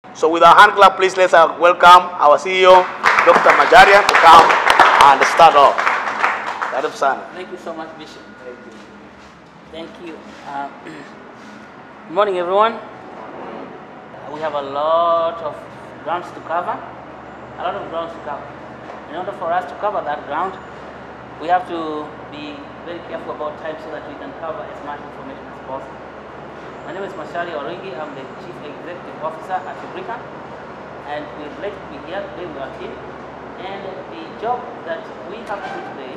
So with our hand clap, please let's welcome our CEO, Dr. Macharia, to come and start off. Thank you so much, Bishop. Thank you. Good morning, everyone. We have a lot of grounds to cover. In order for us to cover that ground, we have to be very careful about time so that we can cover as much information as possible. My name is Macharia Waruingi. I'm the Chief Executive Officer at UBRICA, and we're glad to be here today with our team. And the job that we have to do today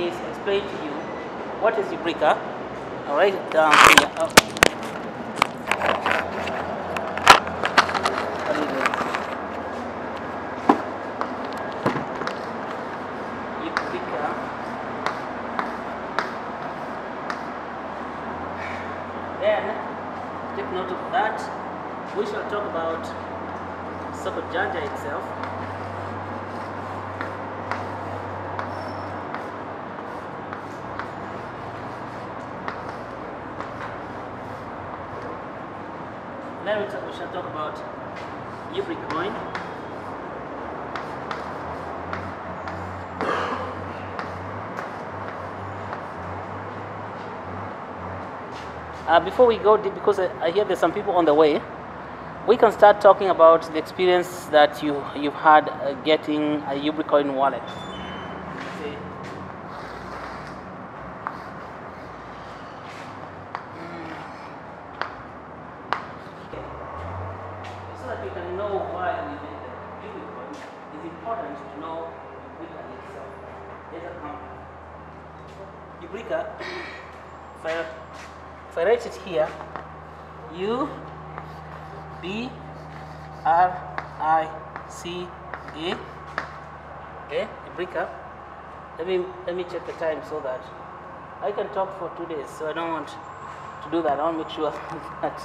is explain to you what is UBRICA. I'll write it down here. UBRICA. Then, take note of that. We shall talk about Soko Janja itself. Then we shall talk about UBRICA coin. Before we go deep, because I hear there's some people on the way, we can start talking about the experience that you've had getting a UBRICA coin wallet. So that we can know why we made the UBRICA coin, it's important to know UBRICA itself. There's a company. UBRICA, if I write it here, U-B-R-I-C-A, okay, UBRICA. Let me check the time so that I can talk for 2 days. So I don't want to do that. I want to make sure that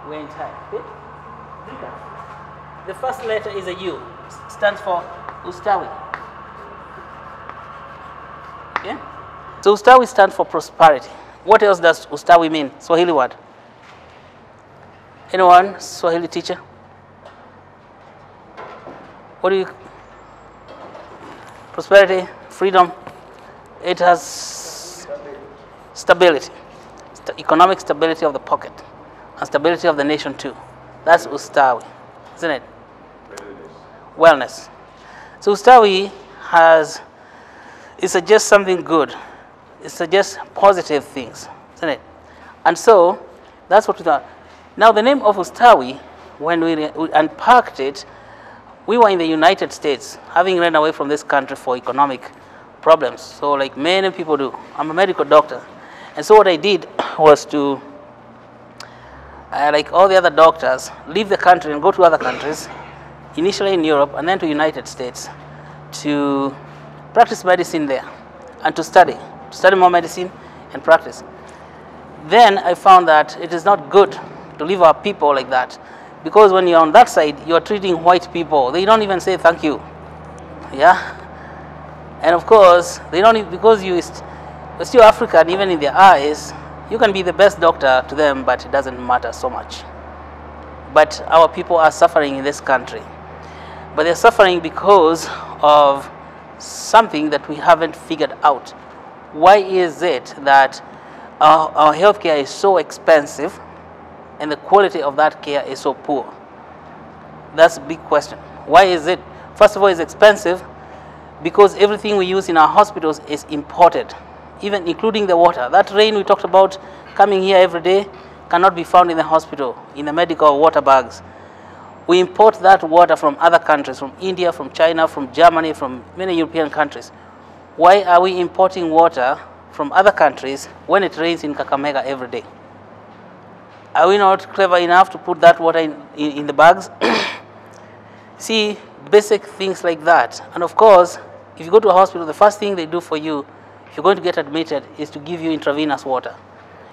we're in time. Okay, UBRICA. The first letter is a U. Stands for Ustawi. Okay, so Ustawi stands for prosperity. What else does Ustawi mean? Swahili word. Anyone? Swahili teacher? What do you? Prosperity, freedom. It has stability, economic stability of the pocket, and stability of the nation too. That's Ustawi, isn't it? Wellness. So Ustawi it suggests something good. It suggests positive things, isn't it? And so that's what we thought. Now the name of Ustawi, when we unpacked it, we were in the United States, having run away from this country for economic problems. So like many people do. I'm a medical doctor. And so what I did was to, like all the other doctors, leave the country and go to other countries, initially in Europe and then to United States, to practice medicine there and to study more medicine and practice. Then I found that it is not good to leave our people like that, because when you're on that side, you are treating white people. They don't even say thank you. Yeah? And of course, they don't even, because you're still African, even in their eyes, you can be the best doctor to them, but it doesn't matter so much. But our people are suffering in this country. But they're suffering because of something that we haven't figured out. Why is it that our healthcare is so expensive and the quality of that care is so poor? That's a big question. Why is it? First of all, it's expensive because everything we use in our hospitals is imported, even including the water. That rain we talked about coming here every day cannot be found in the hospital, in the medical water bags. We import that water from other countries, from India, from China, from Germany, from many European countries. Why are we importing water from other countries when it rains in Kakamega every day? Are we not clever enough to put that water in the bags? See, basic things like that. And of course, if you go to a hospital, the first thing they do for you, if you're going to get admitted, is to give you intravenous water.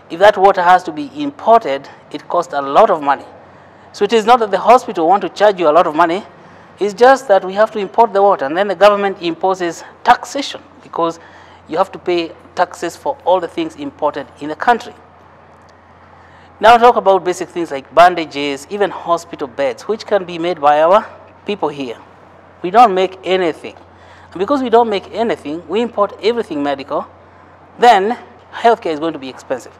If that water has to be imported, it costs a lot of money. So it is not that the hospital want to charge you a lot of money. It's just that we have to import the water, and then the government imposes taxation because you have to pay taxes for all the things imported in the country. Now talk about basic things like bandages, even hospital beds, which can be made by our people here. We don't make anything. And because we don't make anything, we import everything medical, then healthcare is going to be expensive.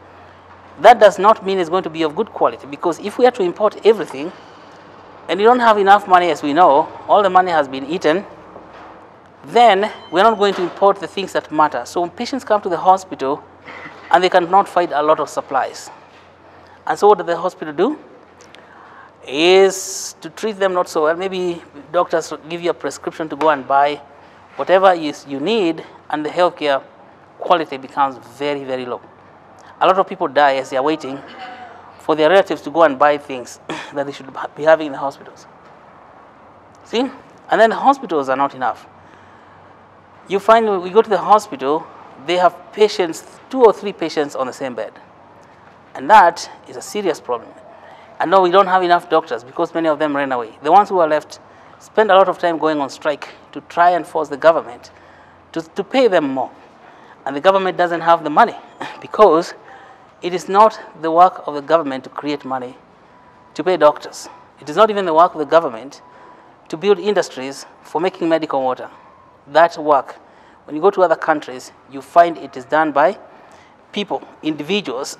That does not mean it's going to be of good quality, because if we have to import everything, and you don't have enough money, as we know, all the money has been eaten, then we're not going to import the things that matter. So when patients come to the hospital and they cannot find a lot of supplies. And so what does the hospital do? Is to treat them not so well. Maybe doctors give you a prescription to go and buy whatever you need, and the healthcare quality becomes very, very low. A lot of people die as they are waiting for their relatives to go and buy things that they should be having in the hospitals. See? And then the hospitals are not enough. You find when we go to the hospital, they have patients, 2 or 3 patients on the same bed. And that is a serious problem. And no, we don't have enough doctors because many of them ran away. The ones who are left spend a lot of time going on strike to try and force the government to pay them more. And the government doesn't have the money because it is not the work of the government to create money to pay doctors. It is not even the work of the government to build industries for making medical water. That work, when you go to other countries, you find it is done by people, individuals,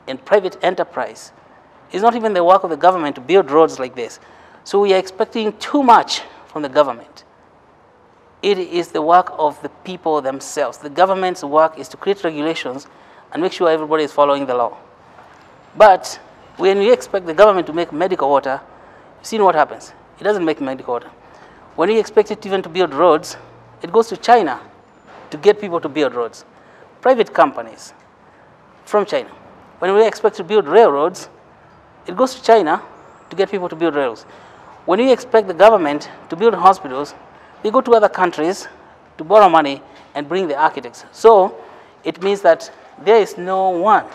and private enterprise. It's not even the work of the government to build roads like this. So we are expecting too much from the government. It is the work of the people themselves. The government's work is to create regulations and make sure everybody is following the law. But when we expect the government to make medical water, you've seen what happens. It doesn't make medical water. When we expect it even to build roads, it goes to China to get people to build roads. Private companies from China. When we expect to build railroads, it goes to China to get people to build rails. When we expect the government to build hospitals, they go to other countries to borrow money and bring the architects. So it means that there is no one.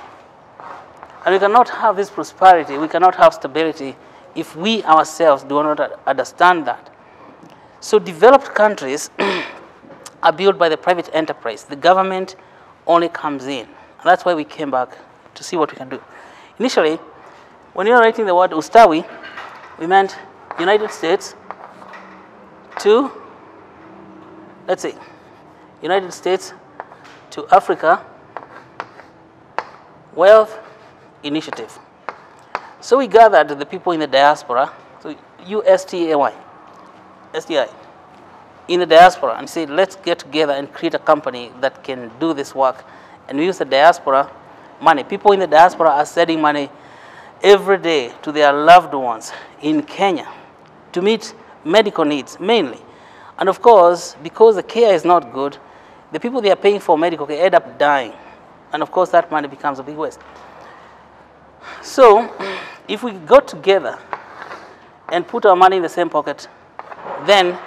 And we cannot have this prosperity, we cannot have stability if we ourselves do not understand that. So developed countries are built by the private enterprise. The government only comes in. And that's why we came back to see what we can do. Initially, when you were writing the word Ustawi, we meant United States to, let's say, United States to Africa Wealth Initiative. So we gathered the people in the diaspora, so USTAY, STI, in the diaspora, and said, let's get together and create a company that can do this work. And we use the diaspora money. People in the diaspora are sending money every day to their loved ones in Kenya to meet medical needs, mainly. And of course, because the care is not good, the people they are paying for medical care end up dying. And of course, that money becomes a big waste. So, if we got together and put our money in the same pocket, then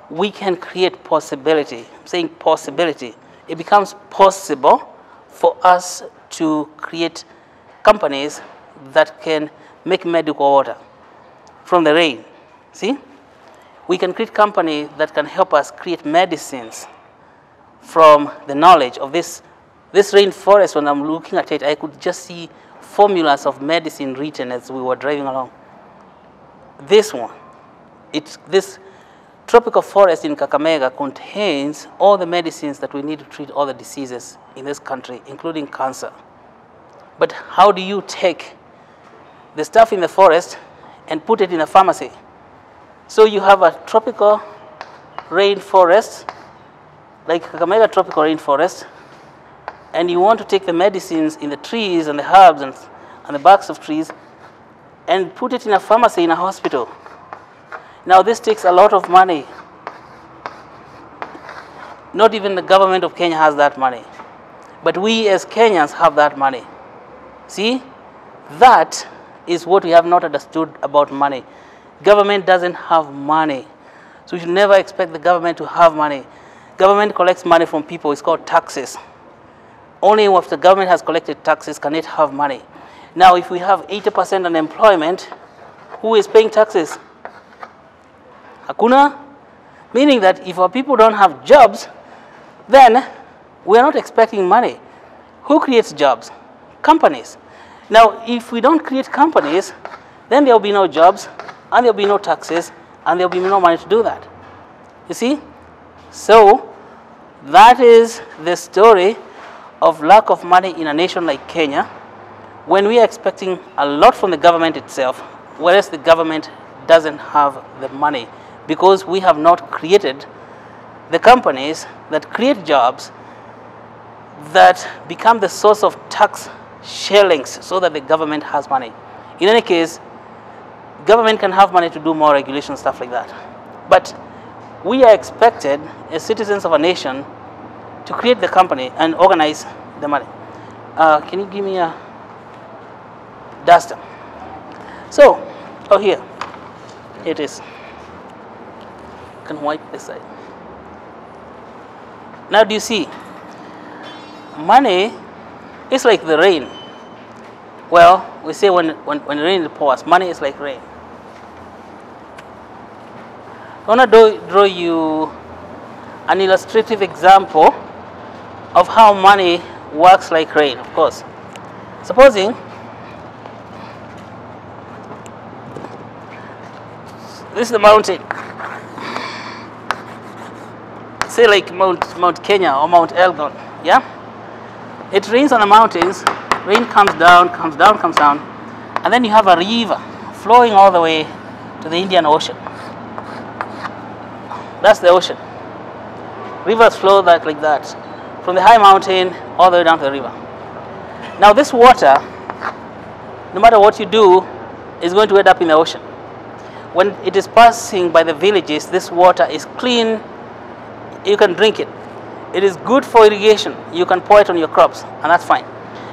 we can create possibility. I'm saying possibility. It becomes possible for us to create companies that can make medical water from the rain. See? We can create companies that can help us create medicines from the knowledge of this rainforest. When I'm looking at it, I could just see formulas of medicine written as we were driving along. This one, this tropical forest in Kakamega contains all the medicines that we need to treat all the diseases in this country, including cancer. But how do you take the stuff in the forest and put it in a pharmacy? So you have a tropical rainforest, like Kakamega tropical rainforest, and you want to take the medicines in the trees and the herbs and the barks of trees and put it in a pharmacy in a hospital. Now this takes a lot of money. Not even the government of Kenya has that money. But we as Kenyans have that money. See? That is what we have not understood about money. Government doesn't have money. So we should never expect the government to have money. Government collects money from people. It's called taxes. Only if the government has collected taxes can it have money. Now, if we have 80% unemployment, who is paying taxes? Hakuna? Meaning that if our people don't have jobs, then we are not expecting money. Who creates jobs? Companies. Now, if we don't create companies, then there will be no jobs, and there will be no taxes, and there will be no money to do that. You see? So, that is the story of lack of money in a nation like Kenya, when we are expecting a lot from the government itself, whereas the government doesn't have the money, because we have not created the companies that create jobs that become the source of tax shillings so that the government has money. In any case, government can have money to do more regulation, stuff like that. But we are expected as citizens of a nation to create the company and organize the money. Can you give me a duster? So, here it is. You can wipe this side. Now, do you see? Money is like the rain. Well, we say when rain pours, money is like rain. I want to draw you an illustrative example of how money works like rain, of course. Supposing this is the mountain. Say like Mount Kenya or Mount Elgon, yeah? It rains on the mountains, rain comes down, and then you have a river flowing all the way to the Indian Ocean. That's the ocean. Rivers flow like that, from the high mountain all the way down to the river. Now this water, no matter what you do, is going to end up in the ocean. When it is passing by the villages, this water is clean. You can drink it. It is good for irrigation. You can pour it on your crops, and that's fine.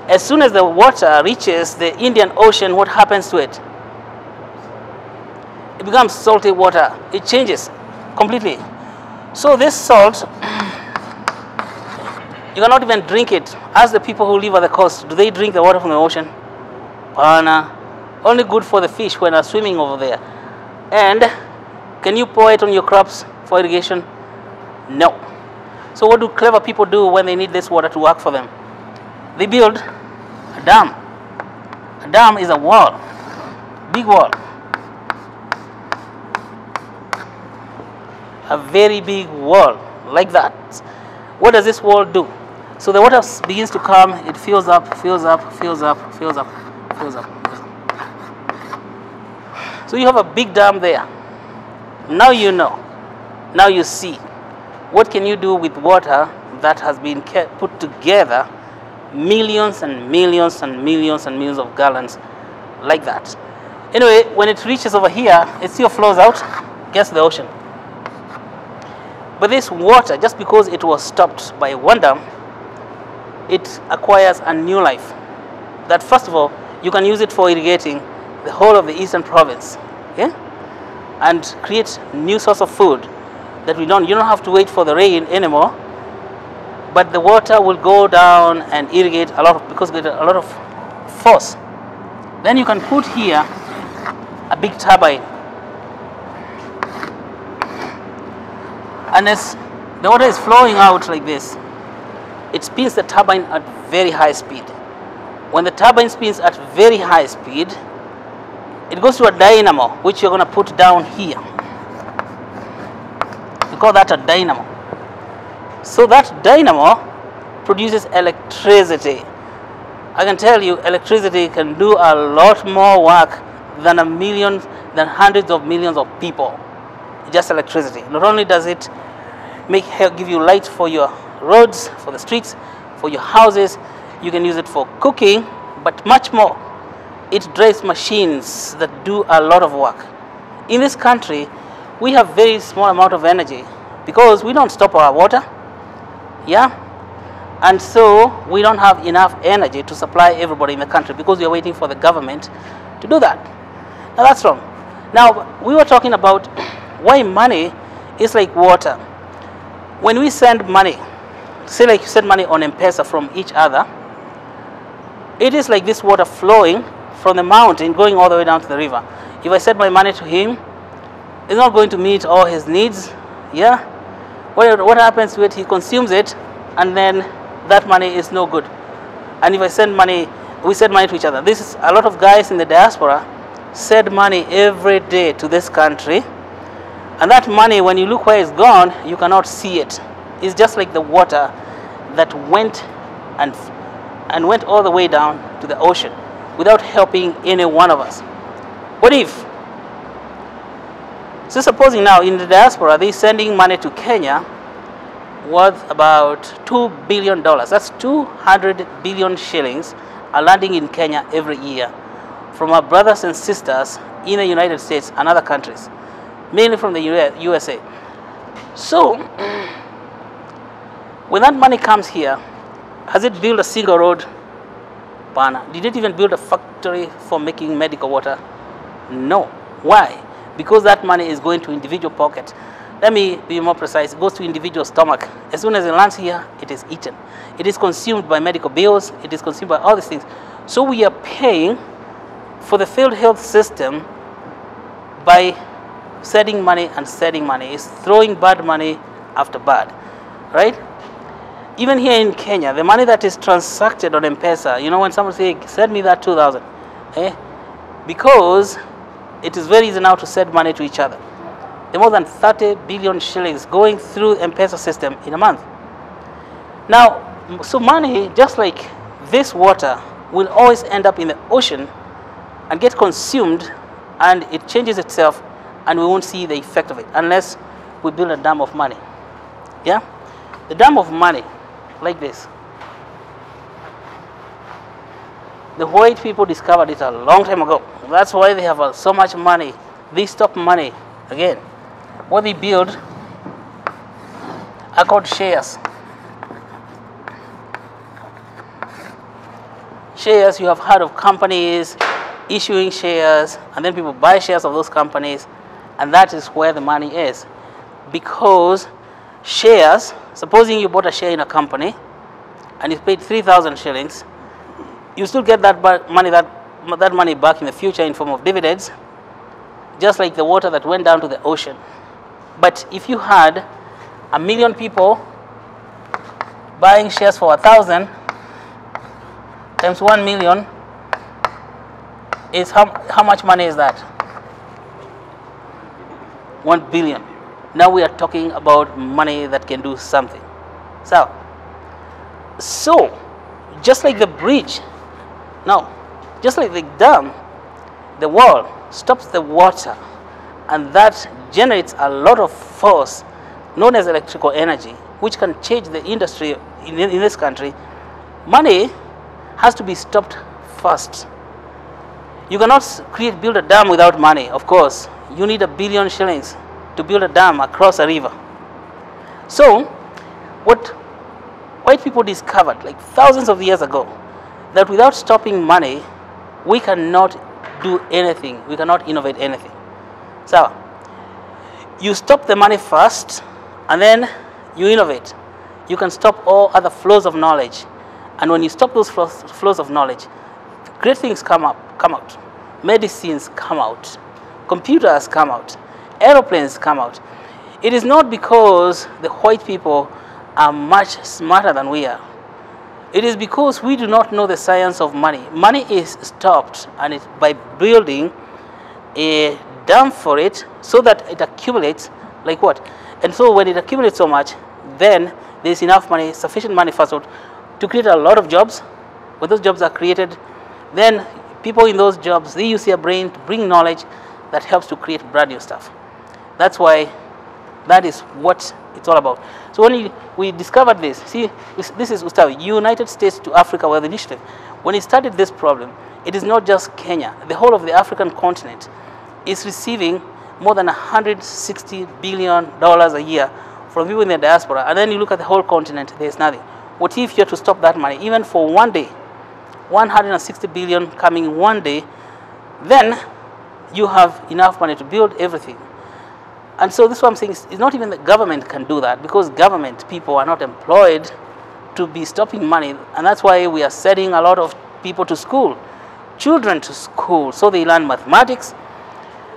As soon as the water reaches the Indian Ocean, what happens to it? It becomes salty water. It changes completely. So this salt, you cannot even drink it. Ask the people who live at the coast, do they drink the water from the ocean? Only good for the fish when they're swimming over there. And can you pour it on your crops for irrigation? No. So what do clever people do when they need this water to work for them? They build a dam. A dam is a wall, big wall. A very big wall, like that. What does this wall do? So the water begins to come, it fills up. So you have a big dam there. Now you know. Now you see. What can you do with water that has been put together, millions and millions and millions and millions of gallons, like that? Anyway, when it reaches over here, it still flows out, gets to the ocean. But this water, just because it was stopped by one dam, it acquires a new life. That first of all, you can use it for irrigating the whole of the eastern province, okay? And create new source of food that you don't have to wait for the rain anymore, but the water will go down and irrigate a lot because there's a lot of force. Then you can put here a big turbine, and as the water is flowing out like this, it spins the turbine at very high speed. When the turbine spins at very high speed, it goes to a dynamo, which you're going to put down here. We call that a dynamo. So that dynamo produces electricity. I can tell you, electricity can do a lot more work than hundreds of millions of people. Just electricity. Not only does it give you light for your roads, for the streets, for your houses, you can use it for cooking, but much more. It drives machines that do a lot of work. In this country, we have very small amount of energy because we don't stop our water, yeah? And so we don't have enough energy to supply everybody in the country because we are waiting for the government to do that. Now that's wrong. Now, we were talking about why money is like water. When we send money, say like you send money on M-Pesa from each other, it is like this water flowing from the mountain going all the way down to the river. If I send my money to him, it's not going to meet all his needs. Yeah? What happens to it? He consumes it, and then that money is no good. And if I send money we send money to each other. This is a lot of guys in the diaspora send money every day to this country, and that money, when you look where it's gone, you cannot see it. It's just like the water that went and went all the way down to the ocean without helping any one of us. What if? So supposing now in the diaspora they're sending money to Kenya worth about $2 billion. That's 200 billion shillings are landing in Kenya every year from our brothers and sisters in the United States and other countries, mainly from the USA. So when that money comes here, has it built a single road? Bana. Did it even build a factory for making medical water? No. Why? Because that money is going to individual pocket. Let me be more precise. It goes to individual stomach. As soon as it lands here, it is eaten. It is consumed by medical bills. It is consumed by all these things. So we are paying for the failed health system by sending money and sending money. It's throwing bad money after bad, right? Even here in Kenya, the money that is transacted on M-Pesa, you know, when someone says, send me that 2,000, because it is very easy now to send money to each other. There are more than 30 billion shillings going through M-Pesa system in a month. Now, so money, just like this water, will always end up in the ocean and get consumed, and it changes itself, and we won't see the effect of it unless we build a dam of money. Yeah? The dam of money, like this. The white people discovered it a long time ago. That's why they have so much money. They stop money again. What they build are called shares. Shares, you have heard of companies issuing shares, and then people buy shares of those companies, and that is where the money is. Because shares, supposing you bought a share in a company and you paid 3,000 shillings, you still get that money back in the future in form of dividends, just like the water that went down to the ocean. But if you had 1 million people buying shares for 1,000 times 1 million, is how much money is that? 1 billion. Now we are talking about money that can do something. So just like the bridge, now, just like the dam, the wall stops the water, and that generates a lot of force known as electrical energy, which can change the industry in this country. Money has to be stopped first. You cannot build a dam without money, of course. You need 1 billion shillings to build a dam across a river. So, what white people discovered like thousands of years ago, that without stopping money, we cannot do anything. We cannot innovate anything. So, you stop the money first, and then you innovate. You can stop all other flows of knowledge. And when you stop those flows of knowledge, great things come out. Medicines come out. Computers come out. Aeroplanes come out. It is not because the white people are much smarter than we are. It is because we do not know the science of money. Money is stopped, and it's by building a dam for it so that it accumulates like what? And so when it accumulates so much, then there's enough money, sufficient money first of all, to create a lot of jobs. When those jobs are created, then people in those jobs, they use their brain to bring knowledge that helps to create brand new stuff. That's why that is what it's all about. So when we discovered this, see, this is Ustawi, United States to Africa Wealth Initiative. When he started this problem, it is not just Kenya. The whole of the African continent is receiving more than $160 billion a year from people in the diaspora. And then you look at the whole continent, there's nothing. What if you have to stop that money, even for one day, 160 billion coming one day, then you have enough money to build everything. And so this is what I'm saying, it's not even the government can do that, because government people are not employed to be stopping money. And that's why we are sending a lot of people to school, children to school, so they learn mathematics,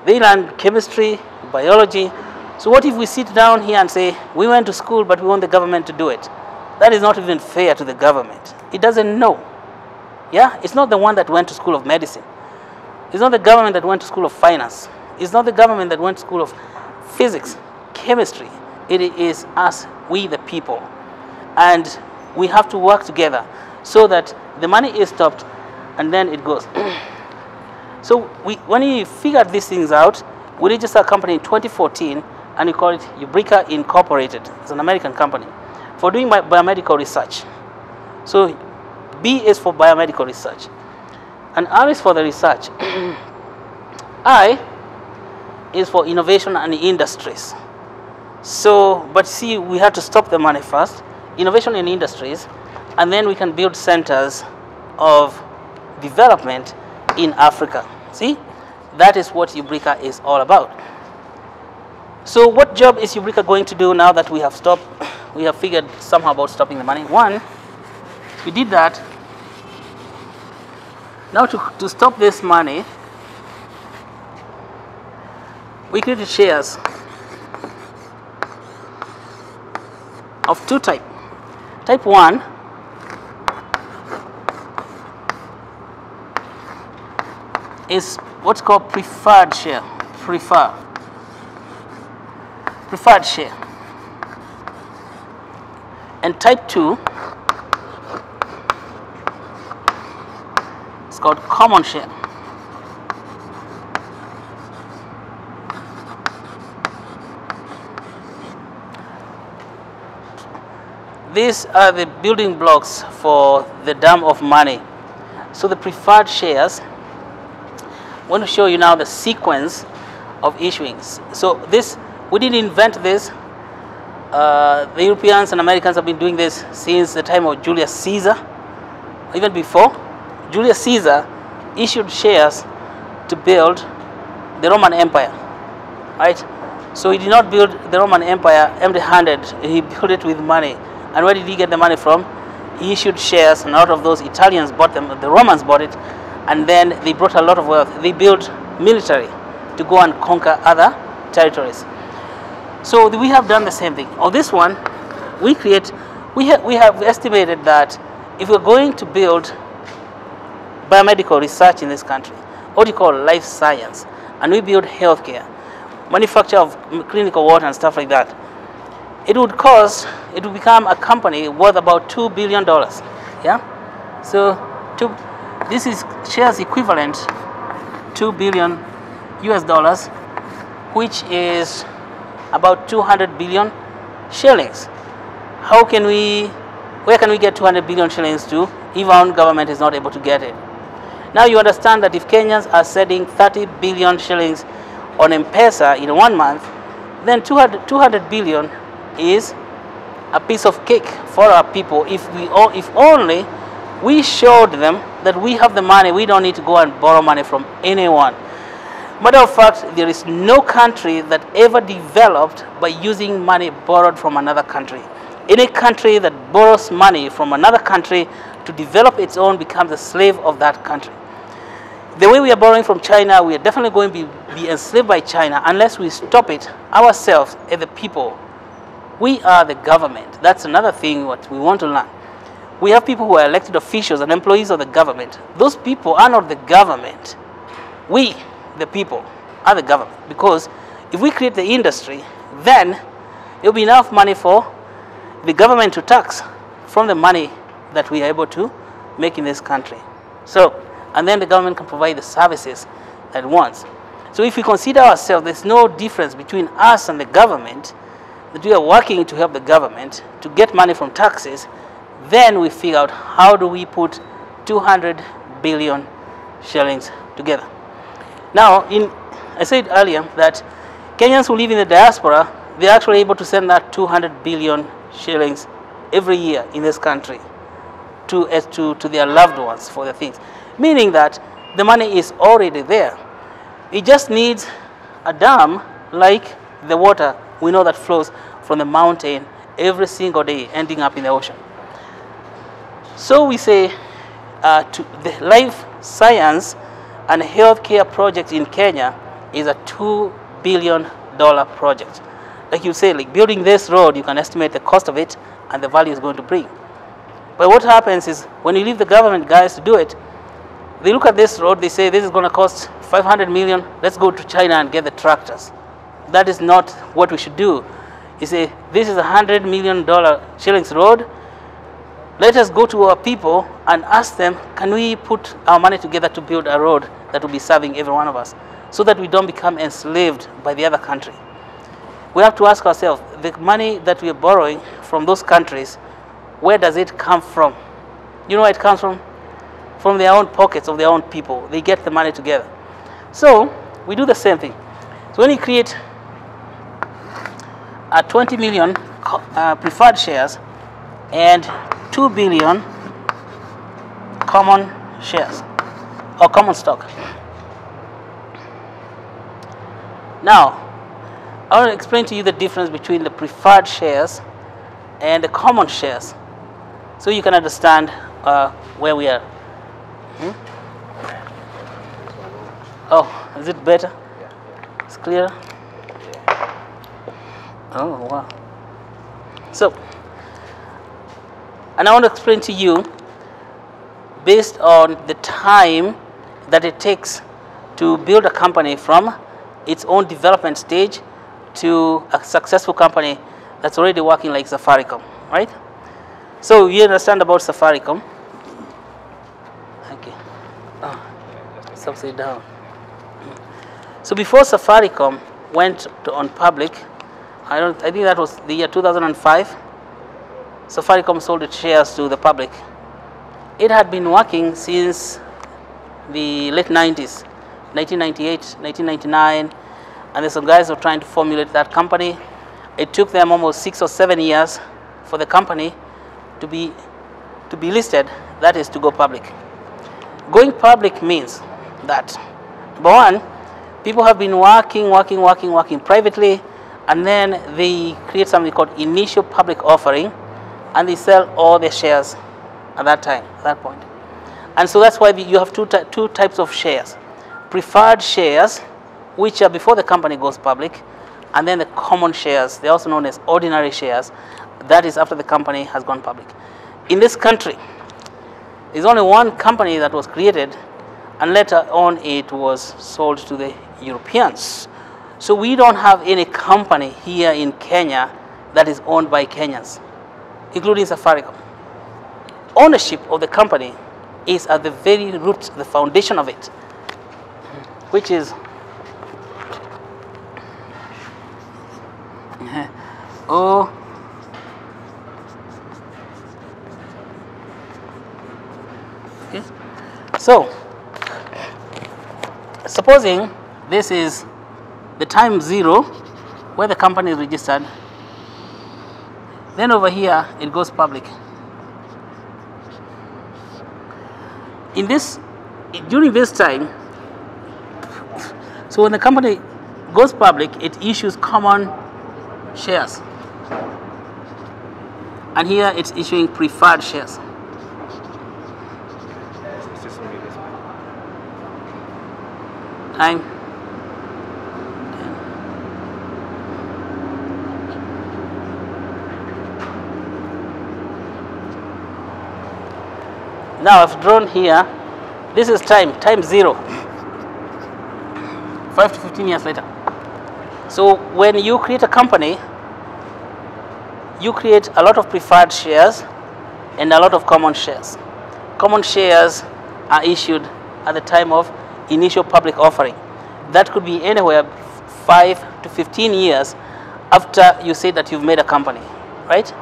they learn chemistry, biology. So what if we sit down here and say, we went to school, but we want the government to do it? That is not even fair to the government. It doesn't know. Yeah, it's not the one that went to school of medicine. It's not the government that went to school of finance. It's not the government that went to school of physics, chemistry. It is us, we the people. And we have to work together so that the money is stopped and then it goes. So when we figured these things out, we registered a company in 2014 and we call it UBRICA Incorporated. It's an American company for doing biomedical research. So B is for biomedical research and R is for the research. I is for innovation and industries. So, but see, we had to stop the money first, innovation in industries, and then we can build centers of development in Africa. See, that is what UBRICA is all about. So what job is UBRICA going to do now that we have stopped, we have figured somehow about stopping the money? One, we did that. Now to stop this money, we created shares of two types. Type 1 is what's called preferred share. Preferred share. And type 2 is called common share. These are the building blocks for the dam of money. So the preferred shares, I want to show you now the sequence of issuings. So this, we didn't invent this. The Europeans and Americans have been doing this since the time of Julius Caesar. Even before, Julius Caesar issued shares to build the Roman Empire, right? So he did not build the Roman Empire empty-handed. He built it with money. And where did he get the money from? He issued shares, and out of those, Italians bought them, the Romans bought it, and then they brought a lot of wealth. They built military to go and conquer other territories. So we have done the same thing. On this one, we have estimated that if we're going to build biomedical research in this country, what you call life science, and we build healthcare, manufacture of clinical water and stuff like that, it would become a company worth about $2 billion. Yeah? So this is shares equivalent $2 billion US dollars, which is about 200 billion shillings. Where can we get 200 billion shillings to if our own government is not able to get it? Now you understand that if Kenyans are sending 30 billion shillings on M-Pesa in 1 month, then 200 billion is a piece of cake for our people. If only we showed them that we have the money, we don't need to go and borrow money from anyone. Matter of fact, there is no country that ever developed by using money borrowed from another country. Any country that borrows money from another country to develop its own becomes a slave of that country. The way we are borrowing from China, we are definitely going to be enslaved by China unless we stop it ourselves as the people. We are the government. That's another thing what we want to learn. We have people who are elected officials and employees of the government. Those people are not the government. We, the people, are the government. Because if we create the industry, then there will be enough money for the government to tax from the money that we are able to make in this country. So, and then the government can provide the services that it wants. So if we consider ourselves, there's no difference between us and the government, that we are working to help the government to get money from taxes, then we figure out how do we put 200 billion shillings together. Now, I said earlier that Kenyans who live in the diaspora, they're actually able to send that 200 billion shillings every year in this country to their loved ones for the things. Meaning that the money is already there. It just needs a dam like the water we know that flows from the mountain every single day, ending up in the ocean. So we say the life science and healthcare project in Kenya is a $2 billion project. Like you say, like building this road, you can estimate the cost of it and the value it's going to bring. But what happens is when you leave the government guys to do it, they look at this road, they say this is going to cost 500 million, let's go to China and get the tractors. That is not what we should do. You say, this is $100 million shillings road, let us go to our people and ask them, can we put our money together to build a road that will be serving every one of us, so that we don't become enslaved by the other country. We have to ask ourselves, the money that we are borrowing from those countries, where does it come from? You know where it comes from? From their own pockets of their own people. They get the money together. So we do the same thing. So when you create 20 million preferred shares and 2 billion common shares or common stock. Now, I want to explain to you the difference between the preferred shares and the common shares, so you can understand where we are. Oh, is it better? It's clearer? Oh, wow. So, and I want to explain to you, based on the time that it takes to build a company from its own development stage to a successful company that's already working like Safaricom, right? So you understand about Safaricom. Okay. Oh, it's upside down. So before Safaricom went on public, I think that was the year 2005, Safaricom sold its shares to the public. It had been working since the late 90s, 1998, 1999, and there's some guys who were trying to formulate that company. It took them almost 6 or 7 years for the company to be listed, that is to go public. Going public means that, number one, people have been working privately, and then they create something called initial public offering, and they sell all their shares at that time, at that point. And so that's why you have two types of shares. Preferred shares, which are before the company goes public, and then the common shares, they're also known as ordinary shares, that is after the company has gone public. In this country, there's only one company that was created, and later on it was sold to the Europeans. So we don't have any company here in Kenya that is owned by Kenyans, including Safaricom. Ownership of the company is at the very root, the foundation of it, which is okay. So supposing this is the time 0 where the company is registered, then over here it goes public. During this time, so when the company goes public, it issues common shares, and here it's issuing preferred shares. Time 10. Now I've drawn here, this is time 0, 5 to 15 years later. So when you create a company, you create a lot of preferred shares and a lot of common shares. Common shares are issued at the time of initial public offering. That could be anywhere 5 to 15 years after you say that you've made a company, right?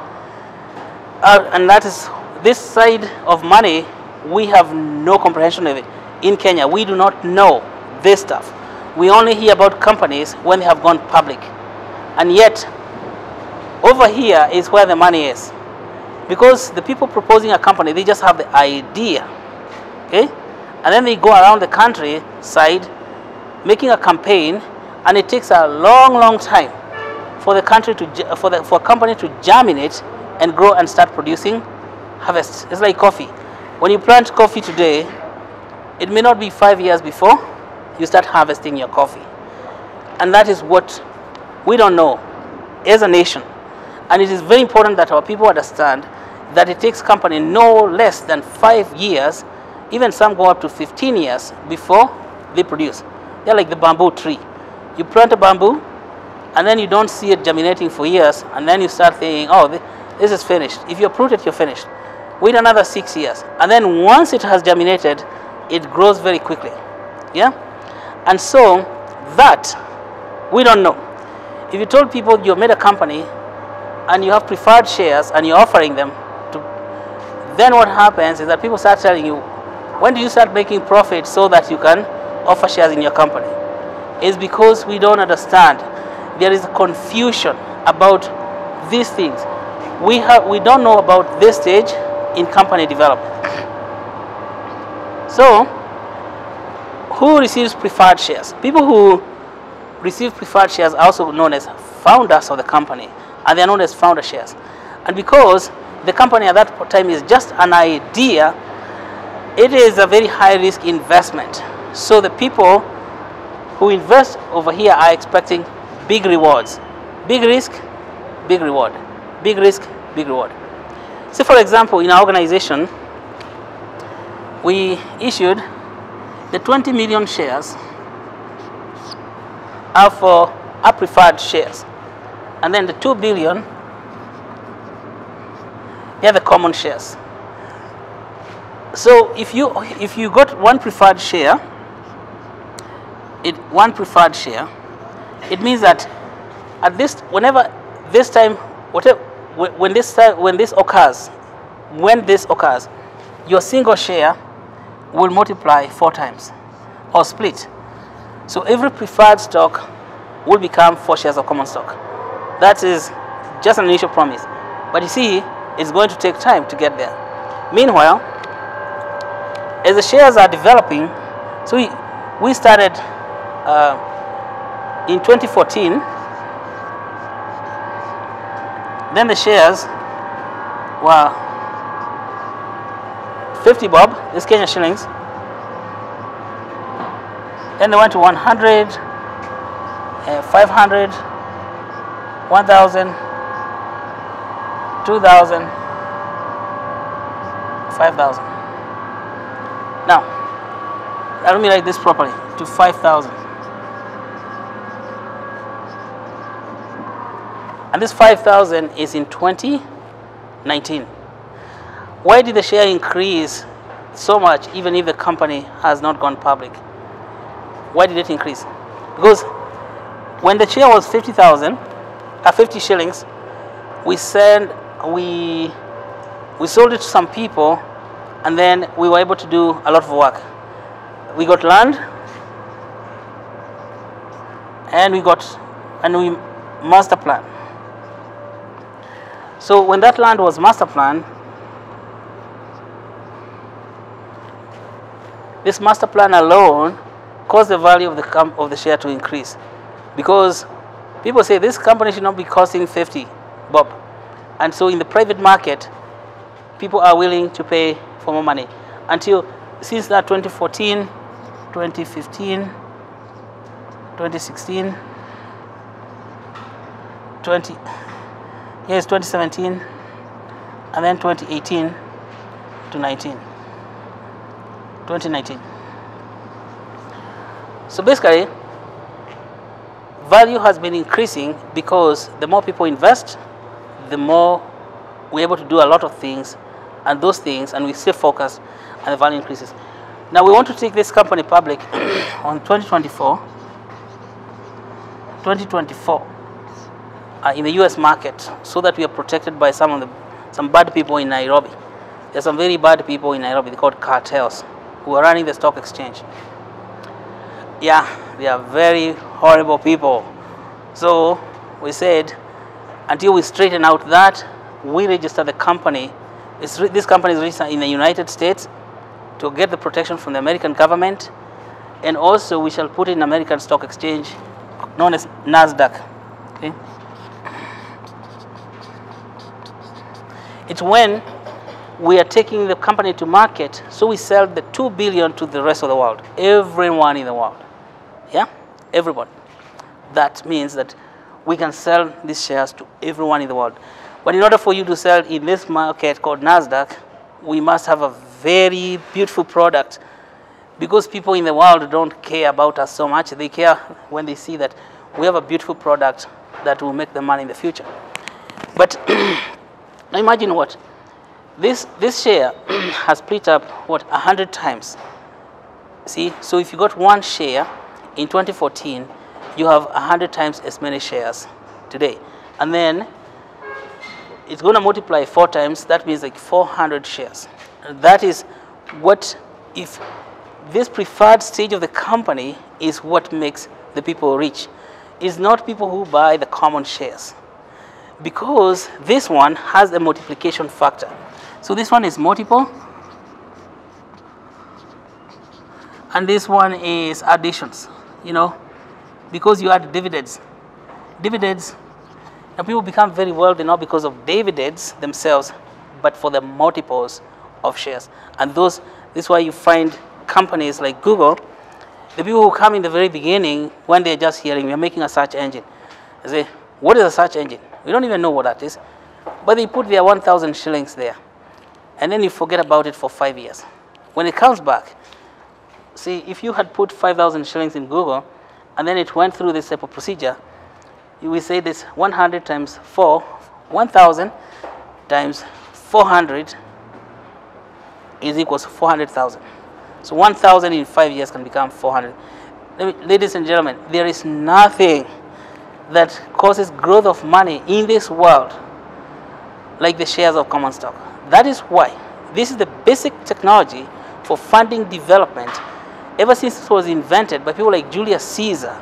And that is, this side of money, we have no comprehension of it. In Kenya, we do not know this stuff. We only hear about companies when they have gone public. And yet, over here is where the money is. Because the people proposing a company, they just have the idea, okay? And then they go around the countryside making a campaign, and it takes a long time for the country to, for a company to germinate and grow and start producing harvest. It's like coffee. When you plant coffee today, it may not be 5 years before you start harvesting your coffee. And that is what we don't know as a nation. And it is very important that our people understand that it takes company no less than 5 years, even some go up to 15 years before they produce. They're like the bamboo tree. You plant a bamboo, and then you don't see it germinating for years, and then you start thinking, oh, this is finished. If you uproot it, you're finished. Wait another 6 years, and then once it has germinated, it grows very quickly. Yeah? And so that, we don't know. If you told people you made a company, and you have preferred shares, and you're offering them, then what happens is that people start telling you, when do you start making profit so that you can offer shares in your company? It's because we don't understand. There is confusion about these things. We don't know about this stage in company development. So, who receives preferred shares? People who receive preferred shares are also known as founders of the company, and they are known as founder shares. And because the company at that time is just an idea, it is a very high risk investment. So the people who invest over here are expecting big rewards. Big risk, big reward. Big risk, big reward. So for example, in our organization, we issued the 20 million shares are for our preferred shares. And then the 2 billion, they're the common shares. So if you got one preferred share, it means that at this when this occurs, your single share will multiply 4 times or split. So every preferred stock will become 4 shares of common stock. That is just an initial promise. But you see, it's going to take time to get there. Meanwhile, as the shares are developing, so we started in 2014. Then the shares were 50 bob, this Kenya shillings. Then they went to 100, 500, 1,000, 2,000, 5,000. Now, let me write this properly, to 5,000. And this 5,000 is in 2019. Why did the share increase so much even if the company has not gone public? Why did it increase? Because when the share was 50,000, 50 shillings, we sold it to some people, and then we were able to do a lot of work. We got land, and we master plan. So when that land was master plan, this master plan alone caused the value of the share to increase, because people say this company should not be costing 50 bob, and so in the private market, people are willing to pay for more money. Until since that 2014, 2015, 2016, 2017, and then 2018 to 2019. So basically, value has been increasing because the more people invest, the more we're able to do a lot of things, and those things, and we stay focused, and the value increases. Now we want to take this company public on 2024 in the US market, so that we are protected by some bad people in Nairobi. There's some very bad people in Nairobi, they're called cartels, who are running the stock exchange. Yeah, they are very horrible people. So we said, until we straighten out that, we register the company. This company is registered in the United States to get the protection from the American government, and also we shall put it in American stock exchange known as NASDAQ. Okay? It's when we are taking the company to market, so we sell the 2 billion to the rest of the world, everyone in the world. Yeah, everyone. That means that we can sell these shares to everyone in the world. But in order for you to sell in this market called NASDAQ, we must have a very beautiful product, because people in the world don't care about us so much. They care when they see that we have a beautiful product that will make them money in the future. But imagine what? This share has split up, what, 100 times. See, so if you got one share in 2014, you have 100 times as many shares today. And then it's going to multiply 4 times. That means like 400 shares. That is what, if this preferred stage of the company is what makes the people rich. It's not people who buy the common shares, because this one has a multiplication factor. So this one is multiple, and this one is additions, you know, because you add dividends. Dividends, and people become very wealthy not because of dividends themselves, but for the multiples of shares. And this is why you find companies like Google, the people who come in the very beginning, when they're just hearing, we're making a search engine, they say, what is a search engine? We don't even know what that is. But they put their 1,000 shillings there. And then you forget about it for 5 years. When it comes back, see, if you had put 5,000 shillings in Google, and then it went through this type of procedure, you will say this 100 times 4, 1,000 times 400 is equals to 400,000. So 1,000 in 5 years can become 400. Ladies and gentlemen, there is nothing that causes growth of money in this world like the shares of common stock. That is why this is the basic technology for funding development. Ever since it was invented by people like Julius Caesar,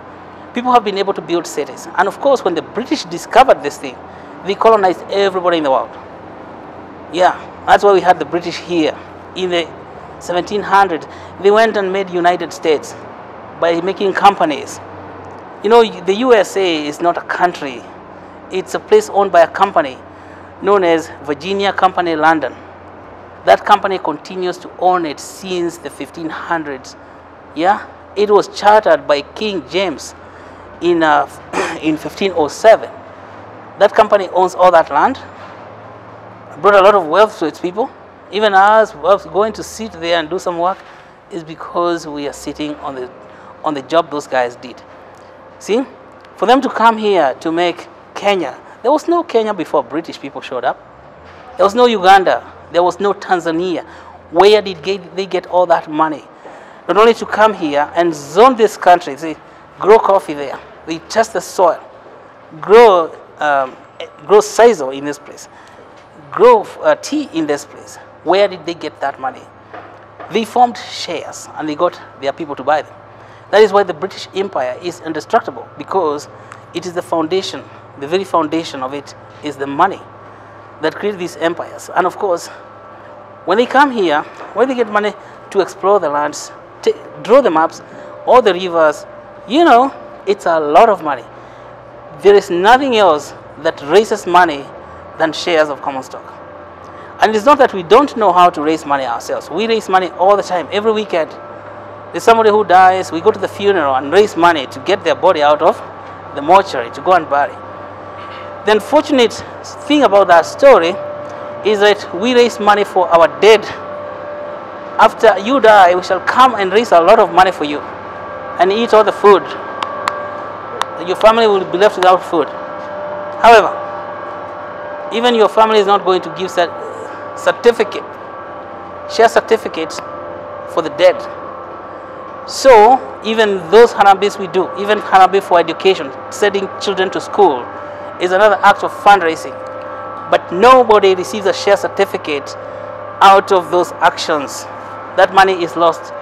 people have been able to build cities. And of course, when the British discovered this thing, they colonized everybody in the world. Yeah, that's why we had the British here. In the 1700s, they went and made United States by making companies. You know, the USA is not a country. It's a place owned by a company known as Virginia Company London. That company continues to own it since the 1500s. Yeah, it was chartered by King James in 1507. That company owns all that land, brought a lot of wealth to its people. Even us going to sit there and do some work is because we are sitting on the job those guys did. See, for them to come here to make Kenya, there was no Kenya before British people showed up. There was no Uganda. There was no Tanzania. Where did they get all that money? Not only to come here and zone this country, see, grow coffee there. They test the soil, grow sisal in this place, grow tea in this place. Where did they get that money? They formed shares and they got their people to buy them. That is why the British Empire is indestructible, because it is the foundation, the very foundation of it is the money that created these empires. And of course, when they come here, when they get money to explore the lands, draw the maps, all the rivers, you know, it's a lot of money. There is nothing else that raises money than shares of common stock. And it's not that we don't know how to raise money ourselves. We raise money all the time, every weekend. There's somebody who dies, we go to the funeral and raise money to get their body out of the mortuary to go and bury. The unfortunate thing about that story is that we raise money for our dead. After you die, we shall come and raise a lot of money for you and eat all the food. Your family will be left without food. However, even your family is not going to give share certificates for the dead. So even those Harambes we do, even Harambee for education, sending children to school, is another act of fundraising. But nobody receives a share certificate out of those actions. That money is lost.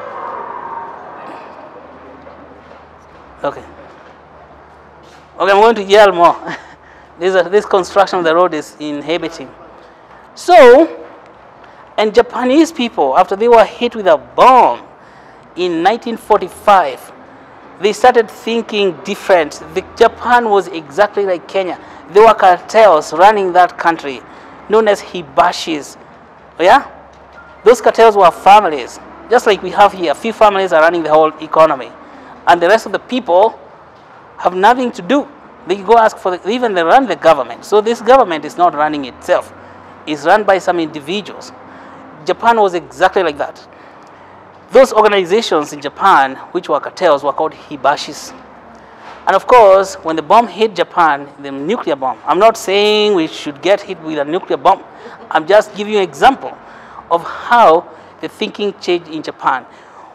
Okay, I'm going to yell more. This construction of the road is inhibiting. So, and Japanese people, after they were hit with a bomb in 1945, they started thinking different. Japan was exactly like Kenya. There were cartels running that country, known as hibashis. Yeah? Those cartels were families, just like we have here. A few families are running the whole economy. And the rest of the people have nothing to do. They go ask for, even they run the government. So this government is not running itself. It's run by some individuals. Japan was exactly like that. Those organizations in Japan, which were cartels, were called hibashis. And of course, when the bomb hit Japan, the nuclear bomb, I'm not saying we should get hit with a nuclear bomb. I'm just giving you an example of how the thinking changed in Japan.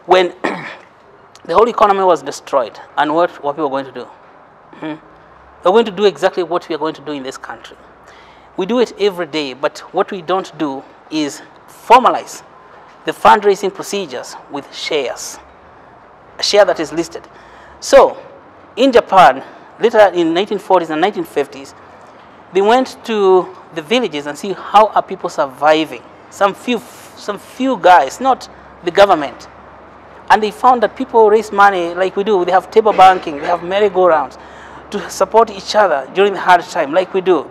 When the whole economy was destroyed, and what people were going to do? We're going to do exactly what we are going to do in this country. We do it every day, but what we don't do is formalize the fundraising procedures with shares, a share that is listed. So, in Japan, later in 1940s and 1950s, they went to the villages and see how are people surviving. Some few guys, not the government. And they found that people raise money like we do. They have table banking, they have merry-go-rounds to support each other during the hard time, like we do.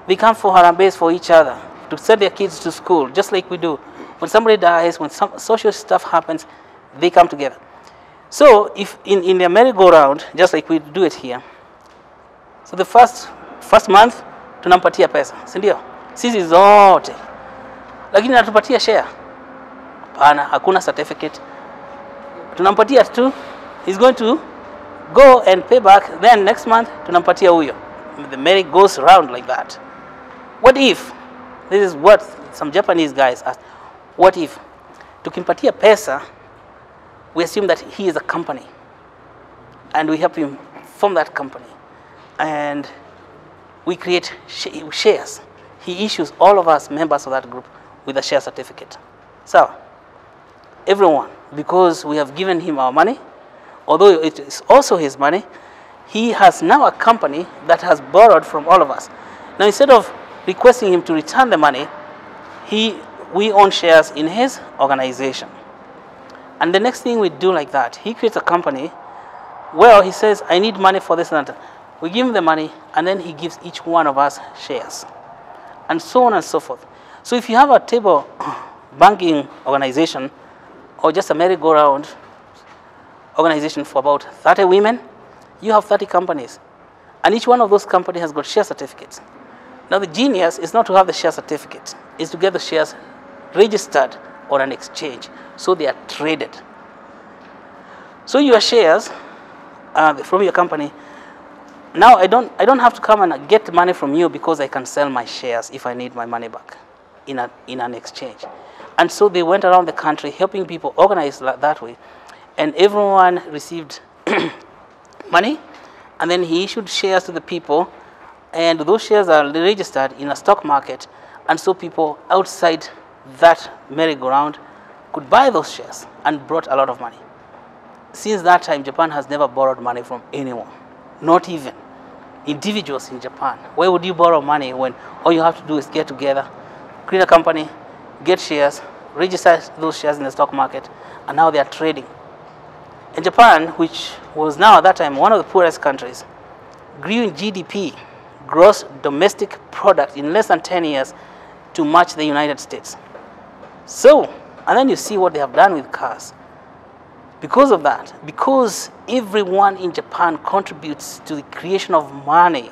They come for harambes for each other, to send their kids to school, just like we do. When somebody dies, when some social stuff happens, they come together. So if in their merry-go-round, just like we do it here, so the first month, tunampatia pesa, si ndio? Sisi zote. Lakini natupatia share. Hapana, hakuna certificate. Tunampatia tu, he's going to go and pay back, then next month, tunampatia huyo. The merry goes around like that. What if, this is what some Japanese guys asked, what if, tukimpatia pesa, we assume that he is a company, and we help him form that company, and we create shares. He issues all of us members of that group with a share certificate. So, everyone, because we have given him our money, although it is also his money, he has now a company that has borrowed from all of us. Now, instead of requesting him to return the money, we own shares in his organization. And the next thing we do like that, he creates a company. Well, he says, I need money for this and that. We give him the money, and then he gives each one of us shares, and so on and so forth. So if you have a table banking organization, or just a merry-go-round organization for about 30 women, you have 30 companies. And each one of those companies has got share certificates. Now the genius is not to have the share certificate, it's to get the shares registered on an exchange, so they are traded. So your shares from your company, now I don't have to come and get money from you because I can sell my shares if I need my money back in an exchange. And so they went around the country helping people organize that way, and everyone received money, and then he issued shares to the people, and those shares are registered in a stock market, and so people outside that merry-go-round could buy those shares and brought a lot of money. Since that time, Japan has never borrowed money from anyone, not even individuals in Japan. Where would you borrow money when all you have to do is get together, create a company, get shares, register those shares in the stock market, and now they are trading. And Japan, which was now at that time one of the poorest countries, grew in GDP, gross domestic product, in less than 10 years to match the United States. So, and then you see what they have done with cars. Because of that, because everyone in Japan contributes to the creation of money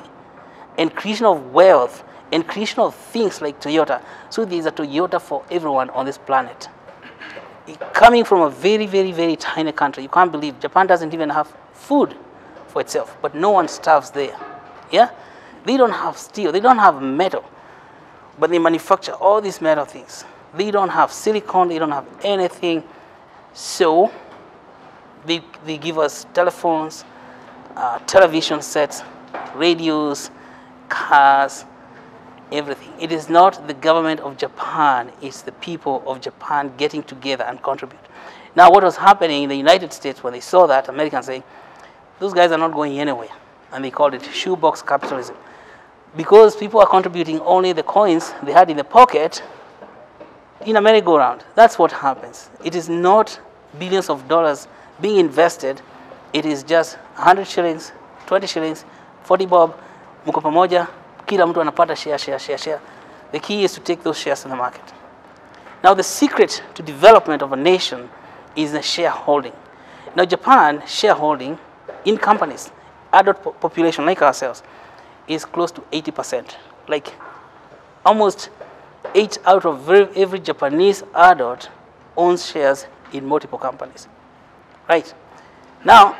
and creation of wealth and creation of things like Toyota. So there is a Toyota for everyone on this planet. Coming from a very, very, very tiny country, you can't believe Japan doesn't even have food for itself, but no one starves there. Yeah? They don't have steel, they don't have metal, but they manufacture all these metal things. They don't have silicon, they don't have anything. So they give us telephones, television sets, radios, cars, everything. It is not the government of Japan, it's the people of Japan getting together and contribute. Now what was happening in the United States when they saw that, Americans saying, those guys are not going anywhere. And they called it shoebox capitalism. Because people are contributing only the coins they had in the pocket in a merry-go-round. That's what happens. It is not billions of dollars being invested. It is just 100 shillings, 20 shillings, 40 bob, mko pamoja, kila mtu anapata share. The key is to take those shares to the market. Now the secret to development of a nation is the shareholding. Now Japan, shareholding in companies adult population like ourselves is close to 80%. Like almost 8 out of every Japanese adult owns shares in multiple companies. Right? Now,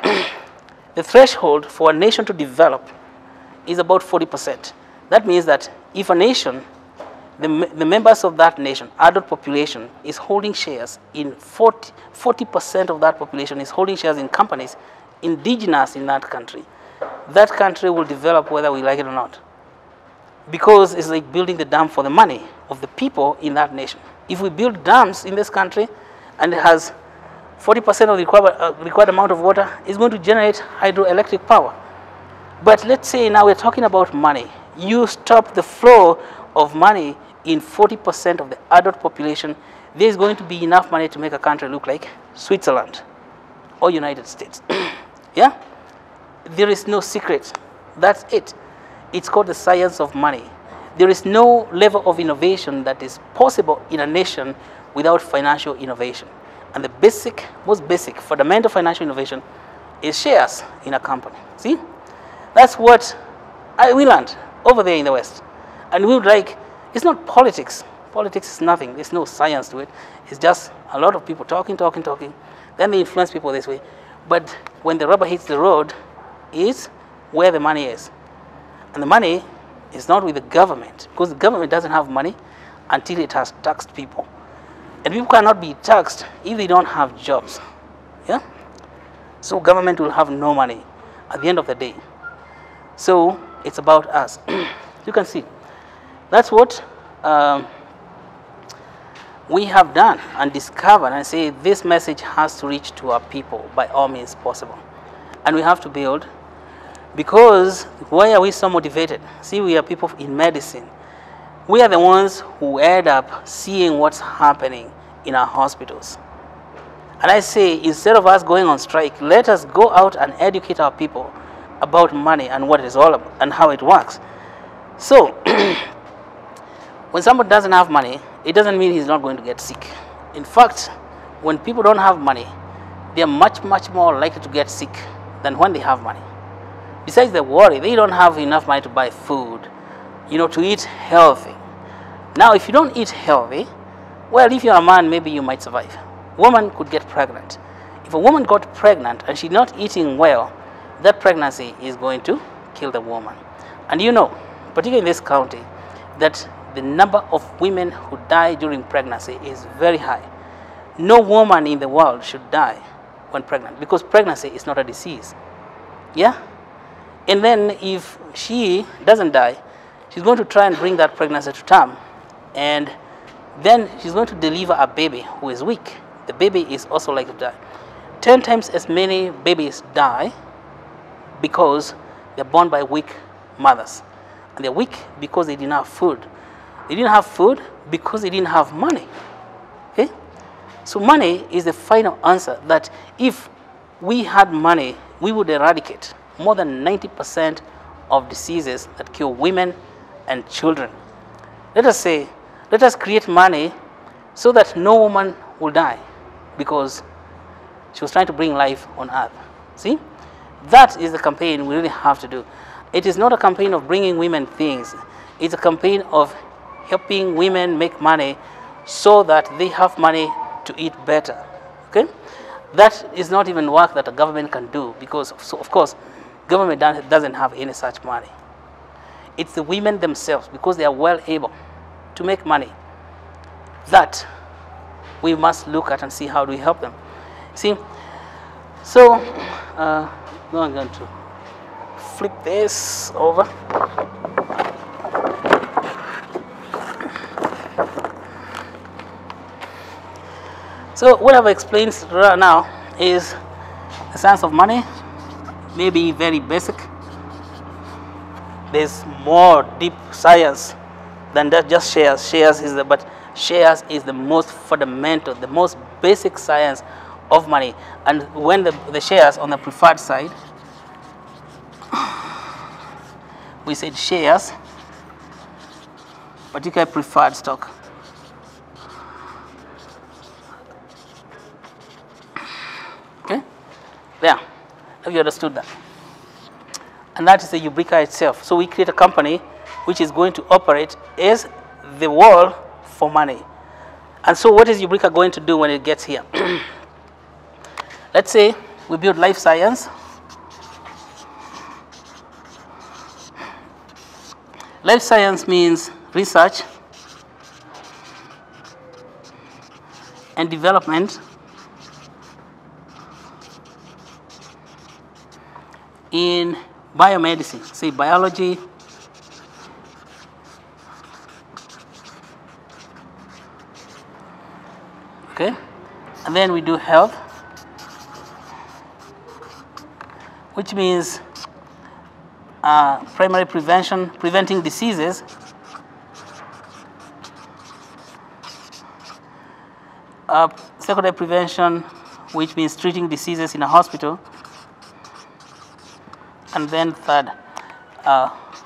the threshold for a nation to develop is about 40%. That means that if a nation, the members of that nation, adult population, is holding shares in 40% of that population is holding shares in companies indigenous in that country will develop whether we like it or not. Because it's like building the dam for the money of the people in that nation. If we build dams in this country and it has 40% of the required amount of water, it's going to generate hydroelectric power. But let's say now we're talking about money. You stop the flow of money in 40% of the adult population, there's going to be enough money to make a country look like Switzerland or United States. Yeah? There is no secret. That's it. It's called the science of money. There is no level of innovation that is possible in a nation without financial innovation. And the most basic, fundamental financial innovation is shares in a company. See? That's what we learned over there in the West. And we would like, it's not politics. Politics is nothing. There's no science to it. It's just a lot of people talking. Then they influence people this way. But when the rubber hits the road, is where the money is. And the money is not with the government, because the government doesn't have money until it has taxed people. And people cannot be taxed if they don't have jobs. Yeah? So government will have no money at the end of the day. So it's about us. You can see. That's what we have done and discovered and say this message has to reach to our people by all means possible. And we have to build, because why are we so motivated? See, we are people in medicine. We are the ones who end up seeing what's happening in our hospitals. And I say, instead of us going on strike, let us go out and educate our people about money and what it is all about and how it works. So, when somebody doesn't have money, it doesn't mean he's not going to get sick. In fact, when people don't have money, they are much more likely to get sick than when they have money. Besides the worry, they don't have enough money to buy food, to eat healthy. Now, if you don't eat healthy, well, if you're a man, maybe you might survive. A woman could get pregnant. If a woman got pregnant and she's not eating well, that pregnancy is going to kill the woman. And particularly in this county, that the number of women who die during pregnancy is very high. No woman in the world should die when pregnant, because pregnancy is not a disease. Yeah? And then if she doesn't die, she's going to try and bring that pregnancy to term. And then she's going to deliver a baby who is weak. The baby is also likely to die. 10 times as many babies die because they're born by weak mothers. And they're weak because they didn't have food. They didn't have food because they didn't have money. Okay? So money is the final answer, that if we had money, we would eradicate more than 90% of diseases that kill women and children. Let us create money so that no woman will die because she was trying to bring life on earth. See? That is the campaign we really have to do. It is not a campaign of bringing women things. It's a campaign of helping women make money so that they have money to eat better. Okay? That is not even work that a government can do, because, of course, government doesn't have any such money. It's the women themselves, because they are well able to make money, that we must look at and see how do we help them. See? So, I'm going to flip this over. So what I've explained right now is the science of money, maybe very basic. There's more deep science than that, just shares. But shares is the most fundamental, the most basic science of money. And when the shares on the preferred side, we said shares, particularly preferred stock. Okay? There. Have you understood that? and that is the UBRICA itself. So we create a company which is going to operate as the wall for money. And so what is UBRICA going to do when it gets here? Let's say we build life science. Life science means research and development in biomedicine, say biology, okay, and then we do health, which means primary prevention, preventing diseases, secondary prevention, which means treating diseases in a hospital, and then third,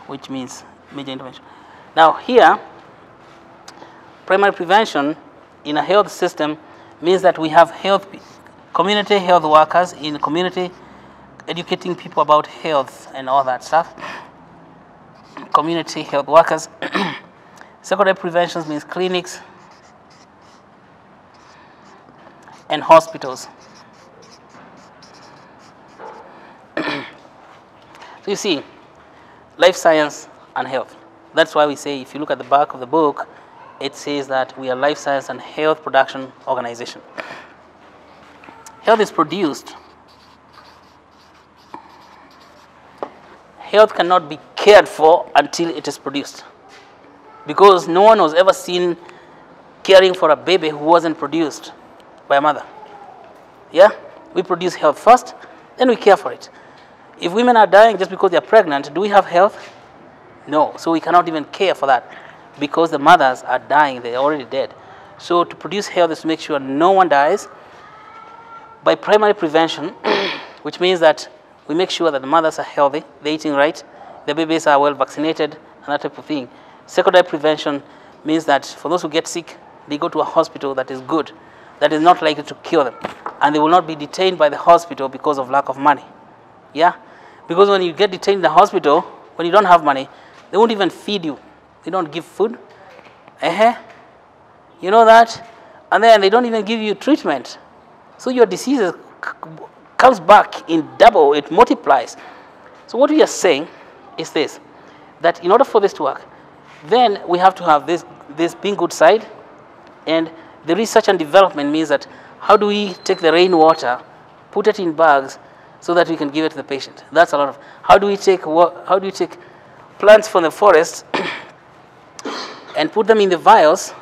which means major intervention. Now here, primary prevention in a health system means that we have community health workers in the community educating people about health and all that stuff. Community health workers. Secondary prevention means clinics and hospitals. So you see, life science and health. That's why we say, if you look at the back of the book, it says that we are life science and health production organization. Health is produced. Health cannot be cared for until it is produced, because no one was ever seen caring for a baby who wasn't produced by a mother. Yeah? We produce health first, then we care for it. If women are dying just because they are pregnant, do we have health? No. So we cannot even care for that, because the mothers are dying, they're already dead. So to produce health is to make sure no one dies by primary prevention, which means that we make sure that the mothers are healthy, they're eating right, the babies are well vaccinated, and that type of thing. Secondary prevention means that for those who get sick, they go to a hospital that is good, that is not likely to cure them, and they will not be detained by the hospital because of lack of money. Yeah? Because when you get detained in the hospital, when you don't have money, they won't even feed you. They don't give food. You know that? And then they don't even give you treatment. So your disease comes back in double, it multiplies. So what we are saying is this, that in order for this to work, then we have to have this being good side, and the research and development means that how do we take the rainwater, put it in bags so that we can give it to the patient. That's a lot of, how do we take plants from the forest and put them in the vials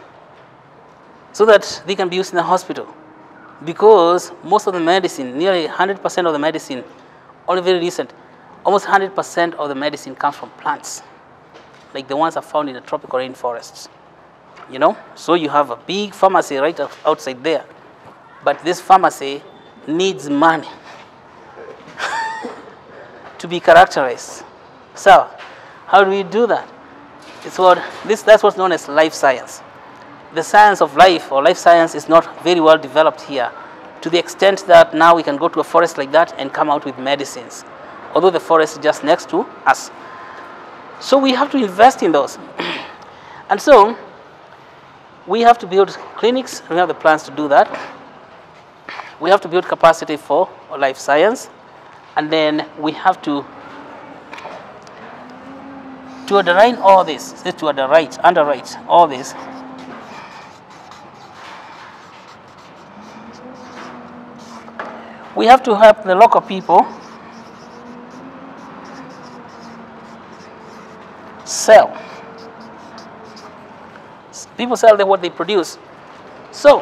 so that they can be used in the hospital? Because most of the medicine, nearly 100% of the medicine, only very recent, almost 100% of the medicine comes from plants, like the ones are found in the tropical rainforests. You know, so you have a big pharmacy right outside there, but this pharmacy needs money to be characterized. So how do we do that? That's what's known as life science. The science of life, or life science, is not very well developed here, to the extent that now we can go to a forest like that and come out with medicines, although the forest is just next to us. So we have to invest in those. And so we have to build clinics. We have the plans to do that. We have to build capacity for life science, and then we have to underwrite all this. Underwrite all this. We have to help the local people sell. People sell what they produce. So,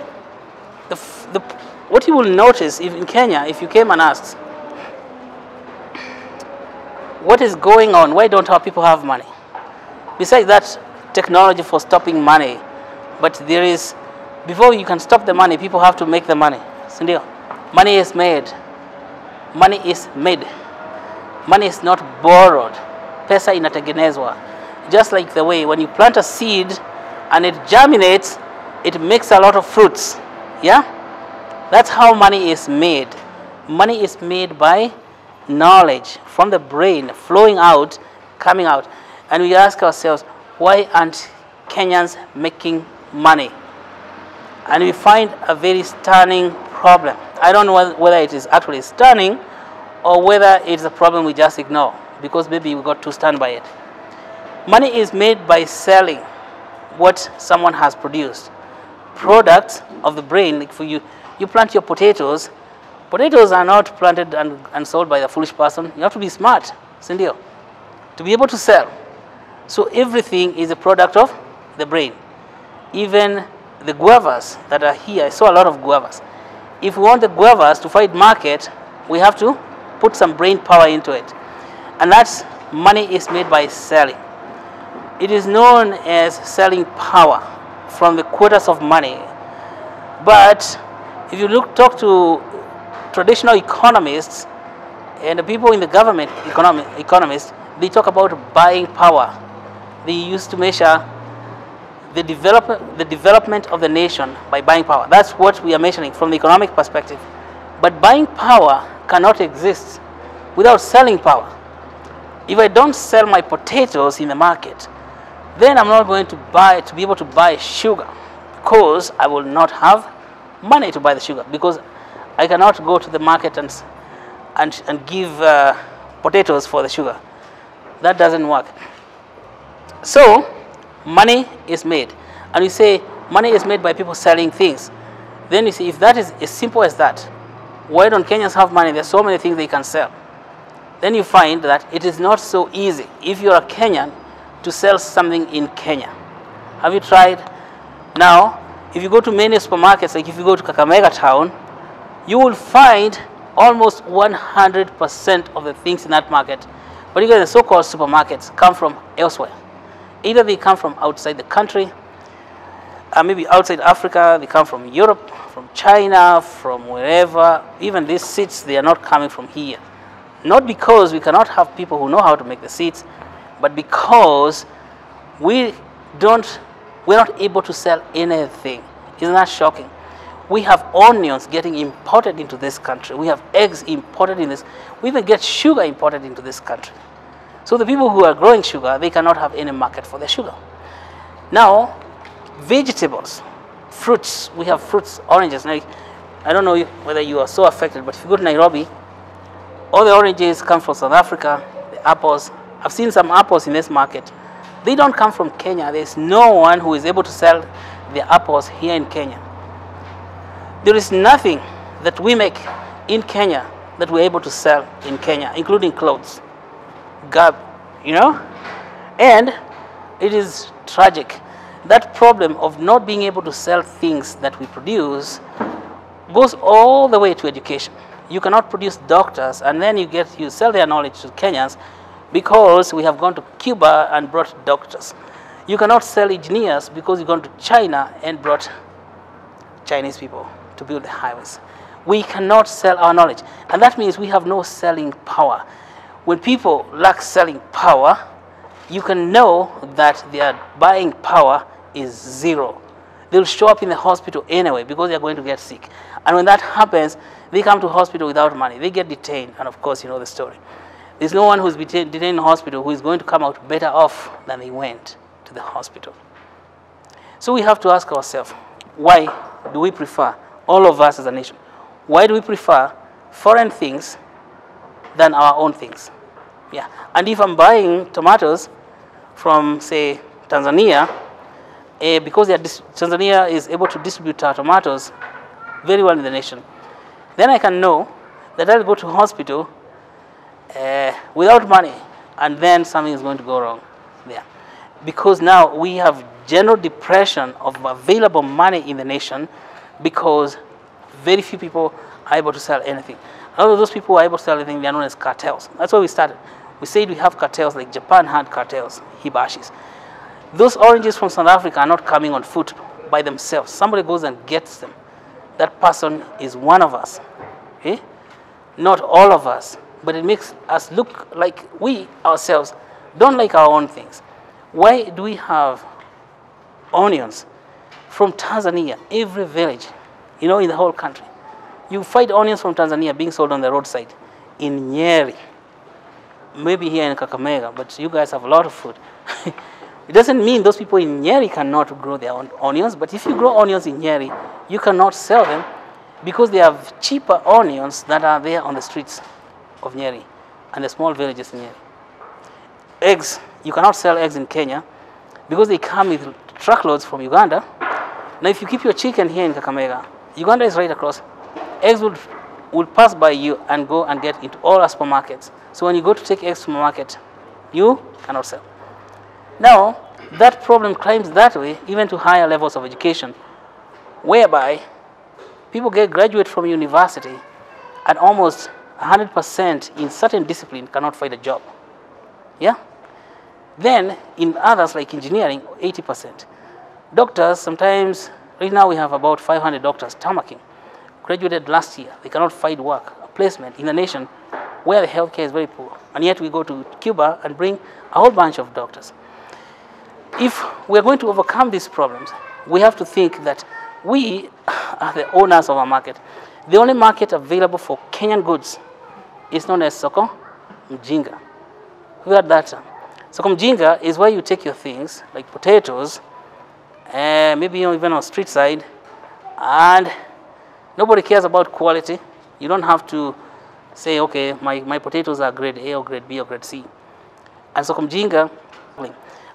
what you will notice if in Kenya, if you came and asked, what is going on? Why don't our people have money? Besides that technology for stopping money, but there is, before you can stop the money, people have to make the money. Sindio? Money is made. Money is made. Money is not borrowed. Pesa inatengenezwa. Just like the way when you plant a seed and it germinates, it makes a lot of fruits. Yeah? That's how money is made. Money is made by knowledge from the brain flowing out, coming out. And we ask ourselves, why aren't Kenyans making money? And we find a very stunning problem. I don't know whether it is actually stunning or whether it's a problem we just ignore because maybe we got too stunned by it. Money is made by selling what someone has produced. Products of the brain, like for you plant your potatoes. Potatoes are not planted and sold by the foolish person. You have to be smart, Cindy, to be able to sell. So everything is a product of the brain. Even the guavas that are here, I saw a lot of guavas. If we want the guavas to find market, we have to put some brain power into it. And that's money is made by selling. It is known as selling power from the quotas of money. But if you talk to traditional economists and the people in the government, economists, they talk about buying power. They used to measure the development of the nation by buying power. That's what we are measuring from the economic perspective. But buying power cannot exist without selling power. If I don't sell my potatoes in the market, then I'm not going to be able to buy sugar because I will not have money to buy the sugar because I cannot go to the market and give potatoes for the sugar. That doesn't work. So money is made, and we say money is made by people selling things. Then you see, if that is as simple as that, why don't Kenyans have money? There's so many things they can sell. Then you find that it is not so easy if you're a Kenyan to sell something in Kenya. Have you tried? Now, if you go to many supermarkets, like if you go to Kakamega town, you will find almost 100% of the things in that market, particularly the so-called supermarkets, come from elsewhere. Either they come from outside the country, maybe outside Africa, they come from Europe, from China, from wherever. Even these seeds, they are not coming from here. Not because we cannot have people who know how to make the seeds, but because we're not able to sell anything. Isn't that shocking? We have onions getting imported into this country. We have eggs imported in this. We even get sugar imported into this country. So the people who are growing sugar, they cannot have any market for their sugar. Now, vegetables, fruits, we have fruits, oranges. Now, I don't know whether you are so affected, but if you go to Nairobi, all the oranges come from South Africa, the apples. I've seen some apples in this market. They don't come from Kenya. There's no one who is able to sell the apples here in Kenya. There is nothing that we make in Kenya that we're able to sell in Kenya, including clothes. And it is tragic. That problem of not being able to sell things that we produce goes all the way to education. You cannot produce doctors and then you sell their knowledge to Kenyans because we have gone to Cuba and brought doctors. You cannot sell engineers because you've gone to China and brought Chinese people to build the highways. We cannot sell our knowledge, and that means we have no selling power. When people lack selling power, you can know that their buying power is zero. They'll show up in the hospital anyway because they're going to get sick. And when that happens, they come to hospital without money. They get detained, and of course you know the story. There's no one who's detained in the hospital who is going to come out better off than they went to the hospital. So we have to ask ourselves, why do we prefer, all of us as a nation, why do we prefer foreign things than our own things? Yeah. And if I'm buying tomatoes from, say, Tanzania, because Tanzania is able to distribute our tomatoes very well in the nation, then I can know that I'll go to hospital without money, and then something is going to go wrong there. Because now we have general depression of available money in the nation because very few people are able to sell anything. All of those people who are able to sell anything, they are known as cartels. That's why we started. We said we have cartels like Japan had cartels, hibashis. Those oranges from South Africa are not coming on foot by themselves. Somebody goes and gets them. That person is one of us. Okay? Not all of us. But it makes us look like we ourselves don't like our own things. Why do we have onions from Tanzania, every village, in the whole country? You find onions from Tanzania being sold on the roadside. in Nyeri, maybe here in Kakamega, but you guys have a lot of food. It doesn't mean those people in Nyeri cannot grow their own onions, but if you grow onions in Nyeri, you cannot sell them because they have cheaper onions that are there on the streets of Nyeri and the small villages in Nyeri. Eggs, you cannot sell eggs in Kenya because they come with truckloads from Uganda. Now if you keep your chicken here in Kakamega, Uganda is right across. Eggs will pass by you and go and get into all our supermarkets. So when you go to take eggs from a market, you cannot sell. Now, that problem climbs that way even to higher levels of education, whereby people graduate from university and almost 100% in certain discipline cannot find a job. Yeah? Then in others like engineering, 80%. Doctors, sometimes, right now we have about 500 doctors tamarking, graduated last year. They cannot find work, a placement in a nation where the healthcare is very poor. And yet we go to Cuba and bring a whole bunch of doctors. If we're going to overcome these problems, we have to think that we are the owners of our market. The only market available for Kenyan goods is known as Soko Mjinga. We had that term. Soko Mjinga is where you take your things, like potatoes, maybe even on street side, and nobody cares about quality. You don't have to say, okay, my potatoes are grade A or grade B or grade C. And Soko Mjinga,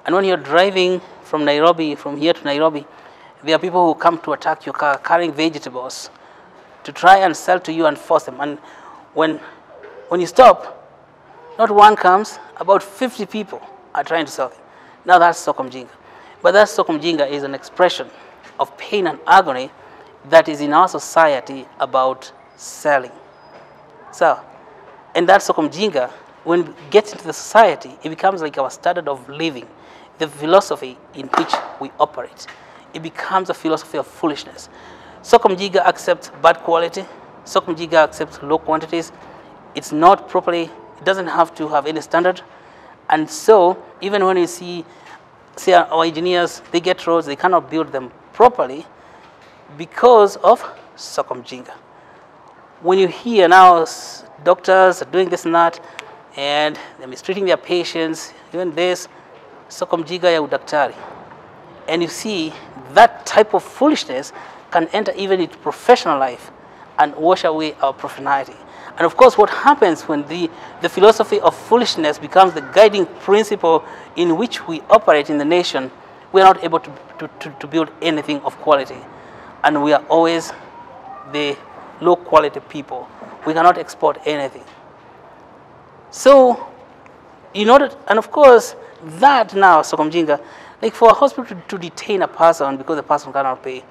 and when you're driving from Nairobi, from here to Nairobi, there are people who come to attack your car carrying vegetables to try and sell to you and force them. And when you stop, not one comes, about 50 people are trying to sell them. Now that's Soko Mjinga. But that Soko Mjinga is an expression of pain and agony that is in our society about selling. So, and that Soko Mjinga, when it gets into the society, it becomes like our standard of living, the philosophy in which we operate. It becomes a philosophy of foolishness. Soko Mjinga accepts bad quality. Soko Mjinga accepts low quantities. It's not properly, it doesn't have to have any standard. And so, even when you see our engineers, they get roads, they cannot build them properly because of Soko Mjinga. When you hear now doctors are doing this and that, and they're mistreating their patients, even this, Soko Mjinga ya udaktari. And you see that type of foolishness can enter even into professional life and wash away our professionality. And of course, what happens when the philosophy of foolishness becomes the guiding principle in which we operate in the nation, we are not able to build anything of quality. And we are always the low quality people. We cannot export anything. So, in order, and of course, that now, Soko Mjinga, like for a hospital to detain a person because the person cannot pay,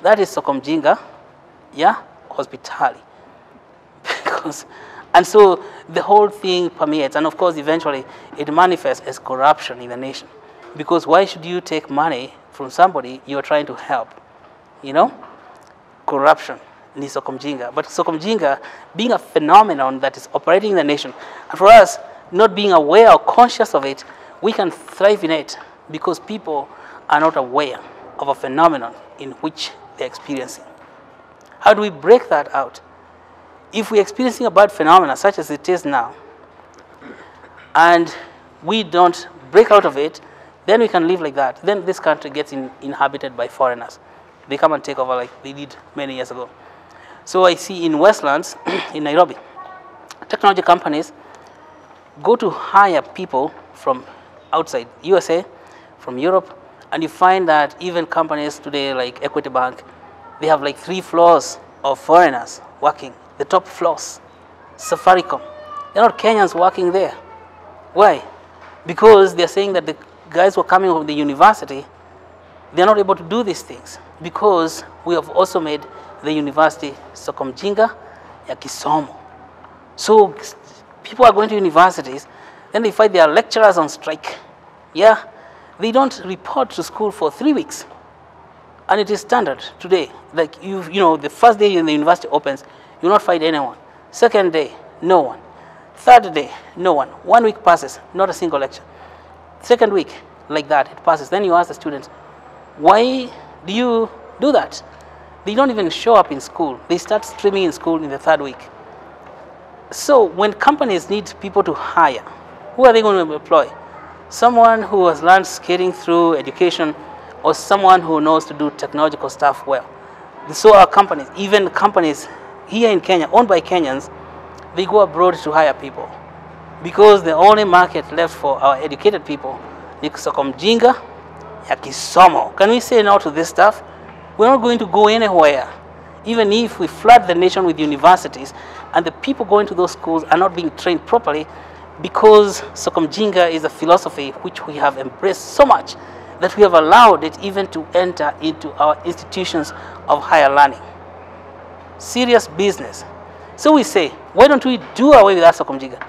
that is Soko Mjinga, yeah, hospitality. And so the whole thing permeates, and of course, eventually, it manifests as corruption in the nation. Because why should you take money from somebody you're trying to help? You know? Corruption ni Soko Mjinga. But Soko Mjinga being a phenomenon that is operating in the nation, and for us, not being aware or conscious of it, we can thrive in it because people are not aware of a phenomenon in which they're experiencing. How do we break that out? If we're experiencing a bad phenomenon such as it is now, and we don't break out of it, then we can live like that. Then this country gets inhabited by foreigners. They come and take over like they did many years ago. So I see in Westlands, in Nairobi, technology companies go to hire people from outside USA, from Europe, and you find that even companies today like Equity Bank, they have like 3 floors of foreigners working, the top floors. Safaricom, they're not Kenyans working there. Why? Because they're saying that the guys who are coming from the university, they're not able to do these things because we have also made the university Soko Mjinga ya Kisomo. So people are going to universities, then they find their lecturers on strike. Yeah, they don't report to school for 3 weeks. And it is standard today. Like, you know, the first day the university opens, you will not find anyone. Second day, no one. Third day, no one. 1 week passes, not a single lecture. Second week, like that, it passes. Then you ask the students, why do you do that? They don't even show up in school. They start streaming in school in the 3rd week. So when companies need people to hire, who are they going to employ? Someone who has learned skating through education, or someone who knows to do technological stuff well. So our companies, even companies here in Kenya, owned by Kenyans, they go abroad to hire people. Because the only market left for our educated people ni soko mjinga ya kisomo. Can we say no to this stuff? We're not going to go anywhere. Even if we flood the nation with universities and the people going to those schools are not being trained properly, because soko mjinga is a philosophy which we have embraced so much that we have allowed it even to enter into our institutions of higher learning. Serious business. So we say, why don't we do away with that soko mjinga?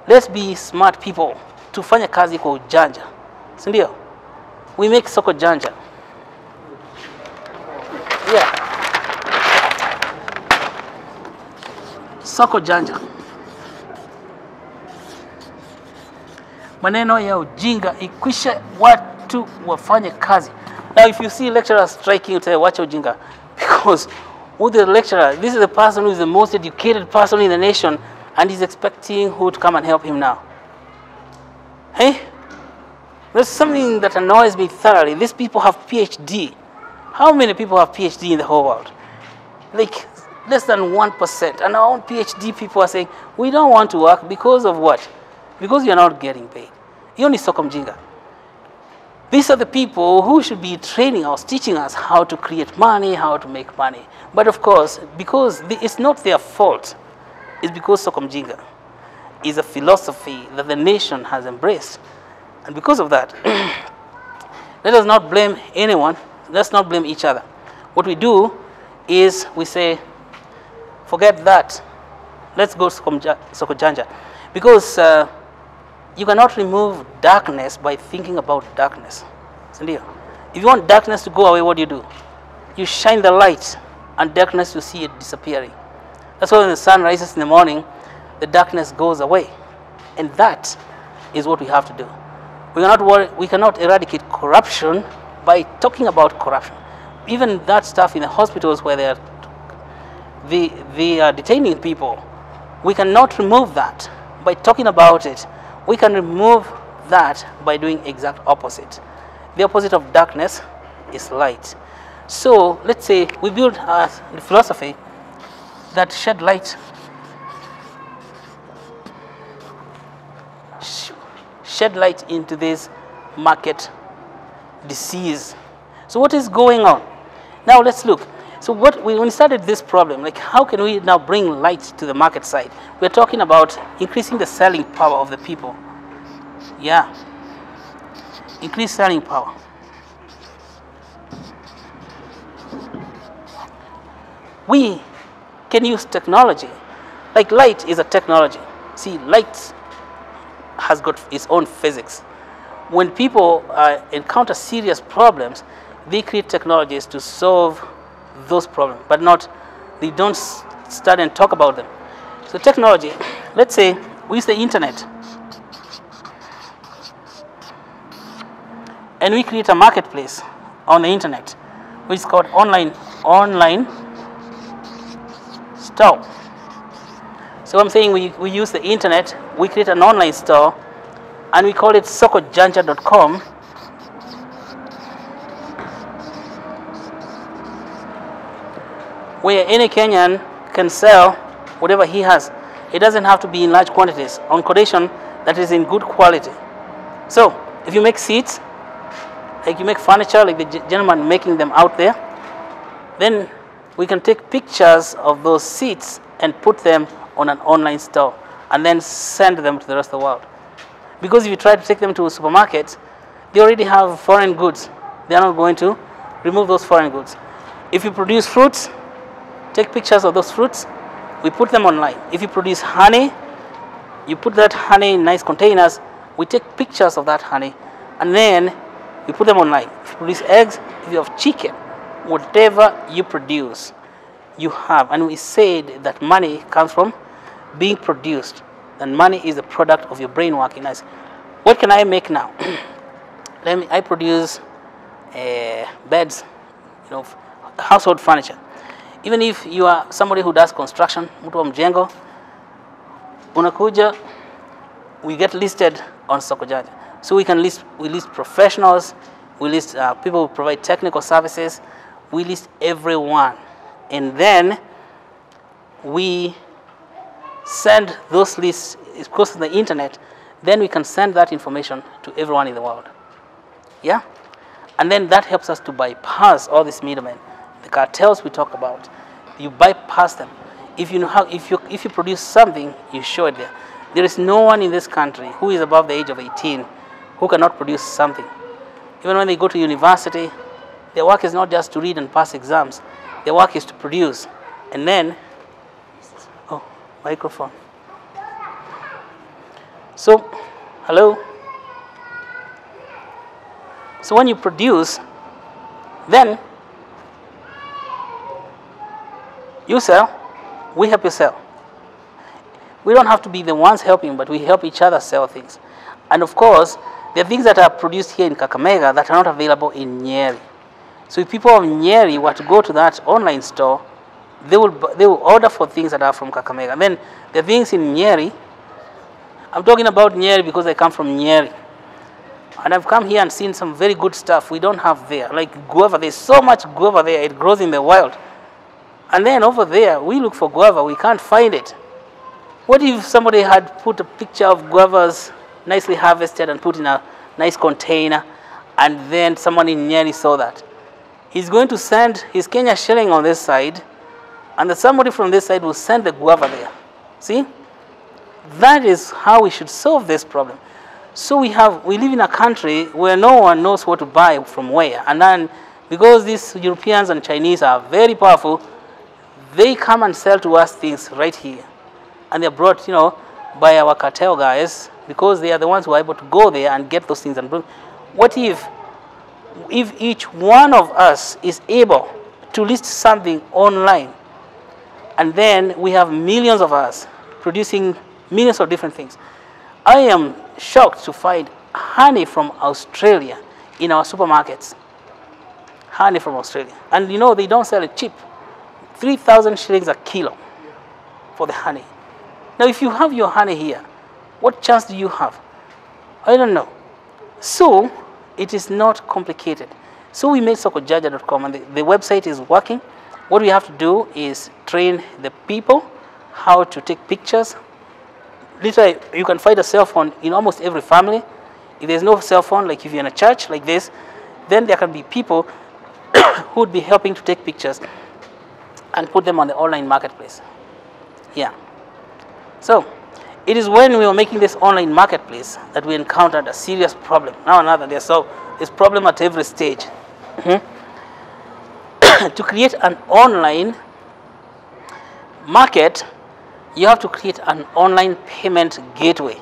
Let's be smart people. Tufanye kazi kwa ujanja. Sindio? We make soko janja. Yeah. Soko janja. Maneno ya ujinga ikwishe, watu wafanye kazi. Now if you see lecturers striking, you say wacha ujinga, because with the lecturer, this is the person who is the most educated person in the nation, and he's expecting who to come and help him now. Hey? There's something that annoys me thoroughly. These people have PhD. How many people have PhD in the whole world? Like less than 1%. And our own PhD people are saying, we don't want to work because of what? Because you're not getting paid. You only soko mjinga. These are the people who should be training us, teaching us how to create money, how to make money. But of course, because it's not their fault, it's because soko mjinga is a philosophy that the nation has embraced. And because of that, let us not blame anyone. Let's not blame each other. What we do is we say, forget that. Let's go soko janja. Because you cannot remove darkness by thinking about darkness. If you want darkness to go away, what do? You shine the light, and darkness, you see it disappearing. That's why when the sun rises in the morning, the darkness goes away. And that is what we have to do. We cannot eradicate corruption by talking about corruption. Even that stuff in the hospitals where they are detaining people, we cannot remove that by talking about it. We can remove that by doing exact opposite. The opposite of darkness is light. So let's say we build a philosophy that shed light into this market disease. So what is going on? Now let's look. So when we started this problem, like how can we now bring light to the market side? We're talking about increasing the selling power of the people. Yeah. Increase selling power. We can use technology. Like light is a technology. See, light has got its own physics. When people encounter serious problems, they create technologies to solve those problems, but they don't start and talk about them. So technology, let's say we use the internet, and we create a marketplace on the internet, which is called online store. So I'm saying we use the internet, we create an online store, and we call it sokojanja.com. Where any Kenyan can sell whatever he has. It doesn't have to be in large quantities, on condition that is in good quality. So if you make seats, like you make furniture, like the gentleman making them out there, then we can take pictures of those seats and put them on an online store and then send them to the rest of the world. Because if you try to take them to supermarkets, they already have foreign goods. They are not going to remove those foreign goods. If you produce fruits, take pictures of those fruits, we put them online. If you produce honey, you put that honey in nice containers, we take pictures of that honey, and then we put them online. If you produce eggs, if you have chicken, whatever you produce, you have. And we said that money comes from being produced, and money is the product of your brain working nice. What can I make now? I produce beds, household furniture. Even if you are somebody who does construction, mtu wa mjengo, unakuja, we get listed on Soko Janja. So we list professionals, we list people who provide technical services, we list everyone. And then we send those lists, it goes to the internet, then we can send that information to everyone in the world. Yeah? And then that helps us to bypass all these middlemen. The cartels we talk about, you bypass them. If you produce something, you show it there. There is no one in this country who is above the age of 18 who cannot produce something. Even when they go to university, their work is not just to read and pass exams. Their work is to produce. And then, oh, microphone. So, hello? So when you produce, then you sell, we help you sell. We don't have to be the ones helping, but we help each other sell things. And of course, there are things that are produced here in Kakamega that are not available in Nyeri. So if people of Nyeri were to go to that online store, they will order for things that are from Kakamega. And then the things in Nyeri, I'm talking about Nyeri because I come from Nyeri. And I've come here and seen some very good stuff we don't have there. Like guava, there's so much guava there, it grows in the wild. And then over there, we look for guava, we can't find it. What if somebody had put a picture of guavas nicely harvested and put in a nice container, and then someone in Nyeri saw that? He's going to send his Kenya shilling on this side, and then somebody from this side will send the guava there. See? That is how we should solve this problem. So we live in a country where no one knows what to buy from where. And then because these Europeans and Chinese are very powerful, they come and sell to us things right here. And they're brought, by our cartel guys, because they are the ones who are able to go there and get those things and bring. What if each one of us is able to list something online, and then we have millions of us producing millions of different things? I am shocked to find honey from Australia in our supermarkets. Honey from Australia. And they don't sell it cheap. 3,000 shillings a kilo for the honey. Now if you have your honey here, what chance do you have? I don't know. So it is not complicated. So we made sokojaja.com, and the website is working. What we have to do is train the people how to take pictures. Literally, you can find a cell phone in almost every family. If there's no cell phone, like if you're in a church like this, then there can be people who would be helping to take pictures and put them on the online marketplace. Yeah. So, it is when we were making this online marketplace that we encountered a serious problem. Now another, there's problem at every stage. To create an online market, you have to create an online payment gateway.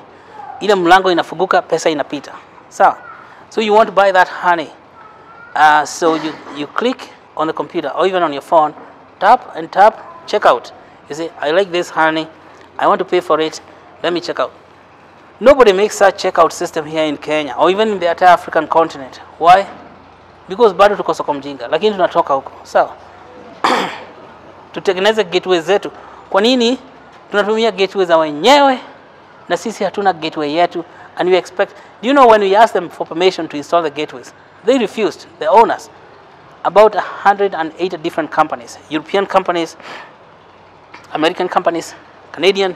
Ile mlango inafunguka, pesa inapita. So you want to buy that honey. So you click on the computer or even on your phone, tap and tap, check out. You say, I like this honey, I want to pay for it, let me check out. Nobody makes such checkout system here in Kenya or even in the entire African continent. Why? Because bado tuko soko mjinga, lakini tunatoka huko. Sawa. Tutengeneze gateway zetu. Kwa nini tunatumia gateway za wenyewe na sisi hatuna gateway yetu? And we expect, do you know when we asked them for permission to install the gateways, they refused, the owners. About 180 different companies, European companies, American companies, Canadian,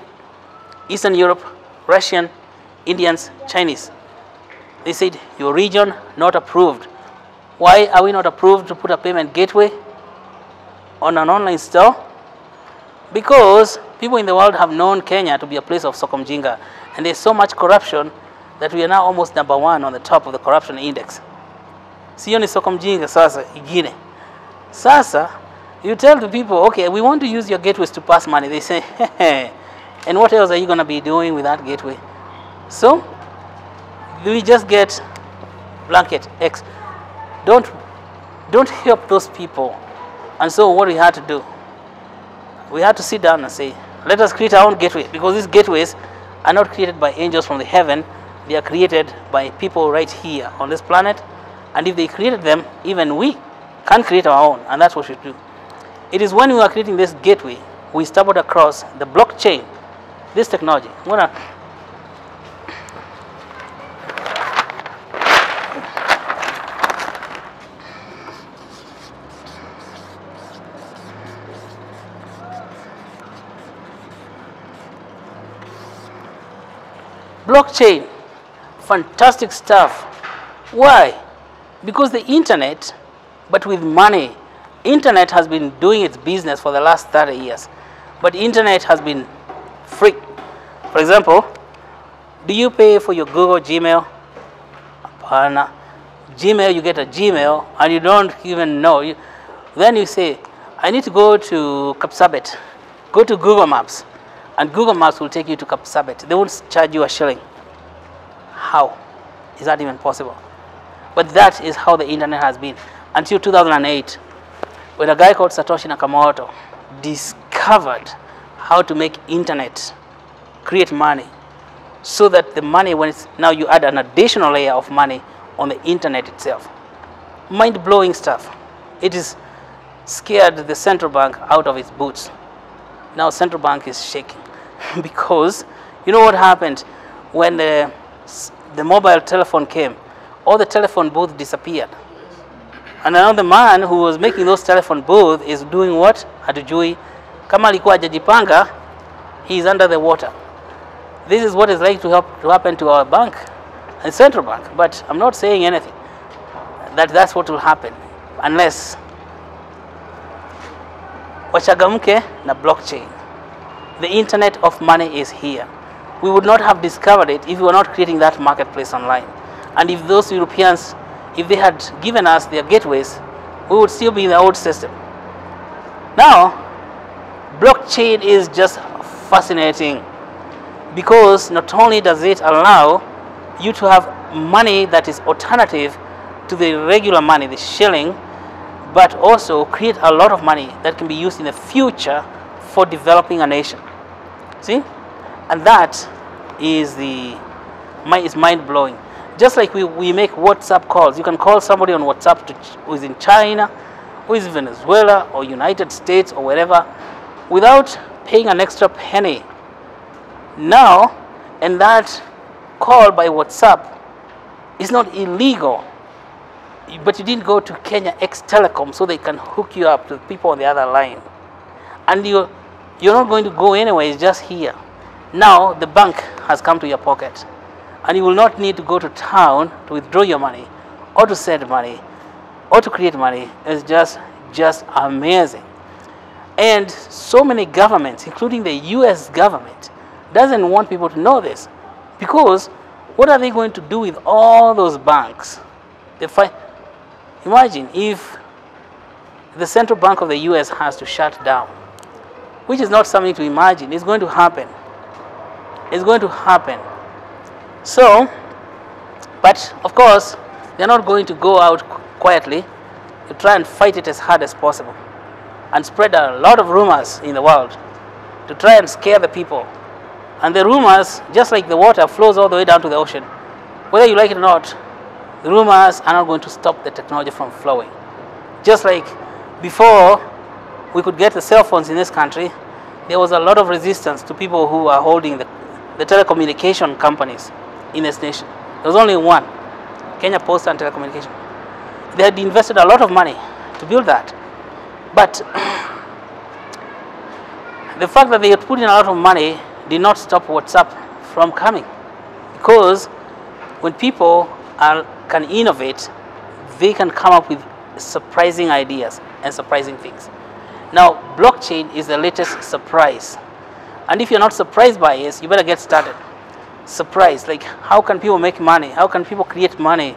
Eastern Europe, Russian, Indians, Chinese. They said, your region not approved. Why are we not approved to put a payment gateway on an online store? Because people in the world have known Kenya to be a place of soko mjinga, and there's so much corruption that we are now almost #1 on the top of the corruption index. Sio ni soko mjinga sasa igine. Sasa you tell the people, okay, we want to use your gateways to pass money. They say, hey, and what else are you going to be doing with that gateway? So we just get blanket X. Don't help those people. And so what we had to do, we had to sit down and say, let us create our own gateway, because these gateways are not created by angels from the heaven. They are created by people right here on this planet. And if they created them, even we can create our own, and that's what we should do. It is when we were creating this gateway, we stumbled across the blockchain. this technology. I'm gonna blockchain, fantastic stuff. Why? Because the internet, but with money. Internet has been doing its business for the last 30 years, but internet has been free. For example, do you pay for your Google Gmail? Apana. Gmail, you get a Gmail and you don't even know. Then you say, I need to go to Kapsabet. Go to Google Maps, and Google Maps will take you to Kapsabet. They won't charge you a shilling. How is that even possible? But that is how the internet has been until 2008, when a guy called Satoshi Nakamoto discovered how to make internet create money, so that the money, when it's now you add an additional layer of money on the internet itself. Mind-blowing stuff. It is scared the central bank out of its boots. Now central bank is shaking because you know what happened when the mobile telephone came? All the telephone booths disappeared. And now the man who was making those telephone booths is doing what? Hatujui. Kama alikuwa hajajipanga, he is under the water. This is what is like to happen to our bank and central bank. But I'm not saying anything. That's what will happen unless wachagamke na blockchain. The internet of money is here. We would not have discovered it if we were not creating that marketplace online. And if those Europeans, if they had given us their gateways, we would still be in the old system. Now, blockchain is just fascinating because not only does it allow you to have money that is alternative to the regular money, the shilling, but also create a lot of money that can be used in the future for developing a nation. See? And that is mind-blowing. Just like we make WhatsApp calls. You can call somebody on WhatsApp who is in China, who is in Venezuela, or United States, or wherever, without paying an extra penny. Now, and that call by WhatsApp is not illegal. But you didn't go to Kenya X Telecom so they can hook you up to the people on the other line. And you're not going to go anywhere, it's just here. Now the bank has come to your pocket. And you will not need to go to town to withdraw your money, or to send money, or to create money. It's just amazing. And so many governments, including the US government, doesn't want people to know this. Because what are they going to do with all those banks? Imagine if the central bank of the US has to shut down, which is not something to imagine. It's going to happen. It's going to happen. So, but of course, they're not going to go out quietly to try and fight it as hard as possible and spread a lot of rumors in the world to try and scare the people. And the rumors, just like the water, flows all the way down to the ocean. Whether you like it or not, the rumors are not going to stop the technology from flowing. Just like before we could get the cell phones in this country, there was a lot of resistance to people who are holding the telecommunication companies in this nation. There was only one, Kenya Post and Telecommunication. They had invested a lot of money to build that. But the fact that they had put in a lot of money did not stop WhatsApp from coming. Because when people can innovate, they can come up with surprising ideas and surprising things. Now, blockchain is the latest surprise. And if you're not surprised by it, you better get started. Surprise, like how can people make money? How can people create money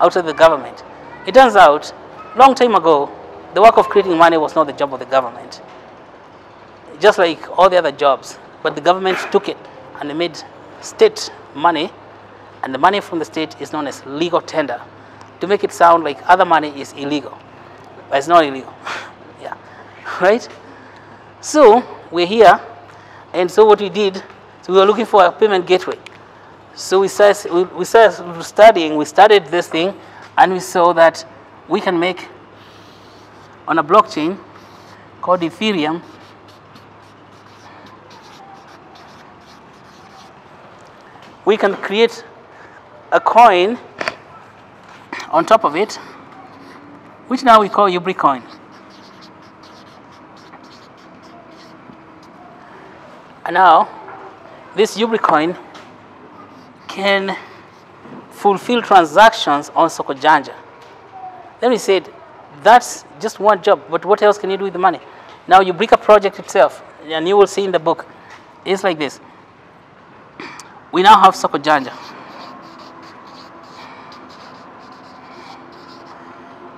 outside the government? It turns out, long time ago, the work of creating money was not the job of the government. Just like all the other jobs. But the government took it and they made state money, and the money from the state is known as legal tender, to make it sound like other money is illegal. But it's not illegal. Yeah. Right? So we're here, and so what we did, so we were looking for a payment gateway. So we started studying, we studied this thing, and we saw that we can make on a blockchain called Ethereum, we can create a coin on top of it, which now we call UBRICA coin. And now, this UBRICA coin can fulfill transactions on Sokojanja. Then we said, that's just one job, but what else can you do with the money? Now, UBRICA project itself, and you will see in the book, is like this. We now have Sokojanja.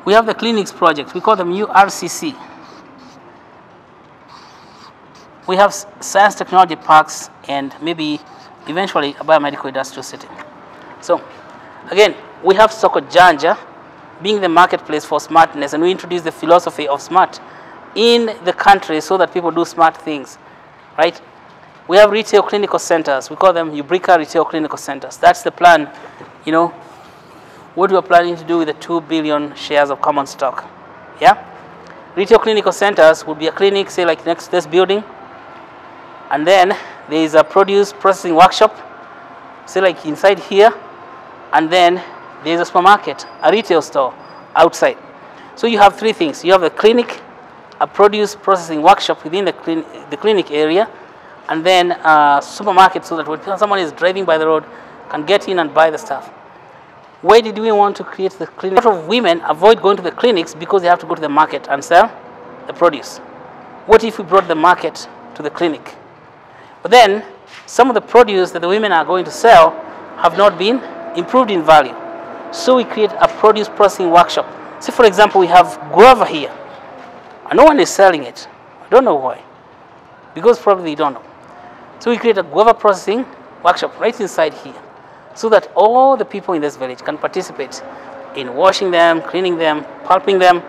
We have the clinics project, we call them URCC. We have science technology parks and maybe eventually a biomedical industrial city. So again, we have Sokojanja being the marketplace for smartness, and we introduce the philosophy of smart in the country so that people do smart things, right? We have retail clinical centers. We call them UBRICA retail clinical centers. That's the plan, you know, what we are planning to do with the 2 billion shares of common stock. Yeah? Retail clinical centers would be a clinic, say like next to this building, and then there is a produce processing workshop, say like inside here, and then there is a supermarket, a retail store outside. So you have three things. You have a clinic, a produce processing workshop within the clinic area, and then a supermarket so that when someone is driving by the road can get in and buy the stuff. Why did we want to create the clinic? A lot of women avoid going to the clinics because they have to go to the market and sell the produce. What if we brought the market to the clinic? But then some of the produce that the women are going to sell have not been improved in value. So we create a produce processing workshop. Say for example, we have guava here, and no one is selling it. I don't know why. Because probably they don't know. So we create a guava processing workshop right inside here, so that all the people in this village can participate in washing them, cleaning them, pulping them.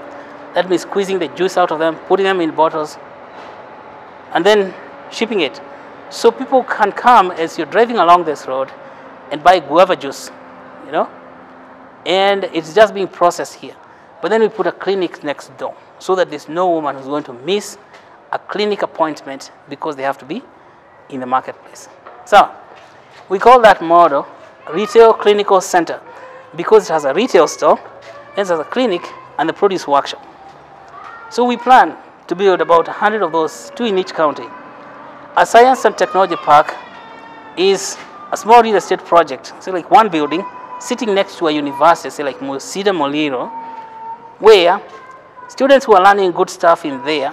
That means squeezing the juice out of them, putting them in bottles, and then shipping it. So people can come as you're driving along this road and buy guava juice, you know, and it's just being processed here. But then we put a clinic next door so that there's no woman who's going to miss a clinic appointment because they have to be in the marketplace. So we call that model retail clinical center because it has a retail store, then it has a clinic and the produce workshop. So we plan to build about 100 of those, 2 in each county. A science and technology park is a small real estate project, so like one building sitting next to a university, say like Musida Moliro, where students who are learning good stuff in there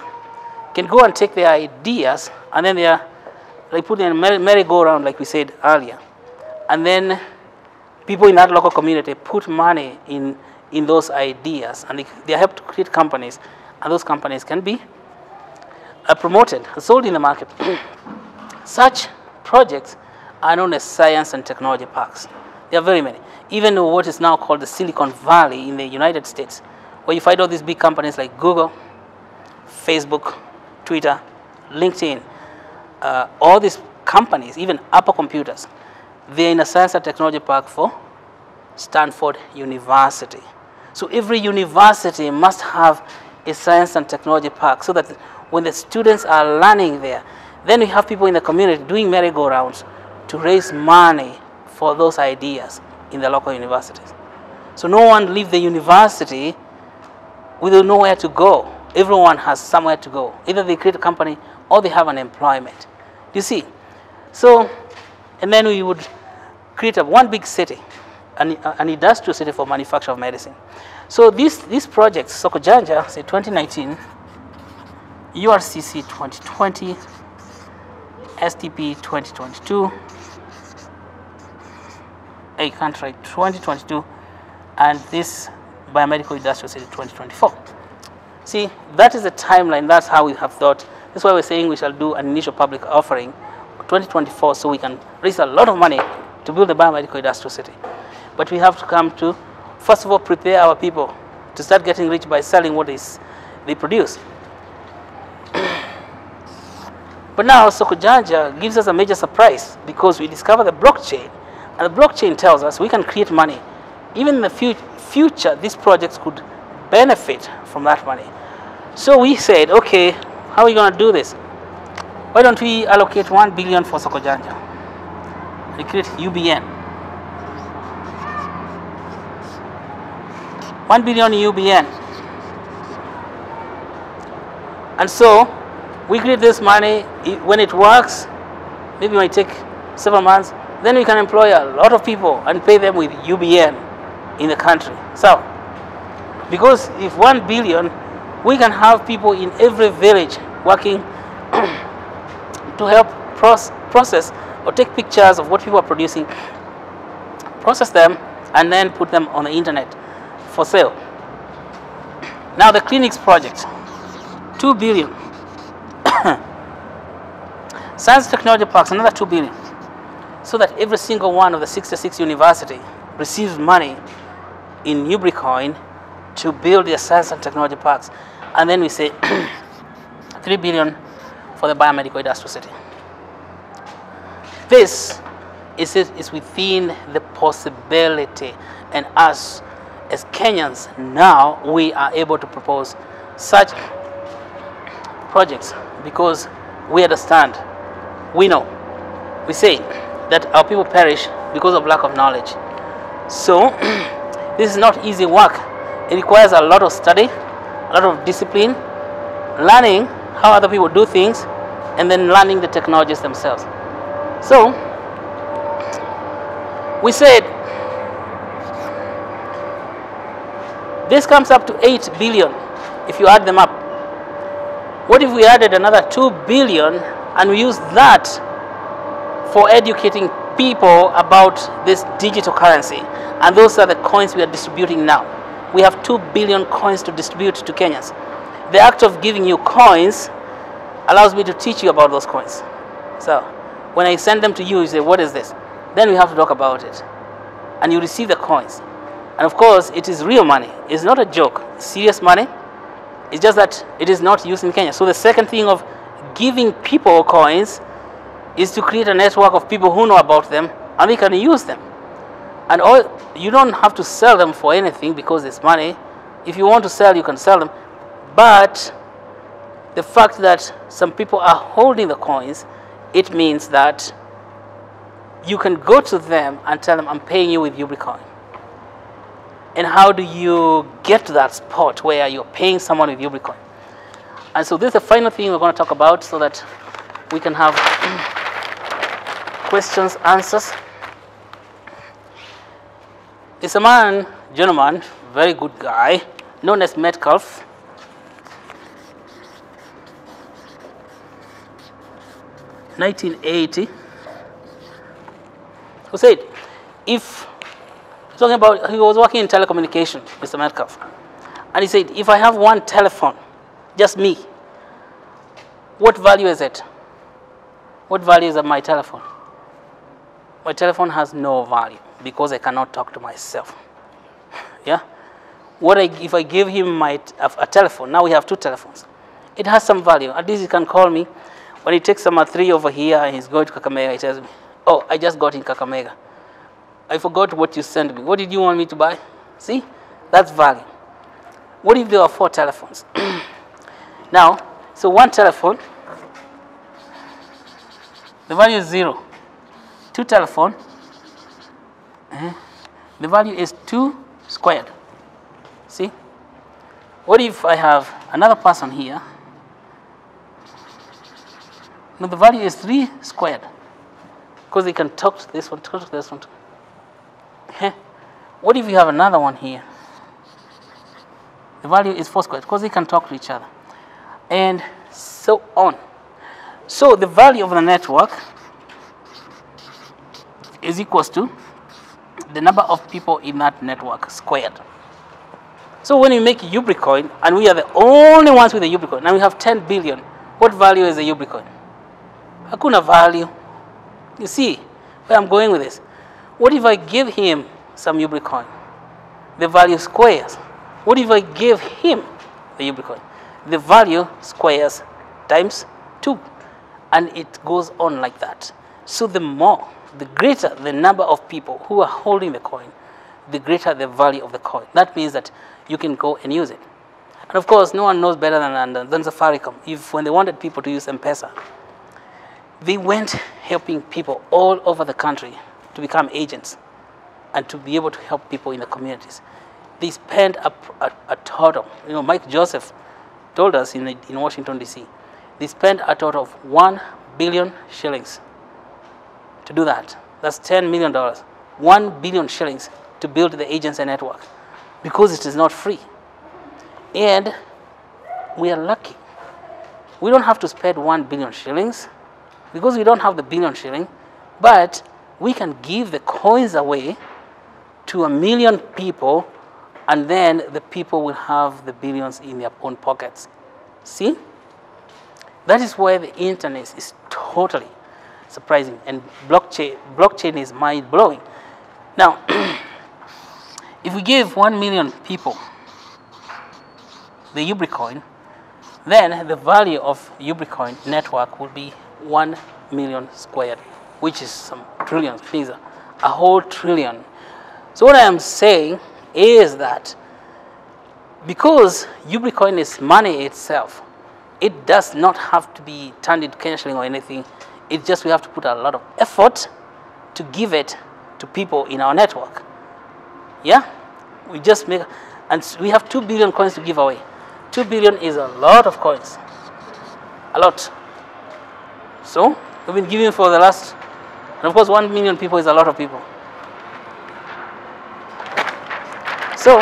can go and take their ideas and then they put in a merry-go-round like we said earlier. And then people in that local community put money in those ideas, and they help to create companies, and those companies can be promoted, sold in the market. Such projects are known as science and technology parks. There are very many. Even what is now called the Silicon Valley in the United States, where you find all these big companies like Google, Facebook, Twitter, LinkedIn, all these companies, even Apple computers, they're in a science and technology park for Stanford University. So every university must have a science and technology park so that when the students are learning there, then we have people in the community doing merry-go-rounds to raise money for those ideas in the local universities. So no one leaves the university with nowhere to go. Everyone has somewhere to go. Either they create a company or they have an employment. You see? So, and then we would create one big city, an industrial city for manufacture of medicine. So these projects, Sokojanja, say 2019, URCC 2020, STP 2022, I can't write 2022, and this biomedical industrial city 2024. See, that is the timeline. That's how we have thought. That's why we're saying we shall do an initial public offering 2024 so we can raise a lot of money to build the biomedical industrial city. But we have to come to, first of all, prepare our people to start getting rich by selling what they produce. But now Sokojanja gives us a major surprise because we discover the blockchain, and the blockchain tells us we can create money. Even in the future, these projects could benefit from that money. So we said, okay, how are we going to do this? Why don't we allocate 1 billion for Sokojanja? we create UBN. 1 billion UBN. And so we create this money. When it works, maybe it might take several months, then we can employ a lot of people and pay them with UBN in the country. So, because if 1 billion, we can have people in every village working to help process or take pictures of what people are producing, process them, and then put them on the internet for sale. Now the clinics project, 2 billion. Science technology parks, another 2 billion. So that every single one of the 66 universities receives money in UBRICA to build their science and technology parks. And then we say 3 billion for the biomedical industrial city. This is within the possibility, and us as Kenyans now we are able to propose such projects because we understand, we know, we say that our people perish because of lack of knowledge. So this is not easy work. It requires a lot of study, a lot of discipline, learning how other people do things, and then learning the technologies themselves. So we said this comes up to 8 billion if you add them up. What if we added another 2 billion and we use that for educating people about this digital currency? And those are the coins we are distributing now. We have 2 billion coins to distribute to Kenyans. The act of giving you coins allows me to teach you about those coins. So when I send them to you, you say, what is this? Then we have to talk about it. And you receive the coins. And of course, it is real money. It's not a joke. It's serious money. It's just that it is not used in Kenya. So the second thing of giving people coins is to create a network of people who know about them and they can use them. And you don't have to sell them for anything because it's money. If you want to sell, you can sell them. But the fact that some people are holding the coins, it means that you can go to them and tell them, I'm paying you with UBRICA. And how do you get to that spot where you're paying someone with UBRICA? And so this is the final thing we're going to talk about so that we can have questions, answers. It's a man, gentleman, very good guy, known as Metcalf. (1980), who said, talking about, he was working in telecommunication, Mr. Metcalf, and he said, if I have one telephone, just me, what value is it? What value is my telephone? My telephone has no value because I cannot talk to myself. Yeah? If I give him a telephone, now we have 2 telephones. It has some value. At least he can call me. When he takes number 3 over here and he's going to Kakamega, he tells me, oh, I just got in Kakamega. I forgot what you sent me. What did you want me to buy? See? That's value. What if there are 4 telephones? Now, so one telephone, the value is 0. 2 telephone, the value is 2 squared. See? What if I have another person here? Now the value is 3 squared because they can talk to this one, talk to this one. What if you have another one here? The value is 4 squared because they can talk to each other. And so on. So the value of the network is equals to the number of people in that network squared. So when we make UBRICA, and we are the only ones with a UBRICA, now we have 10 billion, what value is a UBRICA? Hakuna value. You see where I'm going with this? What if I give him some UBRICA? The value squares. What if I give him the UBRICA? The value squares times 2. And it goes on like that. So the greater the number of people who are holding the coin, the greater the value of the coin. That means that you can go and use it. And of course, no one knows better than Safaricom. When they wanted people to use M-Pesa, they went helping people all over the country to become agents and to be able to help people in the communities. They spend a total, Mike Joseph told us in Washington, D.C., they spend a total of 1 billion shillings to do that. That's $10 million. 1 billion shillings to build the agency network because it is not free. And we are lucky. We don't have to spend 1 billion shillings because we don't have the billion shilling, but we can give the coins away to 1 million people, and then the people will have the billions in their own pockets. See? That is why the internet is totally surprising, and blockchain is mind-blowing. Now, if we give 1 million people the UBRICA, then the value of UBRICA network will be 1 million squared, which is some trillions, a whole trillion. So what I am saying is that because UBRICA is money itself, it does not have to be turned into Kenya shilling or anything. It's just we have to put a lot of effort to give it to people in our network. Yeah? We just make, and we have 2 billion coins to give away. 2 billion is a lot of coins. A lot. So, we've been giving for the last, and of course 1 million people is a lot of people. So,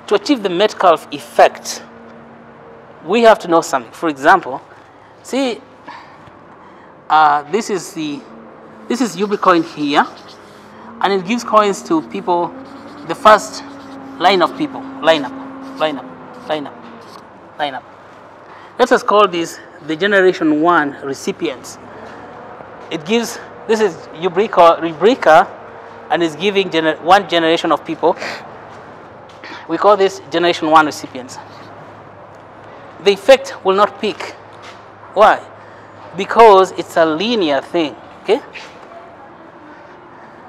to achieve the Metcalfe effect, we have to know something. For example, see, this is UBRICA here, and it gives coins to people, the first line of people, line up. Let us call this the generation 1 recipients. It gives, this is UBRICA, and is giving one generation of people. We call this generation 1 recipients. The effect will not peak. Why? Because it's a linear thing, okay?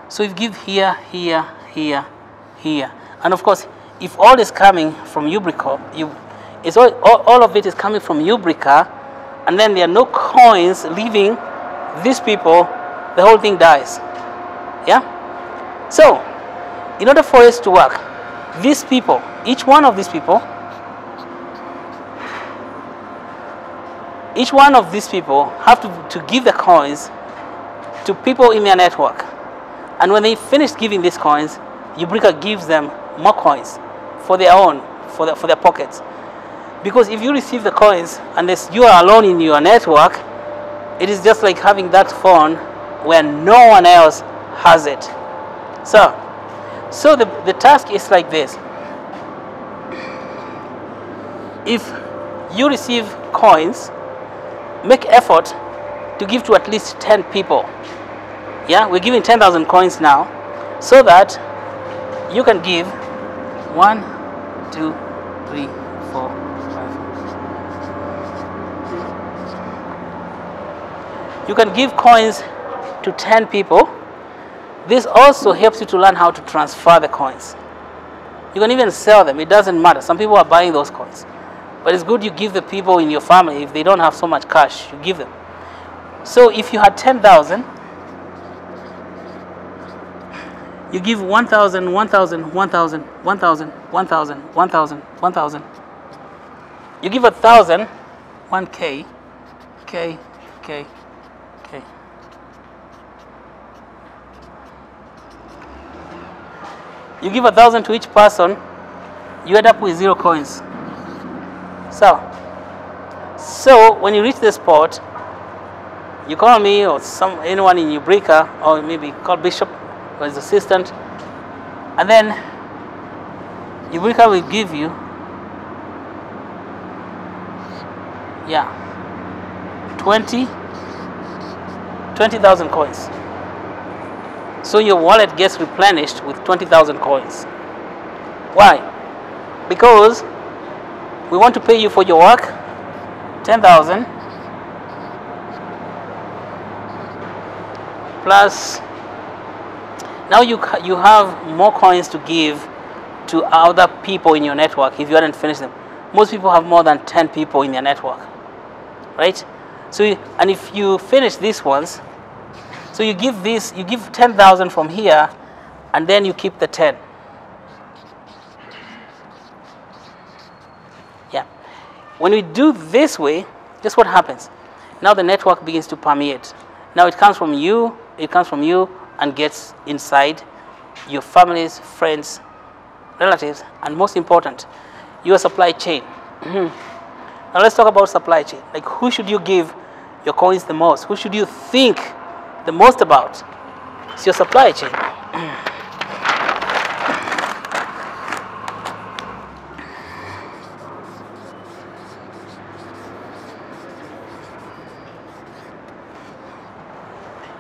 So you give here, here, here, here. And of course, if all is coming from UBRICA, all of it is coming from UBRICA, and then there are no coins leaving these people, the whole thing dies. Yeah? So, in order for us to work, these people, each one of these people have to give the coins to people in their network. And when they finish giving these coins, UBRICA gives them more coins for their own, for their pockets. Because if you receive the coins and you are alone in your network, it is just like having that phone where no one else has it. So the task is like this. If you receive coins, make effort to give to at least 10 people. Yeah, we're giving 10,000 coins now, so that you can give 1, 2, 3, 4, 5. You can give coins to 10 people. This also helps you to learn how to transfer the coins. You can even sell them, it doesn't matter. Some people are buying those coins. But it's good you give the people in your family, if they don't have so much cash, you give them. So if you had 10,000, you give 1,000, 1,000, 1,000, 1,000, 1,000, 1,000, 1,000. You give 1,000, 1K, K, K, K. You give 1,000 to each person, you end up with 0 coins. So when you reach this spot, you call me or anyone in UBRICA, or maybe call Bishop or his assistant, and then UBRICA will give you 20,000 coins. So your wallet gets replenished with 20,000 coins. Why? Because we want to pay you for your work, 10,000 plus. Now you have more coins to give to other people in your network if you hadn't finished them. Most people have more than 10 people in their network, right? So, and if you finish these ones, so you give 10,000 from here, and then you keep the 10. Yeah. When we do this way, guess what happens? Now the network begins to permeate. Now it comes from you, and gets inside your families, friends, relatives, and most important, your supply chain. Now let's talk about supply chain. Like, who should you give your coins the most? Who should you think the most about? It's your supply chain.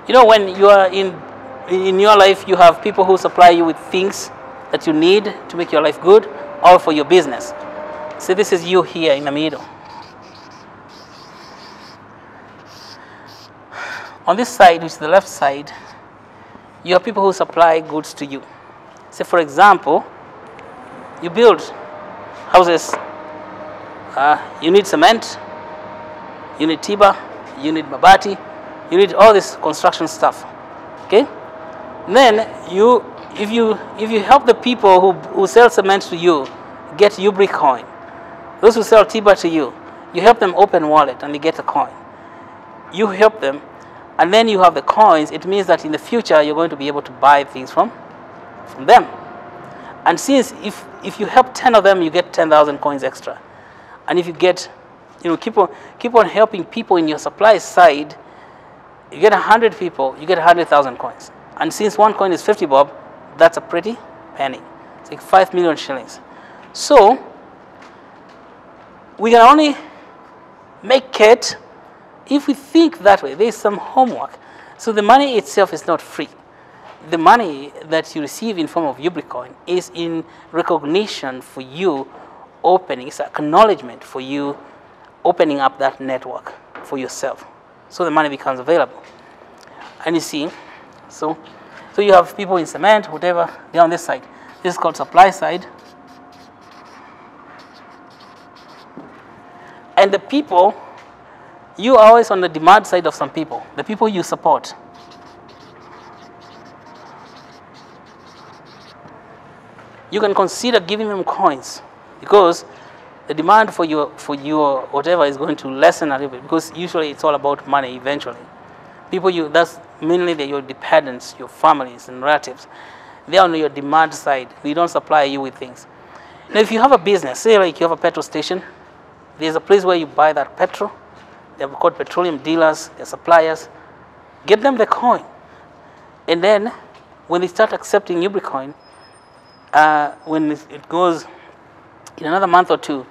You know, when you are in your life, you have people who supply you with things that you need to make your life good or for your business. So this is you here in the middle. On this side, which is the left side, you have people who supply goods to you. Say, for example, you build houses. You need cement, you need timber, you need mabati, you need all this construction stuff. Okay? Then if you help the people who sell cement to you get UBRICA coin, those who sell timber to you, you help them open wallet and they get a coin. You help them, and then you have the coins. It means that in the future you're going to be able to buy things from them. And since if you help 10 of them, you get 10,000 coins extra. And if you get, keep on helping people in your supply side, you get 100 people, you get 100,000 coins. And since one coin is 50 bob, that's a pretty penny. It's like 5 million shillings. So we can only make it if we think that way. There is some homework. So the money itself is not free. The money that you receive in form of UBRICA coin is in recognition for you opening, it's acknowledgement for you opening up that network for yourself. So the money becomes available. And you see, so you have people in cement, whatever, they're on this side. This is called supply side. And the people, you are always on the demand side of some people, the people you support. You can consider giving them coins because the demand for your whatever is going to lessen a little bit, because usually it's all about money eventually. People that's mainly your dependents, your families and relatives. They're on your demand side. We don't supply you with things. Now if you have a business, say like you have a petrol station, there's a place where you buy that petrol. They're called petroleum dealers, they're suppliers. Get them the coin. And then when they start accepting UBRICA coin, when it goes in another month or two,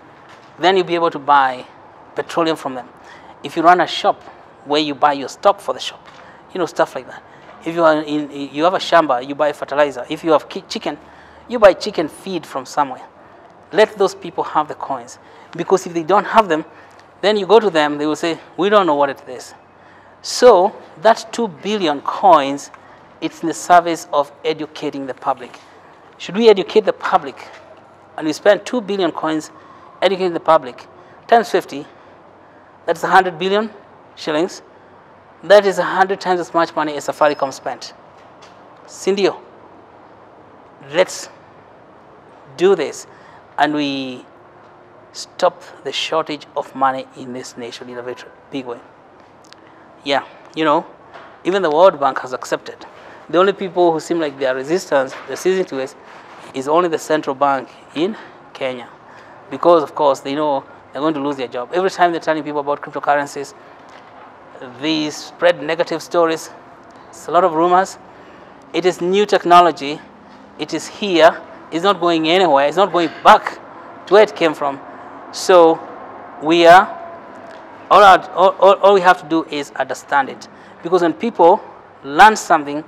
then you'll be able to buy petroleum from them. If you run a shop where you buy your stock for the shop, stuff like that. If you have a shamba, you buy fertilizer. If you have chicken, you buy chicken feed from somewhere. Let those people have the coins, because if they don't have them, then you go to them, they will say, we don't know what it is. So that 2 billion coins, it's in the service of educating the public. Should we educate the public? And we spend 2 billion coins educating the public, times 50, that's 100 billion shillings. That is 100 times as much money as Safaricom spent. Sindio, let's do this, and we stop the shortage of money in this nation in a very big way. Yeah, even the World Bank has accepted. The only people who seem like they are resisting to it is only the central bank in Kenya, because of course they know they're going to lose their job. Every time they're telling people about cryptocurrencies, they spread negative stories. It's a lot of rumors. It is new technology. It is here. It's not going anywhere. It's not going back to where it came from. So all we have to do is understand it. Because when people learn something,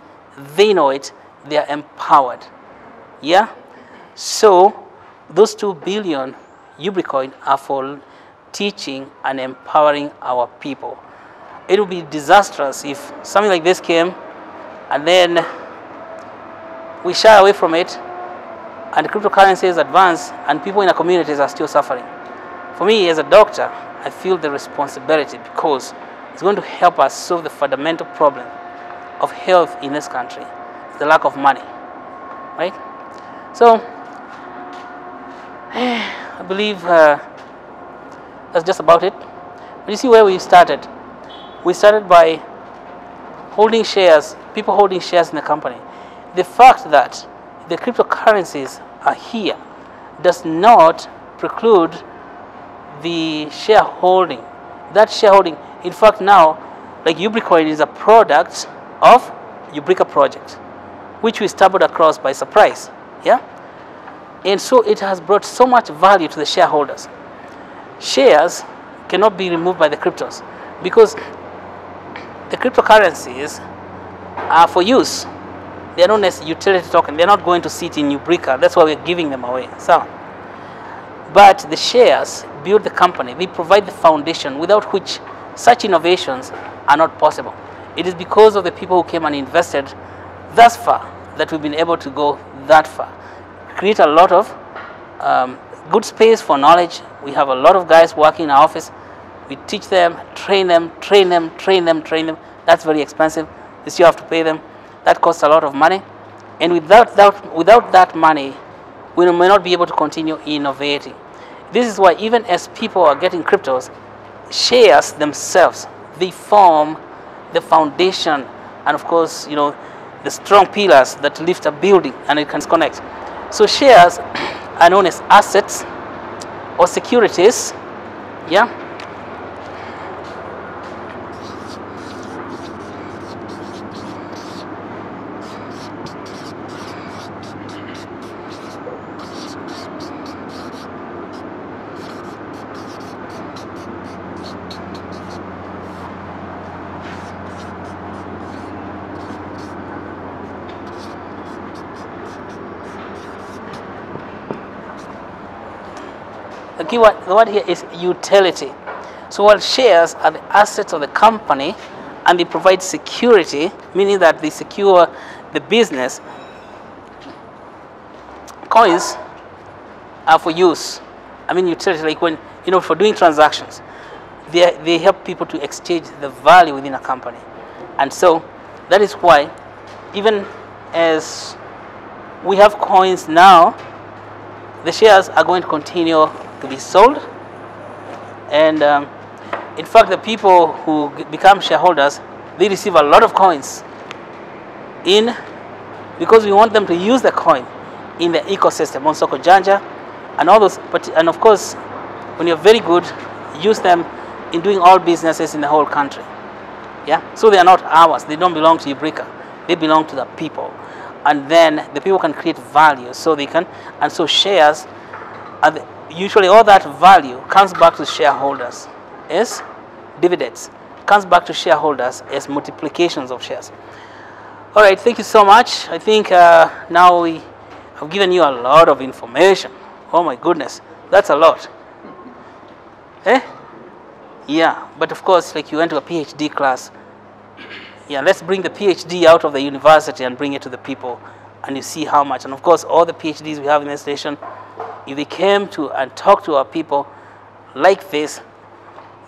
they know it, they are empowered. Yeah? So those 2 billion UBRICA coin are for teaching and empowering our people. It would be disastrous if something like this came and then we shy away from it and cryptocurrencies advance and people in our communities are still suffering. For me as a doctor, I feel the responsibility, because is going to help us solve the fundamental problem of health in this country, the lack of money, right? So I believe that's just about it. But you see where we started. We started by holding shares, people holding shares in the company. The fact that the cryptocurrencies are here does not preclude the shareholding. That shareholding, in fact, now, like UBRICA is a product of UBRICA project, which we stumbled across by surprise. Yeah? And so it has brought so much value to the shareholders. Shares cannot be removed by the cryptos because the cryptocurrencies are for use. They are known as utility token. They are not going to sit in UBRICA. That's why we're giving them away. So, but the shares build the company. They provide the foundation without which such innovations are not possible. It is because of the people who came and invested thus far that we've been able to go that far. Create a lot of good space for knowledge. We have a lot of guys working in our office. We teach them, train them. That's very expensive. You still have to pay them. That costs a lot of money. And without that money, we may not be able to continue innovating. This is why even as people are getting cryptos, shares themselves, they form the foundation and of course, you know, the strong pillars that lift a building and it can connect. So shares are known as assets or securities. Yeah. The word here is utility. So while shares are the assets of the company and they provide security, meaning that they secure the business, coins are for use. I mean utility, like when, you know, for doing transactions. They help people to exchange the value within a company. And so that is why even as we have coins now, the shares are going to continue to be sold. And in fact, the people who become shareholders, they receive a lot of coins in, because we want them to use the coin in the ecosystem on Soko Janja and all those. But and of course, when you're very good, use them in doing all businesses in the whole country. Yeah, so they are not ours. They don't belong to UBRICA. They belong to the people, and then the people can create value. So they can, and so shares are usually all that value comes back to shareholders as dividends, comes back to shareholders as multiplications of shares. All right, thank you so much. I think now we have given you a lot of information. Oh my goodness, that's a lot. Eh? Yeah, but of course, like you went to a PhD class. Yeah, let's bring the PhD out of the university and bring it to the people, and you see how much. And of course, all the PhDs we have in this nation, if they came to and talk to our people like this,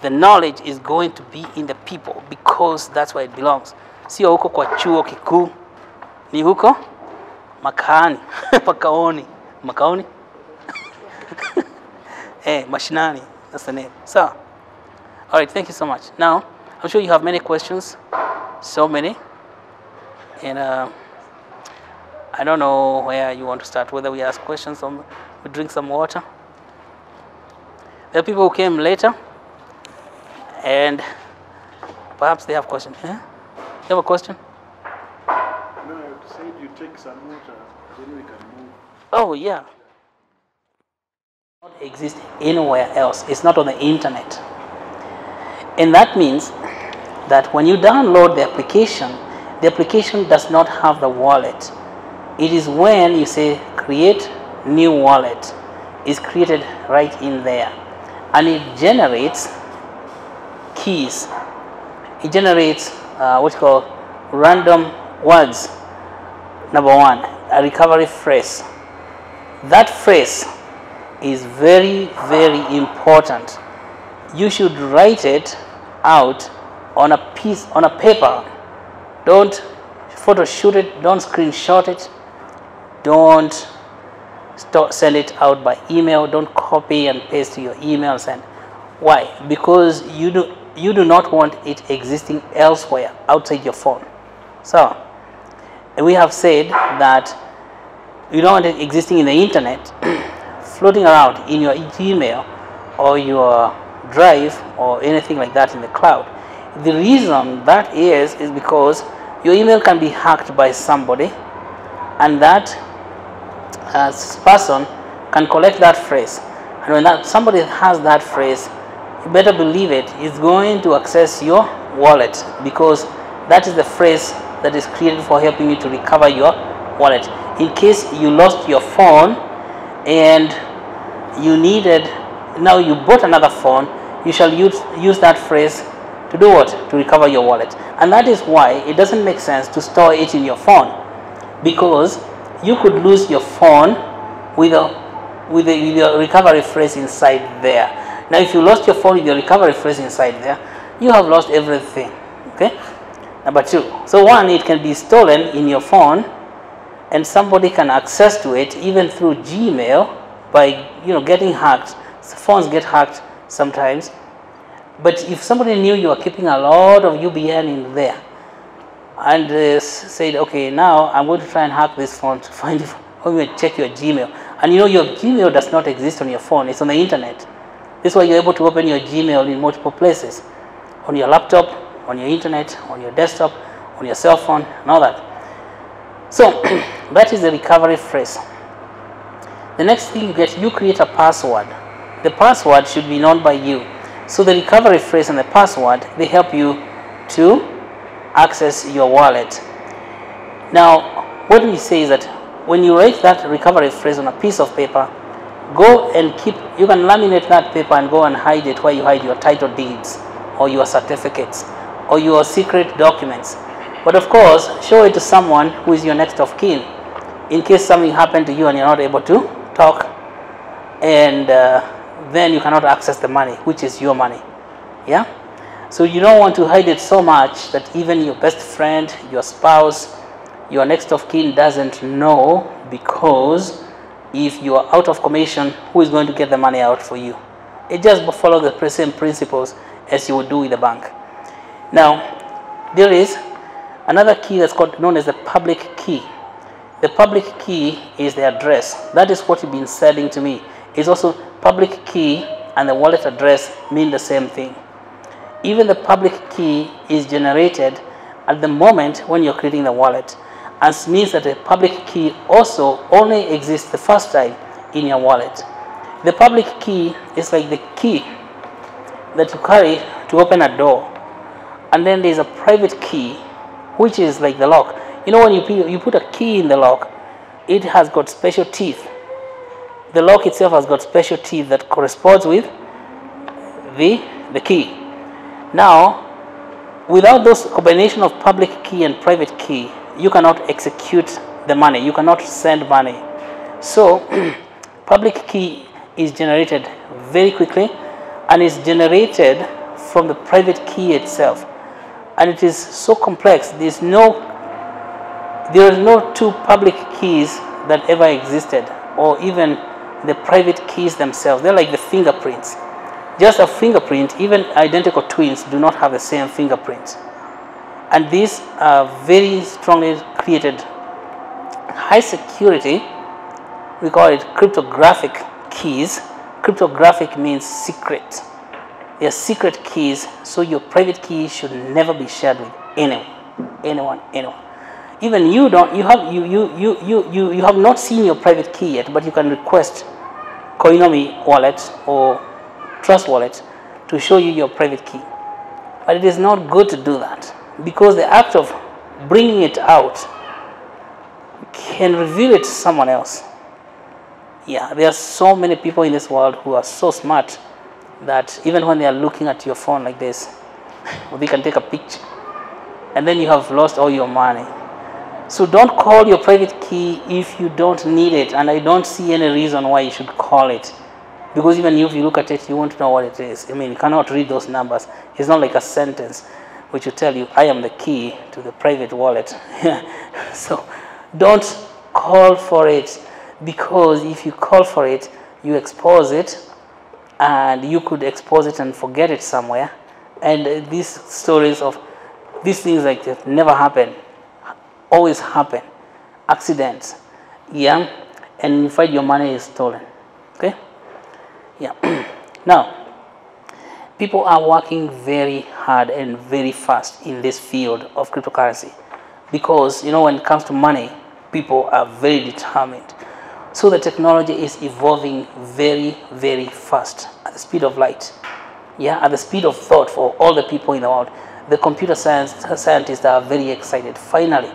the knowledge is going to be in the people because that's where it belongs. Sio huko kwa chuo kikuu, ni huko makani, makaoni, mashinani, that's the name. So, all right, thank you so much. Now, I'm sure you have many questions, so many, and I don't know where you want to start, whether we ask questions or we drink some water. There are people who came later, and perhaps they have questions. Yeah? You have a question? No, I said you take some water, then we can move. Oh, yeah. It does not exist anywhere else. It's not on the internet. And that means that when you download the application does not have the wallet. It is when you say create new wallet, is created right in there, and it generates keys. It generates what's called random words. Number one, a recovery phrase. That phrase is very, very important. You should write it out on a paper. Don't photo shoot it, don't screenshot it, don't send it out by email, don't copy and paste to your emails. And why? Because you do not want it existing elsewhere outside your phone. So we have said that you don't want it existing in the internet, floating around in your Gmail or your Drive or anything like that in the cloud. The reason that is because your email can be hacked by somebody, and that person can collect that phrase. And when somebody has that phrase, you better believe it is going to access your wallet, because that is the phrase that is created for helping you to recover your wallet. In case you lost your phone and you bought another phone, you shall use that phrase to do what? To recover your wallet. And that is why it doesn't make sense to store it in your phone, because you could lose your phone with your recovery phrase inside there. Now, if you lost your phone with your recovery phrase inside there, you have lost everything. Okay. Number two. So one, it can be stolen in your phone, and somebody can access to it even through Gmail by getting hacked. Phones get hacked sometimes. But if somebody knew you are keeping a lot of UBN in there and said, okay, now I'm going to try and hack this phone to find it, or you check your Gmail, and your Gmail does not exist on your phone, it's on the internet. This is why you're able to open your Gmail in multiple places, on your laptop, on your internet, on your desktop, on your cell phone, and all that. So that is the recovery phrase. The next thing you create a password. The password should be known by you. So the recovery phrase and the password, they help you to access your wallet. Now, what we say is that when you write that recovery phrase on a piece of paper, go and you can laminate that paper and go and hide it where you hide your title deeds or your certificates or your secret documents. But of course, show it to someone who is your next of kin, in case something happened to you and you're not able to talk, and then you cannot access the money, which is your money. Yeah? So you don't want to hide it so much that even your best friend, your spouse, your next of kin doesn't know, because if you are out of commission, who is going to get the money out for you? It just follows the same principles as you would do with the bank. Now, there is another key that's known as the public key. The public key is the address. That is what you've been selling to me. It's also public key and the wallet address mean the same thing. Even the public key is generated at the moment when you're creating the wallet, and means that the public key also only exists the first time in your wallet. The public key is like the key that you carry to open a door, and then there's a private key, which is like the lock. When you put a key in the lock, it has got special teeth. The lock itself has got special teeth that corresponds with the key. Now, without those combination of public key and private key, you cannot execute the money. You cannot send money. So, public key is generated very quickly, and is generated from the private key itself. And it is so complex. There are no two public keys that ever existed, or even the private keys themselves. They're like the fingerprints. Just a fingerprint, even identical twins do not have the same fingerprints. And these are very strongly created high security. We call it cryptographic keys. Cryptographic means secret. They are secret keys, so your private key should never be shared with anyone. Even you have not seen your private key yet, but you can request Koinomi wallet or Trust wallet to show you your private key. But it is not good to do that, because the act of bringing it out can reveal it to someone else. Yeah, there are so many people in this world who are so smart that even when they are looking at your phone like this, they can take a picture, and then you have lost all your money. So don't call your private key if you don't need it, and I don't see any reason why you should call it. Because even if you look at it, you won't know what it is. I mean, you cannot read those numbers. It's not like a sentence. which will tell you, I am the key to the private wallet. So don't call for it, because if you call for it, you expose it, and you could expose it and forget it somewhere. And these stories of these things like that never happen, always happen, accidents, yeah, and you find your money is stolen. Okay, yeah. Now, people are working very hard and very fast in this field of cryptocurrency, because when it comes to money, people are very determined. So the technology is evolving very, very fast at the speed of light, yeah, at the speed of thought for all the people in the world. The computer scientists are very excited. Finally,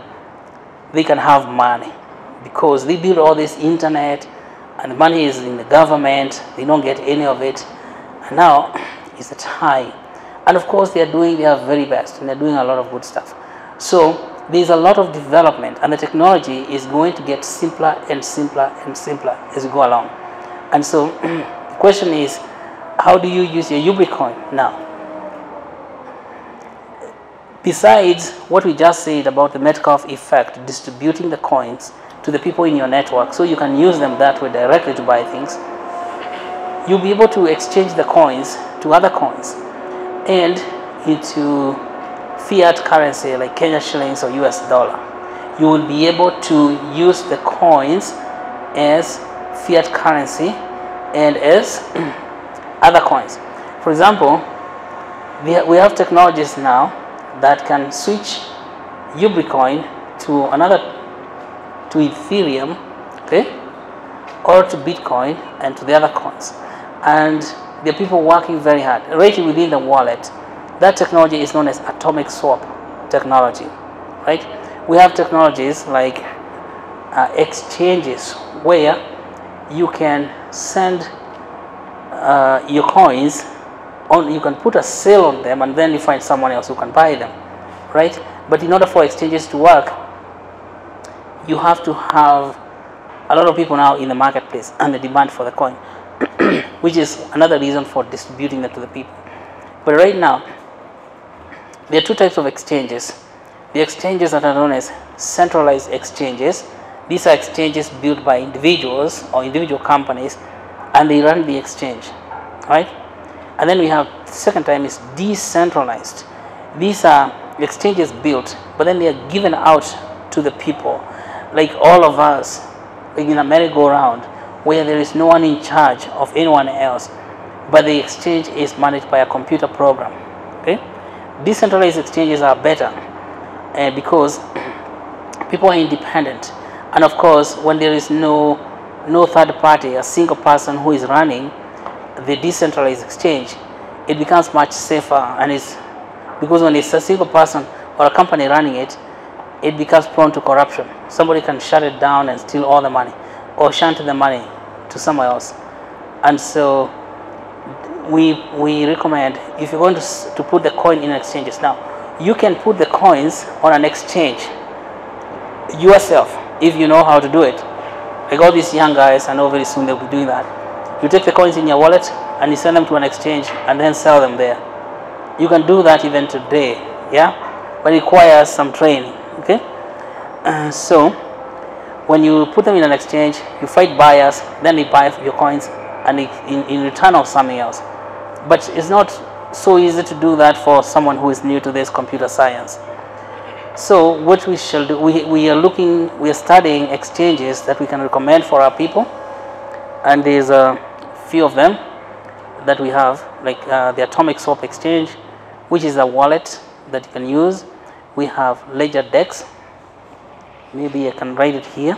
they can have money, because they build all this internet, and the money is in the government. They don't get any of it, and now is the time. And of course, they are doing their very best, and they're doing a lot of good stuff. So there's a lot of development, and the technology is going to get simpler and simpler and simpler as we go along. And so the question is, how do you use your UBRICA now? Besides what we just said about the Metcalfe effect, distributing the coins to the people in your network so you can use them that way directly to buy things, you'll be able to exchange the coins to other coins and into fiat currency like Kenya shillings or US dollar. You will be able to use the coins as fiat currency and as other coins. For example, we have technologies now that can switch UBRICA to to Ethereum, okay, or to Bitcoin and to the other coins. And there are people working very hard. Right within the wallet, that technology is known as atomic swap technology, right? We have technologies like exchanges where you can send your coins on, you can put a sale on them, and then you find someone else who can buy them, right? But in order for exchanges to work, you have to have a lot of people now in the marketplace and the demand for the coin, which is another reason for distributing them to the people. But right now, there are two types of exchanges. The exchanges that are known as centralized exchanges. These are exchanges built by individuals or individual companies, and they run the exchange, right? And then we have the second time is decentralized. These are exchanges built, but then they are given out to the people, like all of us, like in a merry-go-round, where there is no one in charge of anyone else, but the exchange is managed by a computer program. Okay, decentralized exchanges are better because people are independent, and of course, when there is no third party, a single person who is running the decentralized exchange, it becomes much safer. And it's because when it's a single person or a company running it, it becomes prone to corruption. Somebody can shut it down and steal all the money, or shunt the money to somewhere else. And so we recommend, if you're going to put the coin in exchanges, now you can put the coins on an exchange yourself if you know how to do it. Like all these young guys, I know very soon they'll be doing that. You take the coins in your wallet and you send them to an exchange and then sell them there. You can do that even today, yeah, but it requires some training. Okay, so when you put them in an exchange, you find buyers, then they buy your coins, and in return of something else. But it's not so easy to do that for someone who is new to this computer science. So what we shall do, we are studying exchanges that we can recommend for our people, and there's a few of them that we have, like the Atomic Swap Exchange, which is a wallet that you can use. We have Ledger Dex. Maybe I can write it here.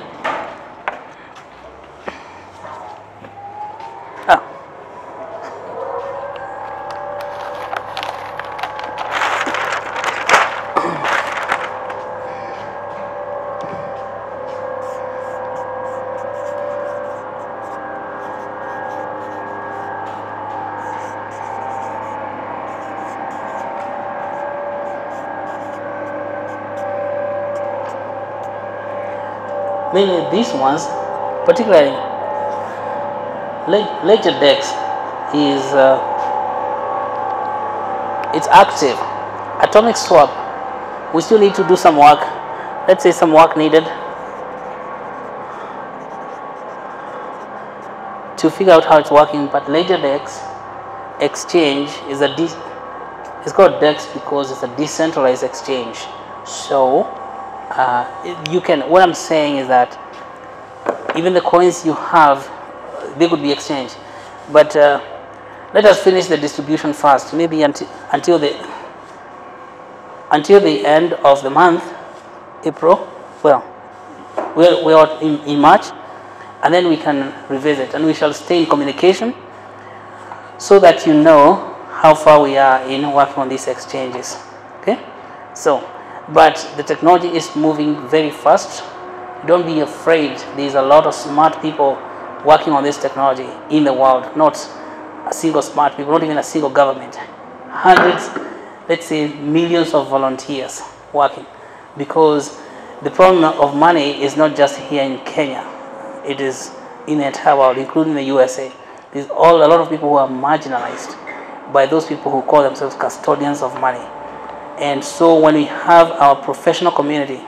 Mainly these ones, particularly Ledger Dex, is it's active atomic swap, we still need to do some work. Let's say some work needed to figure out how it's working, but ledger DEX exchange is it's called DEX because it's a decentralized exchange. So you can, what I'm saying is that even the coins you have, they could be exchanged. But let us finish the distribution first, maybe until the end of the month, April. Well, we're in March, and then we can revisit, and we shall stay in communication so that you know how far we are in working on these exchanges. Okay? So, but the technology is moving very fast. Don't be afraid. There's a lot of smart people working on this technology in the world, not a single smart people, not even a single government. Hundreds, let's say millions of volunteers working, because the problem of money is not just here in Kenya. It is in the entire world, including the USA. There's a lot of people who are marginalized by those people who call themselves custodians of money. And so when we have our professional community,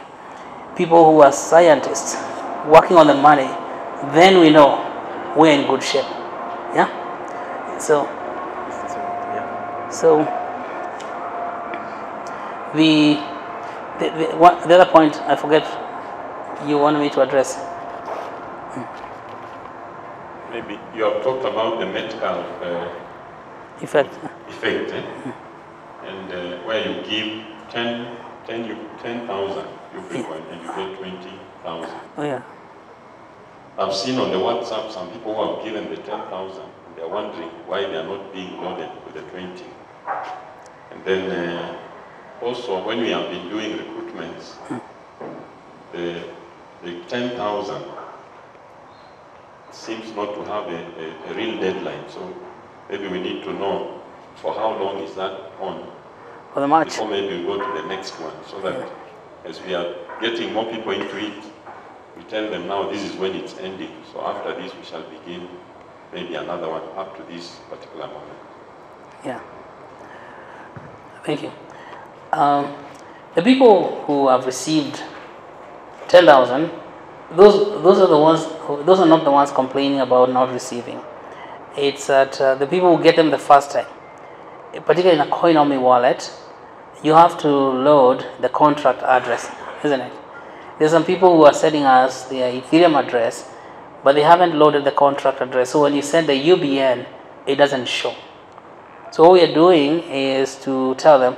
people who are scientists working on the money, then we know we're in good shape. Yeah? So the other point I forget you wanted me to address. Maybe you have talked about the medical effect. And where you give 10,000 UBRICA and you get 20,000. Oh yeah. I've seen on the WhatsApp some people who have given the 10,000 and they're wondering why they are not being loaded with the 20. And then also when we have been doing recruitments, the 10,000 seems not to have a real deadline. So maybe we need to know for how long is that on. For the March. Before maybe we go to the next one, so that as we are getting more people into it, we tell them now this is when it's ending. So after this we shall begin maybe another one up to this particular moment. Yeah. Thank you. The people who have received 10,000, those are the ones. Those are not the ones complaining about not receiving. It's that the people who get them the first time, particularly in a Coinomi wallet, you have to load the contract address, isn't it? There's some people who are sending us their Ethereum address, but they haven't loaded the contract address. So when you send the UBN, it doesn't show. So what we are doing is to tell them,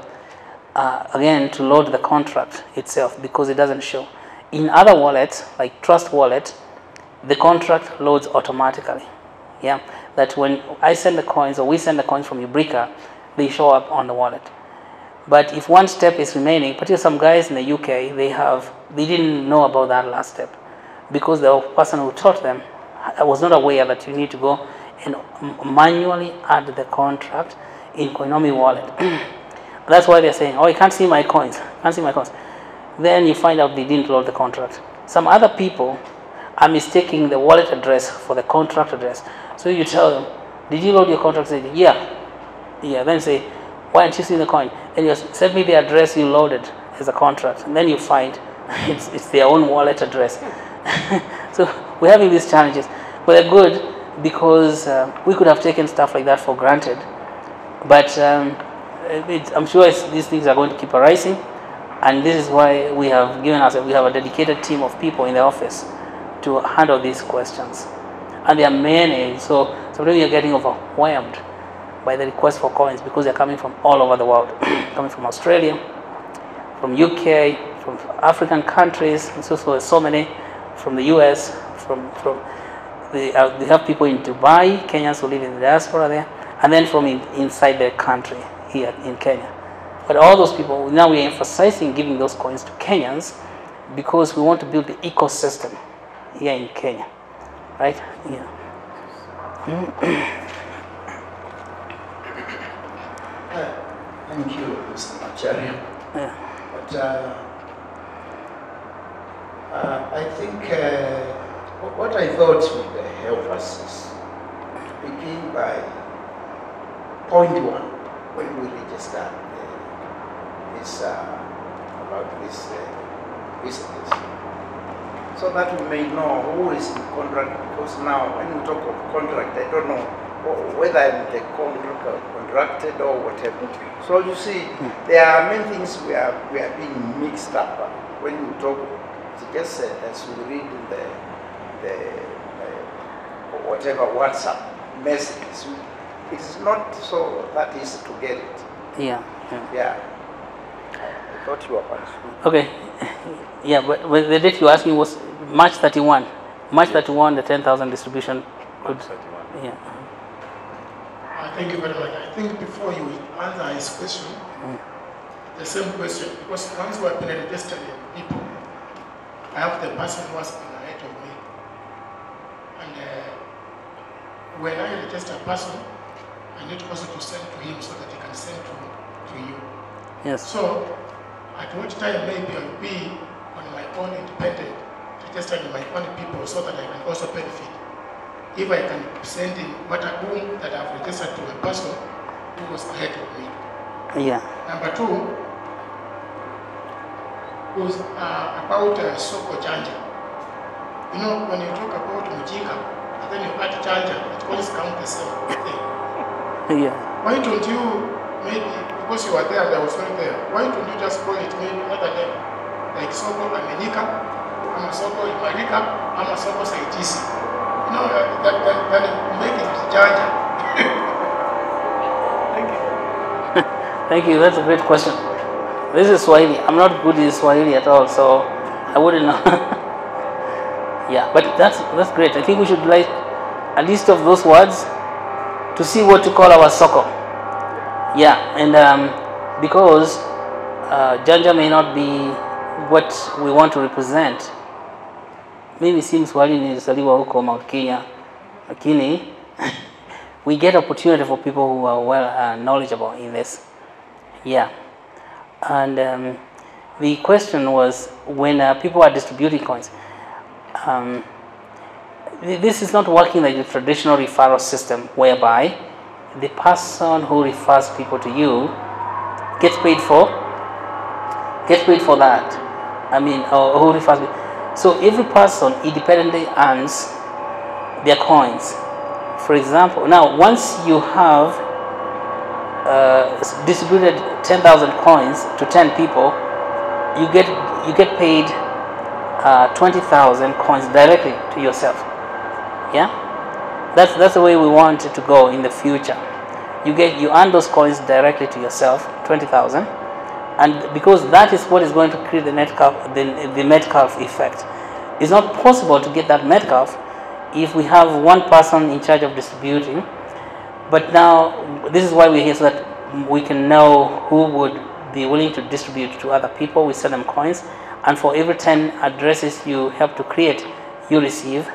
again, to load the contract itself because it doesn't show. In other wallets, like Trust Wallet, the contract loads automatically. Yeah, that when I send the coins or we send the coins from UBRICA, they show up on the wallet. But if one step is remaining, particularly some guys in the UK, they didn't know about that last step because the person who taught them was not aware that you need to go and manually add the contract in Coinomi wallet. That's why they're saying, oh, I can't see my coins, can't see my coins. Then you find out they didn't load the contract. Some other people are mistaking the wallet address for the contract address. So you tell them, did you load your contract? They say, yeah. Then say, why aren't you seeing the coin? Then you send me the address you loaded as a contract. And then you find it's their own wallet address. So we're having these challenges. But they're good because we could have taken stuff like that for granted. But I'm sure these things are going to keep arising. And this is why we have a dedicated team of people in the office to handle these questions. And there are many, so sometimes you're getting overwhelmed by the request for coins because they're coming from all over the world, coming from Australia, from UK, from African countries, and so many, from the US, they have people in Dubai, Kenyans who live in the diaspora there, and then from inside the country here in Kenya. But all those people, now we're emphasizing giving those coins to Kenyans because we want to build the ecosystem here in Kenya, right? Yeah. Thank you, Mr. Macharia. Yeah. But I think what I thought would help us is begin by point one when we register this business, so that we may know who is in contract. Because now, when we talk of contract, I don't know whether I'm the contracted or whatever. So you see, there are many things we are being mixed up when we talk. Just as we read in the whatever WhatsApp messages, it's not so that easy to get it. Yeah. Yeah. I thought you were answering. Okay. Yeah, but the date you asked me was March 31. March 31, the 10,000 distribution. March 31. Yeah. Thank you very much. I think before you answer his question, the same question, because once we have been registered people, I have the person who has been ahead of me. And when I register a person, I need also to send to him so that he can send to you. Yes. So, at what time maybe I'll be on my own independent, registering my own people so that I can also benefit. If I can send in what I own that I've registered to a person who was ahead of me. Yeah. Number two was about Soko Janja. You know, when you talk about Mujika, and then you add Janja, it always comes the same thing. Yeah. Why don't you, maybe, because you were there and I was not there, why don't you just call it maybe another name? Like Soko Amenika, Ama Soko Imarika, Ama Soko Saitisi. You know, that make it Janja. Thank you. Thank you. That's a great question. This is Swahili. I'm not good in Swahili at all, so I wouldn't know. Yeah, but that's great. I think we should write a list of those words to see what to call our soko. Yeah, and because Janja may not be what we want to represent. Maybe si Mswahili nilizaliwa huko Mount Kenya, lakini we get opportunity for people who are well knowledgeable in this. Yeah, and the question was when people are distributing coins. This is not working like the traditional referral system, whereby the person who refers people to you gets paid for that. I mean, or who refers. So every person independently earns their coins. For example, now once you have distributed 10,000 coins to 10 people, you get paid 20,000 coins directly to yourself. Yeah, that's the way we want it to go in the future. You earn those coins directly to yourself, 20,000, and because that is what is going to create the Metcalfe effect. It's not possible to get that Metcalfe if we have one person in charge of distributing. But now this is why we're here, so that we can know who would be willing to distribute to other people. We send them coins, and for every 10 addresses you help to create, you receive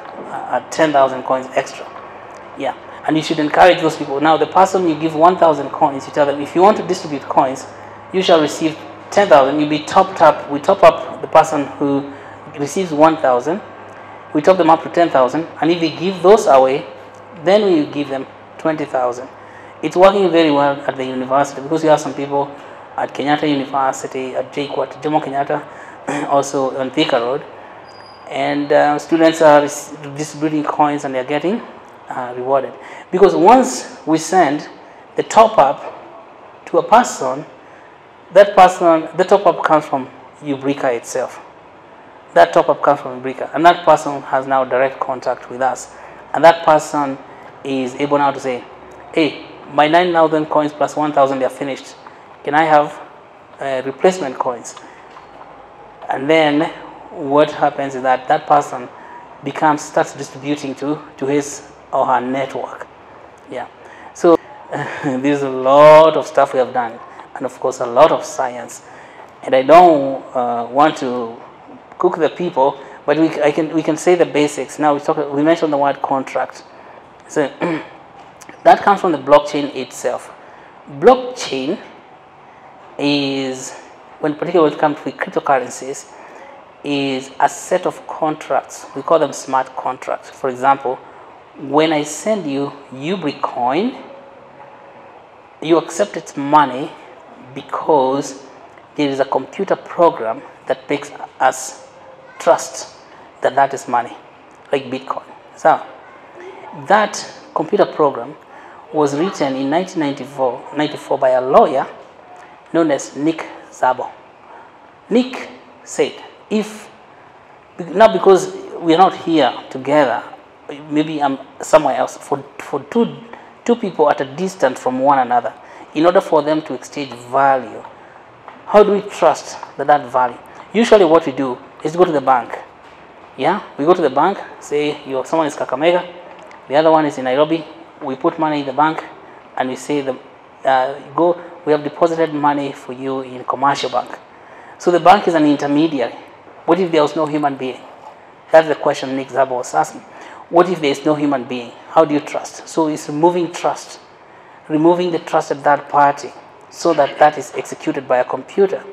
10,000 coins extra. Yeah, and you should encourage those people. Now the person you give 1,000 coins, you tell them, if you want to distribute coins, you shall receive 10,000. You'll be topped up. We top up the person who receives 1,000. We top them up to 10,000, and if we give those away, then we give them 20,000. It's working very well at the university, because you have some people at Kenyatta University, at JKUAT, Jomo Kenyatta, also on Thika Road, and students are distributing coins and they're getting rewarded. Because once we send the top up to a person, the top up comes from UBRICA itself. That top up comes from UBRICA, and that person has now direct contact with us, and that person is able now to say, hey, my 9,000 coins plus 1,000, they are finished. Can I have replacement coins? And then what happens is that person starts distributing to his or her network. Yeah. So there's a lot of stuff we have done, and of course a lot of science. And I don't want to cook the people, but we can say the basics. Now we mentioned the word contract. So that comes from the blockchain itself. Blockchain is, particularly when it comes to cryptocurrencies, is a set of contracts. We call them smart contracts. For example, when I send you UBRICoin, you accept its money because there is a computer program that makes us trust that that is money, like Bitcoin. So that computer program was written in 1994 by a lawyer known as Nick Szabo. Nick said, if, not because we are not here together, maybe I'm somewhere else, for two people at a distance from one another, in order for them to exchange value, how do we trust that value? Usually what we do is go to the bank. Yeah, we go to the bank, say someone is Kakamega, the other one is in Nairobi. We put money in the bank and we say, we have deposited money for you in commercial bank. So the bank is an intermediary. What if there was no human being? That's the question Nick Szabo was asking. What if there is no human being? How do you trust? So it's removing trust, removing the trusted third party, so that is executed by a computer.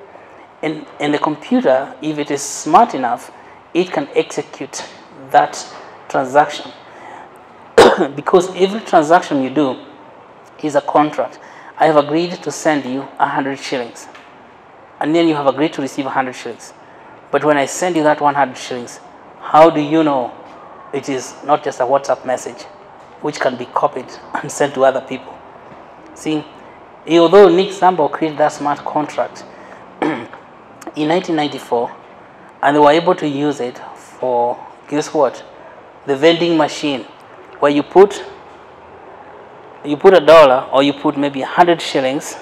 And the computer, if it is smart enough, it can execute that transaction. Because every transaction you do is a contract. I have agreed to send you 100 shillings. And then you have agreed to receive 100 shillings. But when I send you that 100 shillings, how do you know it is not just a WhatsApp message which can be copied and sent to other people? See, although Nick Szabo created that smart contract in 1994, and they were able to use it for, guess what? The vending machine, where you put $1 or you put maybe 100 shillings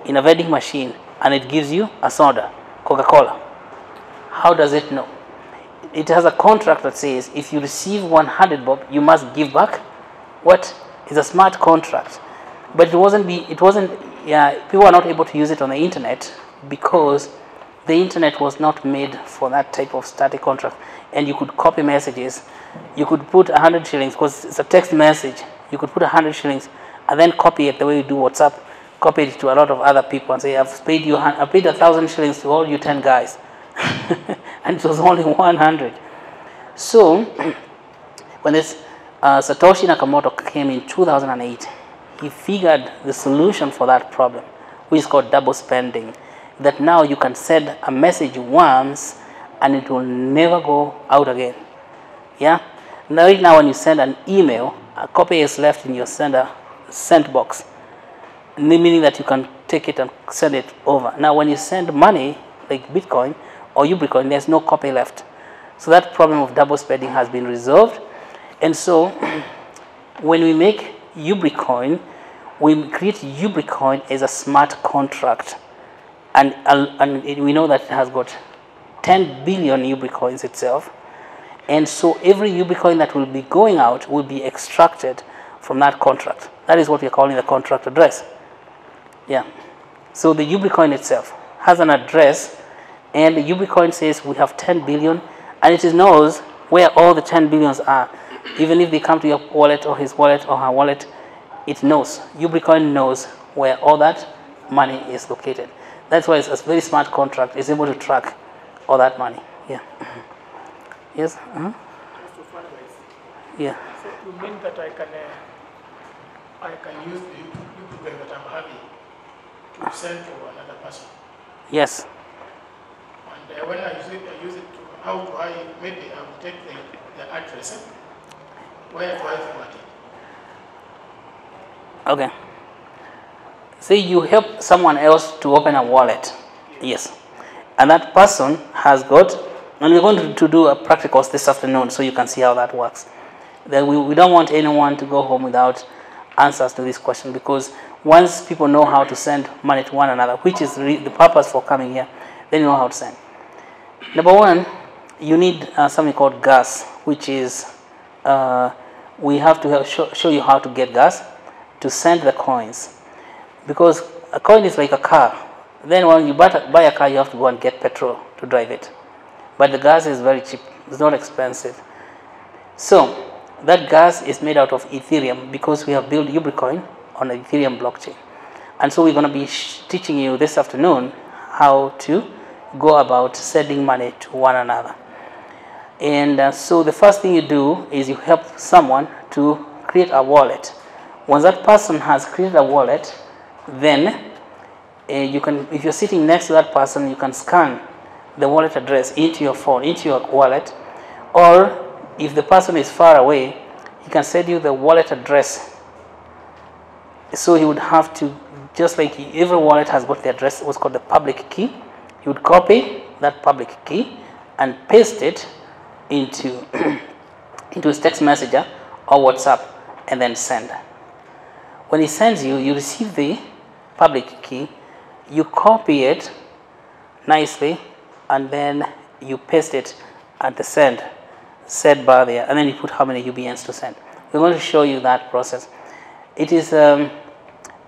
in a vending machine and it gives you a soda, Coca-Cola. How does it know? It has a contract that says if you receive 100 bob, you must give back what is a smart contract. But people are not able to use it on the internet because the internet was not made for that type of static contract. And you could copy messages. You could put 100 shillings because it's a text message. You could put 100 shillings and then copy it the way you do WhatsApp. Copy it to a lot of other people and say, I've paid 1,000 shillings to all you 10 guys. And it was only 100. So when this Satoshi Nakamoto came in 2008, he figured the solution for that problem, which is called double spending, that now you can send a message once and it will never go out again. Yeah? Right now when you send an email, a copy is left in your sent box, meaning that you can take it and send it over. Now when you send money, like Bitcoin or UBRICA, there's no copy left. So that problem of double spending has been resolved. And so when we make UBRICA, we create UBRICA as a smart contract. And we know that it has got 10 billion UBRICA itself. And so every UBRICA that will be going out will be extracted from that contract. That is what we are calling the contract address. Yeah. So the UBRICA itself has an address, and the UBRICA says we have 10 billion, and it knows where all the 10 billions are. Even if they come to your wallet or his wallet or her wallet, it knows. UBRICA knows where all that money is located. That's why it's a very smart contract. It's able to track all that money. Yeah. Yes? Just to finalize. Yeah. So you mean that I can use the UBRICA that I'm having to send to another person? Yes. And when I use it to, how do I, maybe I will take the address. Where do I forward it? Okay. Say you help someone else to open a wallet. Yes. And that person has got, and we're going to do a practicals this afternoon so you can see how that works. Then we don't want anyone to go home without answers to this question, because once people know how to send money to one another, which is the purpose for coming here, then you know how to send. Number one, you need something called gas, which is, we have to show you how to get gas to send the coins. Because a coin is like a car. Then when you buy a car, you have to go and get petrol to drive it. But the gas is very cheap. It's not expensive. So that gas is made out of Ethereum, because we have built UBRICA on the Ethereum blockchain. And so we're going to be teaching you this afternoon how to go about sending money to one another. And so the first thing you do is you help someone to create a wallet. Once that person has created a wallet, then you can, if you're sitting next to that person, you can scan the wallet address into your phone, into your wallet, or if the person is far away, he can send you the wallet address. So he would have to, just like every wallet has got the address, what's called the public key, he would copy that public key and paste it into, into his text messenger or WhatsApp and then send. When he sends you, you receive the public key, you copy it nicely, and then you paste it at the send bar there, and then you put how many UBNs to send. We're going to show you that process. It is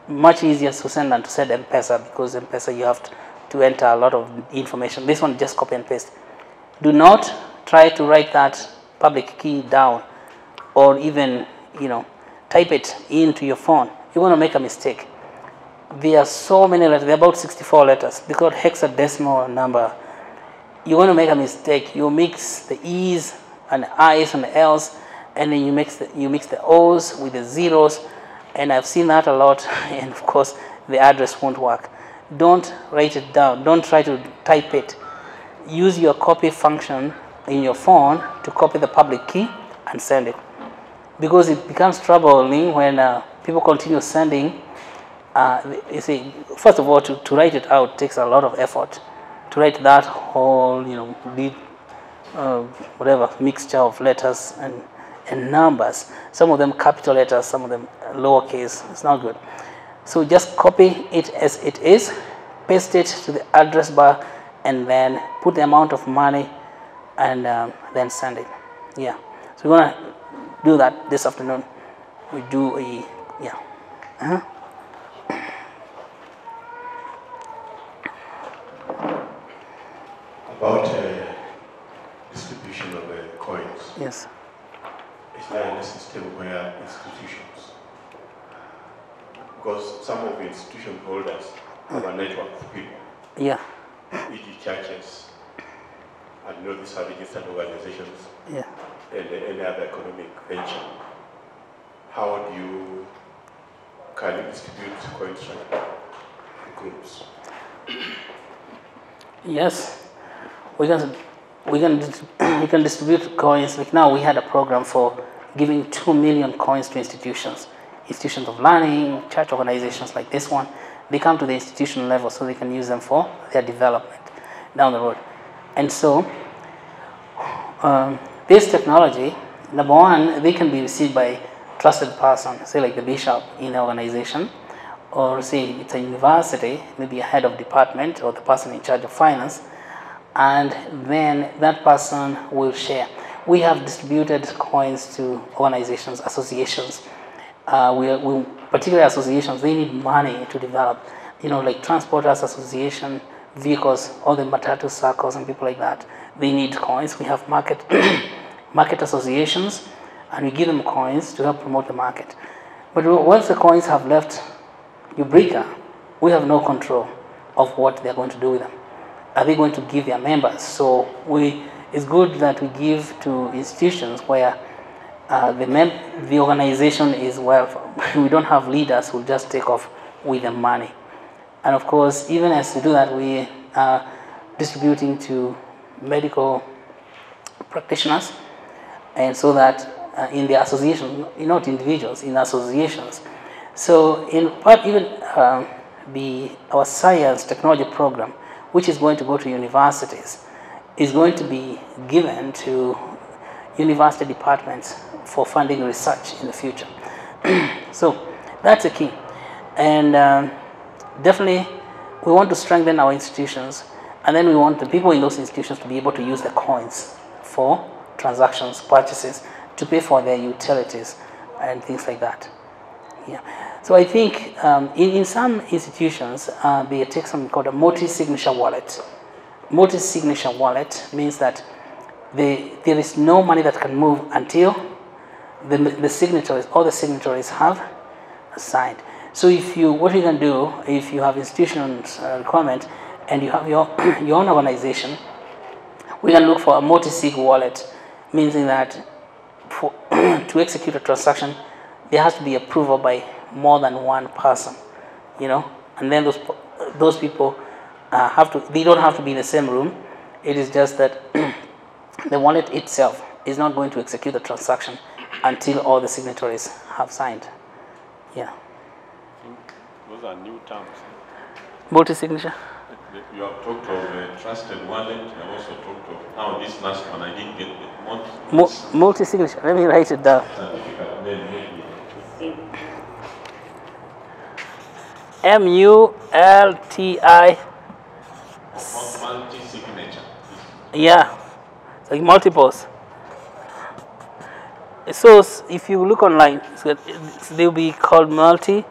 much easier to send than to send M-Pesa, because M-Pesa you have to enter a lot of information. This one just copy and paste. Do not try to write that public key down, or even, you know, type it into your phone. You're going to make a mistake. There are so many letters. There are about 64 letters. They're called hexadecimal number. You're going to make a mistake. You mix the E's and the I's and the L's, and then you mix the O's with the zeros, and I've seen that a lot. And of course, the address won't work. Don't write it down. Don't try to type it. Use your copy function in your phone to copy the public key and send it, because it becomes troubling when people continue sending. You see, first of all, to write it out takes a lot of effort. To write that whole, you know, big, whatever mixture of letters and numbers. Some of them capital letters, some of them lowercase. It's not good. So just copy it as it is, paste it to the address bar, and then put the amount of money, and then send it. Yeah. So we're gonna do that this afternoon. We do a, yeah. About distribution of coins. Yes. Is there a system where institutions, because some of the institution holders have a network of people, Yeah. e.g. churches, and these are registered organizations, Yeah. and any other economic venture, how can you distribute coins to groups? Yes. We can distribute coins. Like now, we had a program for giving 2 million coins to institutions of learning, church organizations like this one. They come to the institutional level so they can use them for their development down the road. And so this technology, number one, they can be received by trusted person, say like the bishop in the organization, or say it's a university, maybe a head of department or the person in charge of finance, and then that person will share. We have distributed coins to organizations, associations. Particular associations, they need money to develop, you know, like Transporters Association, vehicles, all the Matatu circles and people like that. They need coins. We have market associations, and we give them coins to help promote the market. But once the coins have left UBRICA, we have no control of what they're going to do with them. Are they going to give their members? So it's good that we give to institutions where the organization is well. We don't have leaders who just take off with the money. And of course, even as we do that, we are distributing to medical practitioners, and so that in the association, not individuals, in associations. So in part, even our science technology program, which is going to go to universities, is going to be given to university departments for funding research in the future. So that's the key. And definitely we want to strengthen our institutions, and then we want the people in those institutions to be able to use the coins for transactions, purchases, to pay for their utilities and things like that. Yeah. So I think in some institutions, they take something called a multi-signature wallet. Multi-signature wallet means that there is no money that can move until the signatories, all the signatories have signed. So what you can do, if you have institutions requirement and you have your own organization, we can look for a multi-sig wallet, meaning that to execute a transaction, there has to be approval by more than one person, and then those people they don't have to be in the same room. It is just that the wallet itself is not going to execute the transaction until all the signatories have signed. Yeah. Those are new terms. Multi-signature. You have talked of a trusted wallet. You have also talked of now this last one. I didn't get the multi-signature. Let me write it down. MULTI. Multi-signature. Yeah, it's like multiples. So if you look online, they'll be called multi-sig.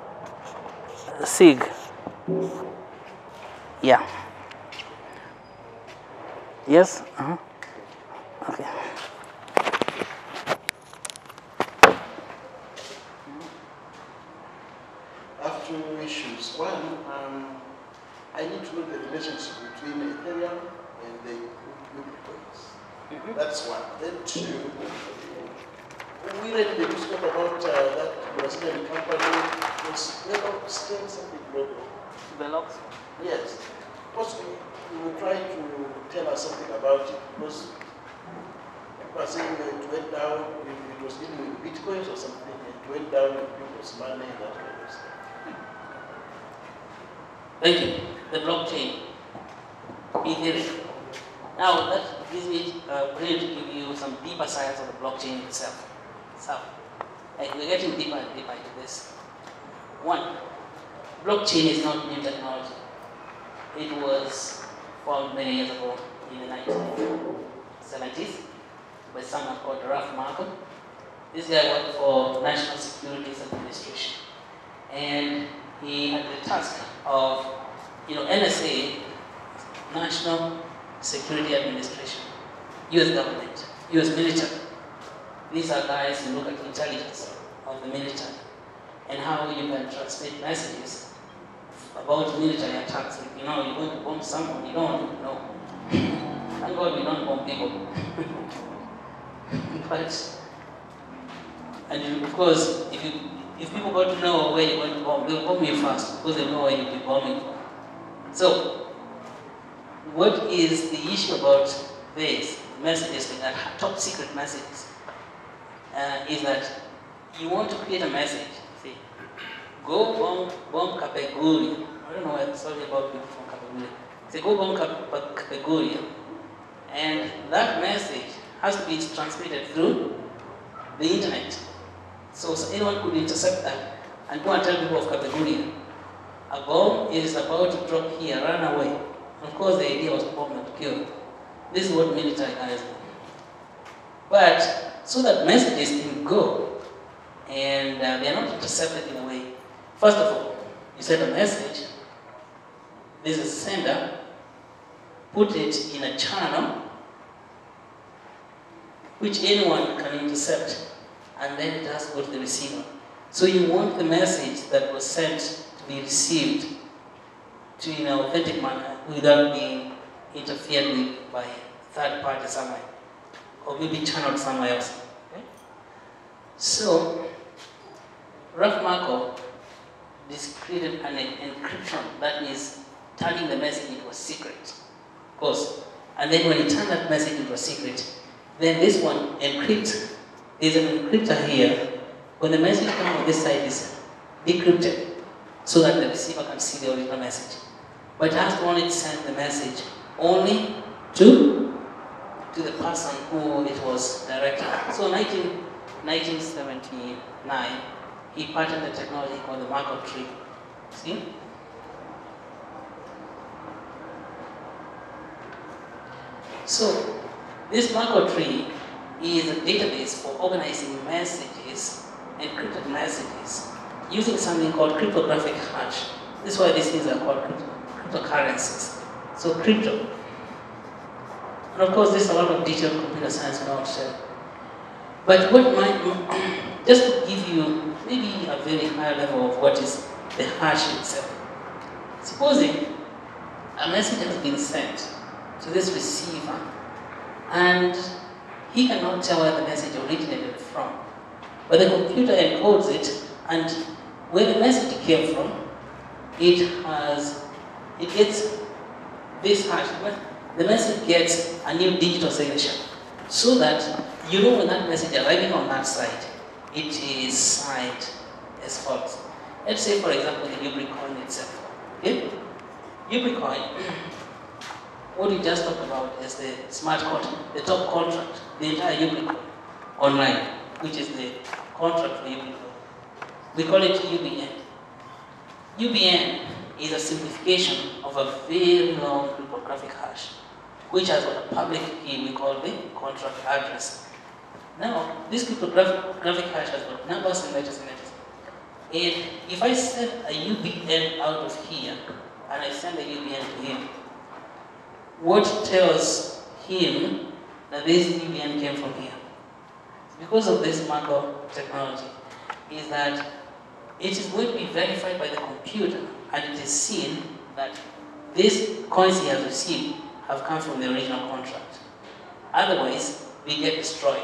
Yeah. Yes? Okay. I have two issues. One, I need to know the relationship between Ethereum and the UBRICA. That's one. Then two, we read the spoke about that Brazilian company was still something global. Velox? Yes. Possibly you will try to tell us something about it because people are saying it went down, it was dealing with bitcoins or something, it went down with people's money and that kind of stuff. Thank you. The blockchain. Ethereum. Now that gives me really to give you some deeper science of the blockchain itself. So, like we're getting deeper and deeper into this. One, blockchain is not new technology. It was formed many years ago in the 1970s by someone called Ralph Markham. This guy worked for National Securities Administration, and he had the task of, NSA, National Security Administration, U.S. government, U.S. military. These are guys who look at intelligence of the military and how you can transmit messages about military attacks. Like, you're going to bomb someone, you don't even know. Thank God we don't bomb people. And of course, if people got to know where you're going to bomb, they'll bomb you fast because they know where you'll be bombing from. So, what is the issue about this messages, like that top secret messages, is that you want to create a message. See, go bomb Kapeguria. I don't know why I'm sorry about people from Kapeguria. Say go bomb Kapeguria, and that message has to be transmitted through the internet. So anyone could intercept that and go and tell people of Kapeguria, a bomb is about to drop here, run away. Of course, the idea was to bomb, not to kill. This is what military guys do. But so that messages can go and they are not intercepted in a way. First of all, you send a message, this is sender, put it in a channel which anyone can intercept, and then it has to go to the receiver. So you want the message that was sent to be received to in an authentic manner without being interfered with by third party somewhere, or maybe channeled somewhere else. Okay? So, Ralph Markov created an encryption, that means turning the message into a secret, of course. And then when you turn that message into a secret, then this one encrypts. There's an encryptor here. When the message comes on this side, is decrypted so that the receiver can see the original message. But it has to only send the message only to the person who it was directed. So 1979, he patented the technology called the Markov tree. See? So this Markov tree is a database for organizing messages, encrypted messages, using something called cryptographic hash. This is why these things are called cryptocurrencies. So crypto. And of course, there's a lot of detailed computer science we want to share. But what just to give you maybe a very high level of what is the hash itself. Supposing a message has been sent to this receiver, and he cannot tell where the message originated from. But the computer encodes it, and where the message came from, it has it gets this hash. The message gets a new digital signature, so that you know when that message arriving on that side, it is signed as follows. Let's say, for example, the UBRICA itself. Okay? UBRICA, what we just talked about is the smart contract, the top contract, the entire UBRICA online, which is the contract for UBRICA. We call it UBN. UBN is a simplification of a very long cryptographic hash, which has got a public key we call the contract address. Now, this cryptographic hash has got numbers and letters and letters. And if I send a UBN out of here, and I send a UBN to him, what tells him that this UBN came from here? Because of this macro technology, is that it is going to be verified by the computer, and it is seen that these coins he has received have come from the original contract. Otherwise, we get destroyed.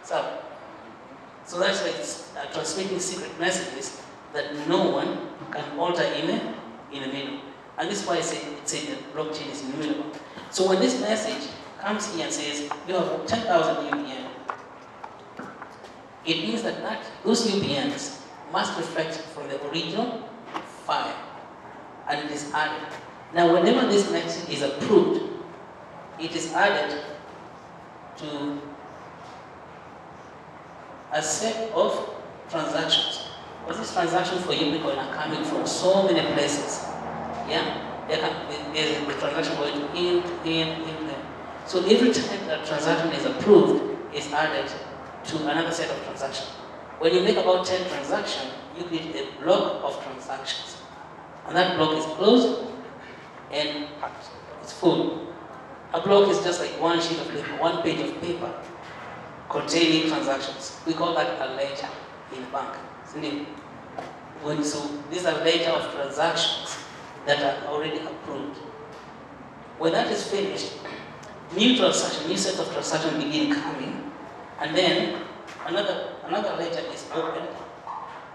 So that's why it's transmitting secret messages that no one can alter in the middle. And this is why I say the blockchain is immutable. So when this message comes here and says, you have 10,000 UBN, it means that those UBNs must reflect from the original file, and it is added. Now, whenever this message is approved, it is added to a set of transactions. Because these transactions for UBRICA are coming from so many places. Yeah? There's the transaction going to in. So every time that transaction is approved, is added to another set of transactions. When you make about 10 transactions, you create a block of transactions. And that block is closed and it's full. A block is just like one sheet of paper, one page of paper containing transactions. We call that a ledger in a bank. So these are ledger of transactions that are already approved. When that is finished, new set of transactions begin coming, and then another ledger is opened.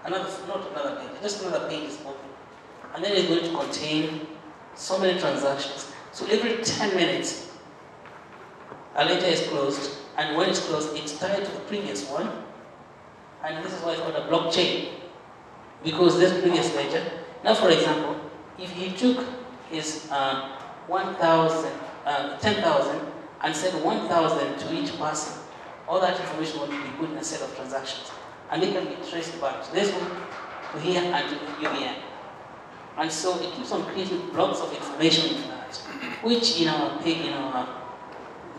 Not another ledger, just another page is opened, and then it's going to contain so many transactions. So every 10 minutes, a ledger is closed, and when it's closed, it's tied to the previous one, and this is why it's called a blockchain, because this previous ledger. Now, for example, if he took his 10,000 and sent 1,000 to each person, all that information will be put in a set of transactions, and they can be traced back to this one, to here, and to UBN. And so it keeps on creating blocks of information into that, which in our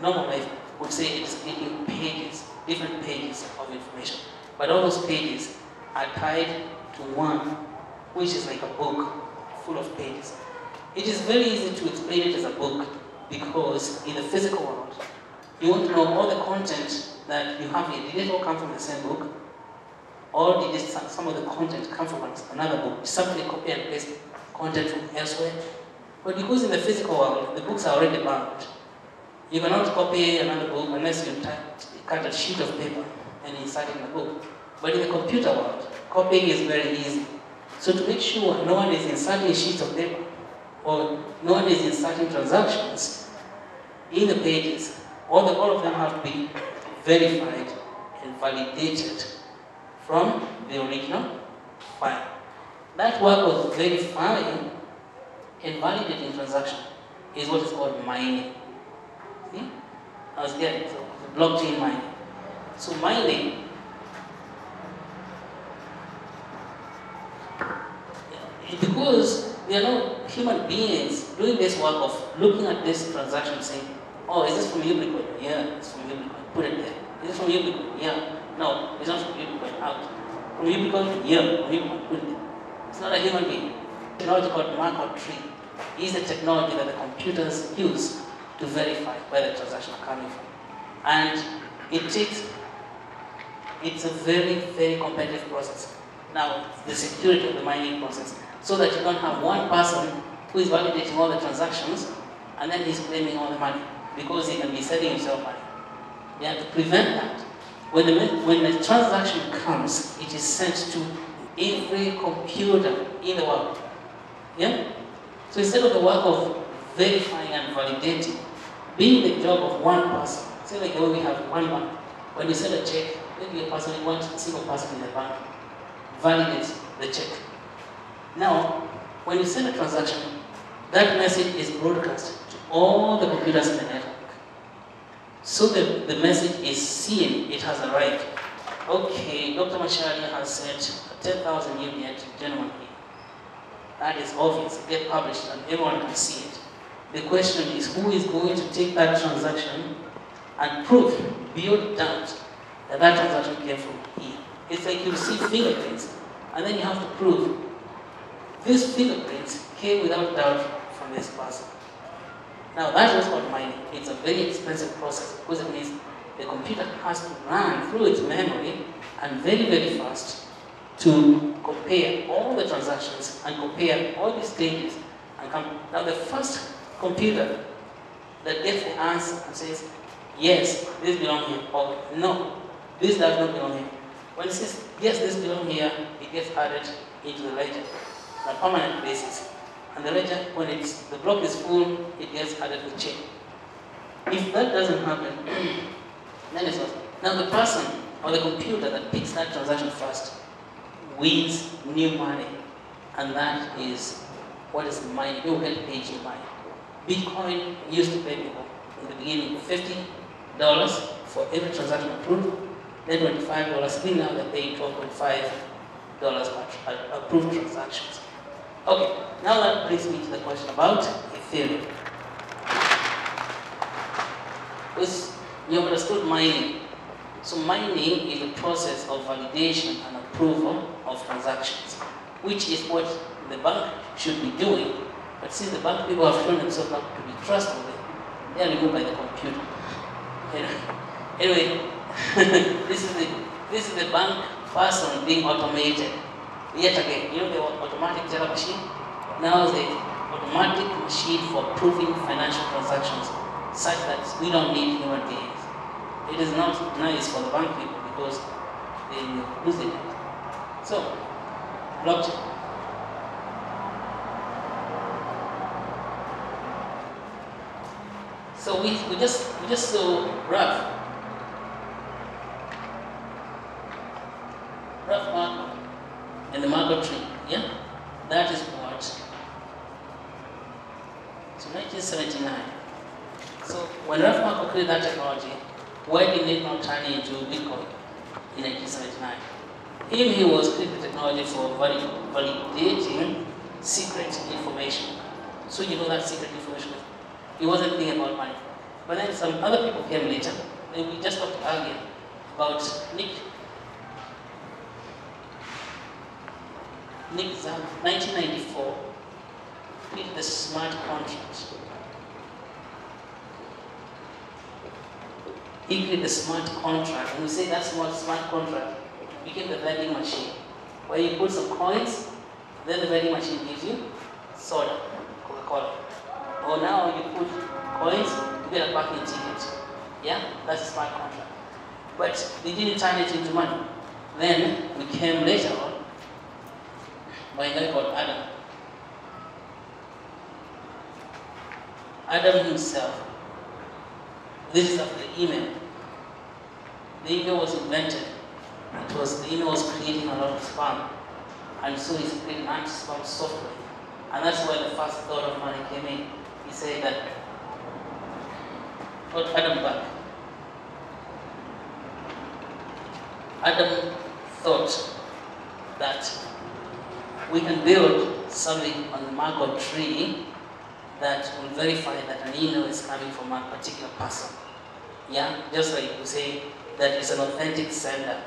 normal life would say it is creating pages, different pages of information. But all those pages are tied to one, which is like a book full of pages. It is very easy to explain it as a book, because in the physical world, you want to know all the content that you have here. Did it all come from the same book? Or did some of the content come from another book? Did somebody copy and paste content from elsewhere? But because in the physical world, the books are already bound, you cannot copy another book unless you cut a sheet of paper and insert it in the book. But in the computer world, copying is very easy. So to make sure no one is inserting sheets of paper, or no one is inserting transactions in the pages, all of them have to be verified and validated from the original file. That work of verifying and validating transaction is what is called mining. See? I was getting so blockchain mining. So mining, because we are not human beings doing this work of looking at this transaction saying, oh, is this from UBRICA? Yeah, it's from UBRICA. Put it there. Is this from UBRICA? Yeah. No, it's not from UBRICA. Out. From UBRICA? Yeah. From UBRICA. Put it there. It's not a human being. Technology called Markov tree is the technology that the computers use to verify where the transactions are coming from. And it's a very, very competitive process. Now, the security of the mining process, so that you don't have one person who is validating all the transactions and then he's claiming all the money because he can be selling himself money. You have to prevent that. When the transaction comes, it is sent to every computer in the world. Yeah? So instead of the work of verifying and validating, being the job of one person, say like the way we have one bank, when you send a check, maybe a person, one single person in the bank validates the check. Now, when you send a transaction, that message is broadcast to all the computers in the network. So the message is seen, it has arrived. Okay, Dr. Macharia has sent a 10,000 unit to gentleman here. That is obvious, it gets published and everyone can see it. The question is, who is going to take that transaction and prove beyond doubt that that transaction came from here? It's like you see fingerprints, and then you have to prove these fingerprints came without doubt from this person. Now that is what mining. It's a very expensive process because it means the computer has to run through its memory and very, very fast to compare all the transactions and compare all the stages and come. Now the first computer that gets the answer and says, yes, this belongs here, or no, this does not belong here. When it says, yes, this belongs here, it gets added into the ledger on a permanent basis. And the ledger, when the block is full, it gets added with check. If that doesn't happen, then it's not. Now the person or the computer that picks that transaction first wins new money. And that is what is mining. You get paid to mine. Bitcoin used to pay people in the beginning $50 for every transaction approved, then $25. Then now they're paying $12.5 per approved transactions. Okay, now that brings me to the question about Ethereum. Because you have understood mining. So mining is a process of validation and approval of transactions, which is what the bank should be doing. But since the bank people have shown themselves not to be trustworthy, they are removed by the computer. Anyway, this is the bank person being automated. Yet again, you know the automatic teller machine? Now the automatic machine for proving financial transactions such that we don't need human beings. It is not nice for the bank people because they lose it. So, blockchain. So we just saw rough markup in the markup tree. Yeah, that is what. So 1979. So when Ralph Marco created that technology, why did it not turn into Bitcoin in 1979? He was creating the technology for validating secret information. So you know that secret information. He wasn't thinking about money. But then some other people came later. Then we just talked earlier about Nick Zam, 1994, created the smart contract. He created the smart contract. And we say that smart contract became the vending machine, where you put some coins, then the vending machine gives you soda, Coca-Cola. Or now you put coins, you get a parking ticket. Yeah, that's a smart contract. But they didn't turn it into money. Then we came later on by a guy called Adam. Adam himself, this is after the email. The email was invented. The email was creating a lot of spam. And so he's creating anti-spam software. And that's where the first thought of money came in. He said that, got Adam back. Adam thought that we can build something on the markup tree that will verify that an email is coming from a particular person. Yeah, just like you say that it's an authentic sender.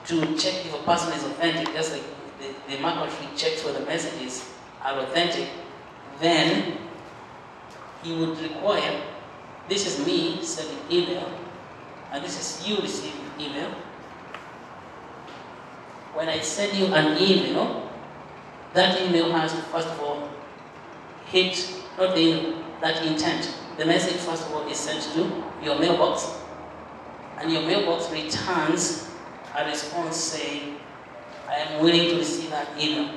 To check if a person is authentic, just like the markup tree checks whether the messages are authentic, then you would require, this is me sending email, and this is you receiving email. When I send you an email, that email has to first of all hit, not the email, that intent. The message first of all is sent to your mailbox, and your mailbox returns a response saying, I am willing to receive that email.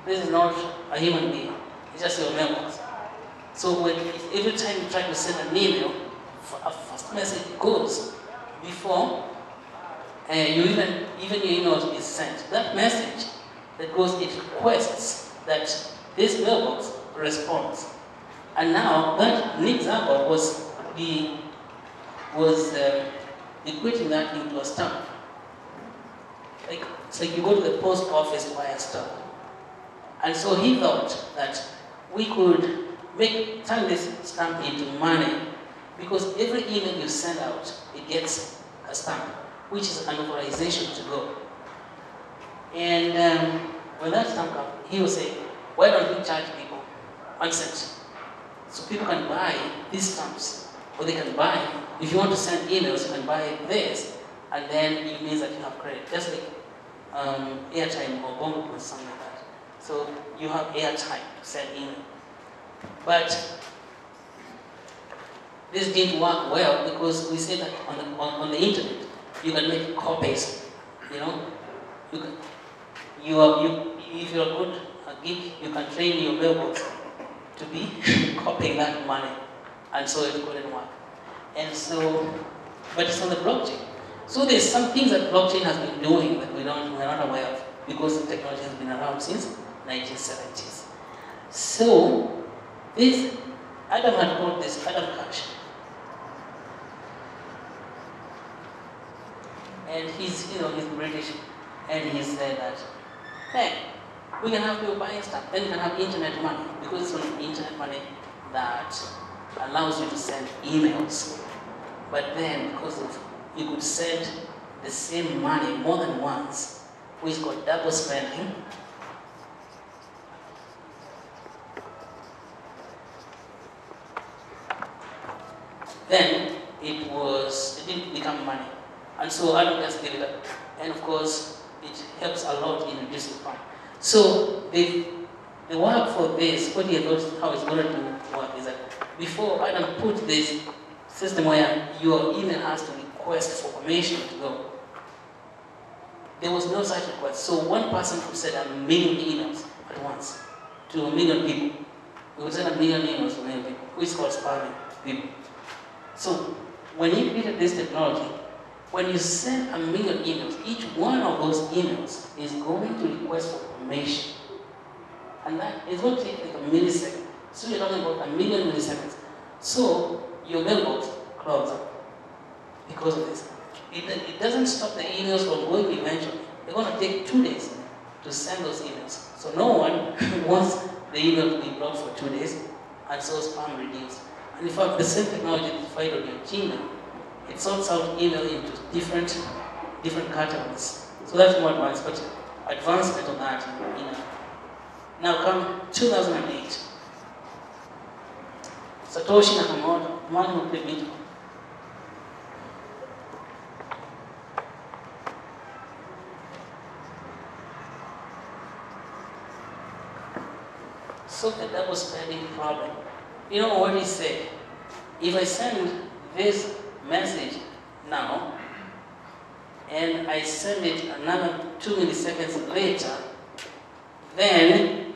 This is not a human being. It's just your mailbox. So when every time you try to send an email, a first message goes before even your email is sent. That message that goes, it requests that this mailbox responds. And now that Nick's Zappa was equating that into a stamp. It's like you go to the post office to buy a stamp. And so he thought that we could turn this stamp into money, because every email you send out, it gets a stamp, which is an authorization to go. And when that stamp comes, he will say, why don't we charge people 1 cent? So people can buy these stamps, or they can buy, if you want to send emails, you can buy this, and then it means that you have credit, just like airtime or bongo or something like that. So you have airtime to send email. But this didn't work well, because we said that on the internet you can make copies. You know, if you're a good geek, you can train your mailbox to be copying that money, and so it couldn't work. And so, but it's on the blockchain. So there's some things that blockchain has been doing that we're not aware of, because the technology has been around since 1970s. So this Adam had called this Adam Cash, and he's British, and he said that, hey, we can have people buying stuff, then you can have internet money, because it's only internet money that allows you to send emails. But then, because you could send the same money more than once, which is called double spending. Then it didn't become money. And so Adam just gave it up. And of course, it helps a lot in reducing crime. So the work for this, what he thought how it's going to work is that before Adam put this system where your email has to request for permission to go, there was no such request. So one person could send 1 million emails at once to 1 million people. We would send 1 million emails to 1 million people, which is called spamming people. So when he created this technology, when you send 1 million emails, each one of those emails is going to request for permission. And that is going to take like a millisecond. So you're talking about 1 million milliseconds. So your mailbox clogs up because of this. It doesn't stop the emails from going eventually. They're going to take 2 days to send those emails. So no one wants the email to be blocked for 2 days, and so spam reduced. And in fact, the same technology that you find on your Gmail, it sorts out email into different categories. So that's more advanced, but advancement of that, Now come 2008. Satoshi Nakamoto, man who played Bitcoin. So the double spending problem. You know what he said? If I send this message now, and I send it another 2 milliseconds later, then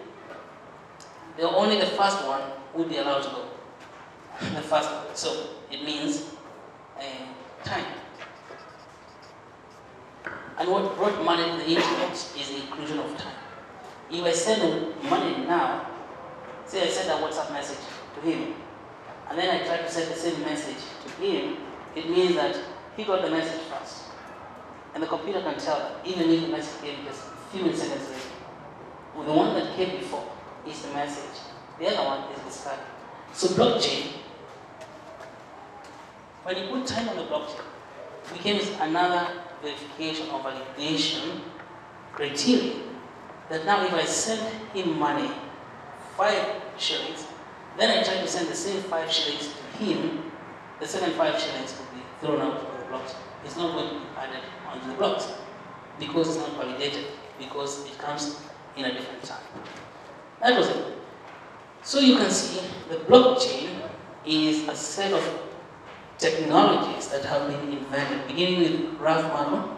only the first one would be allowed to go. The first one. So it means time. And what brought money to the internet is the inclusion of time. If I send money now, say I send a WhatsApp message to him, and then I try to send the same message to him, it means that he got the message first. And the computer can tell that even if the message came just a few milliseconds later, well, the one that came before is the message. The other one is discarded. So blockchain, when you put time on the blockchain, it becomes another verification or validation criteria that now if I send him money, 5 shillings, then I try to send the same 5 shillings to him, the second 5 shillings will be thrown out of the blockchain. It's not going to be added onto the blockchain because it's not validated, because it comes in a different time. That was it. So you can see the blockchain is a set of technologies that have been invented, beginning with Ralph Manuel,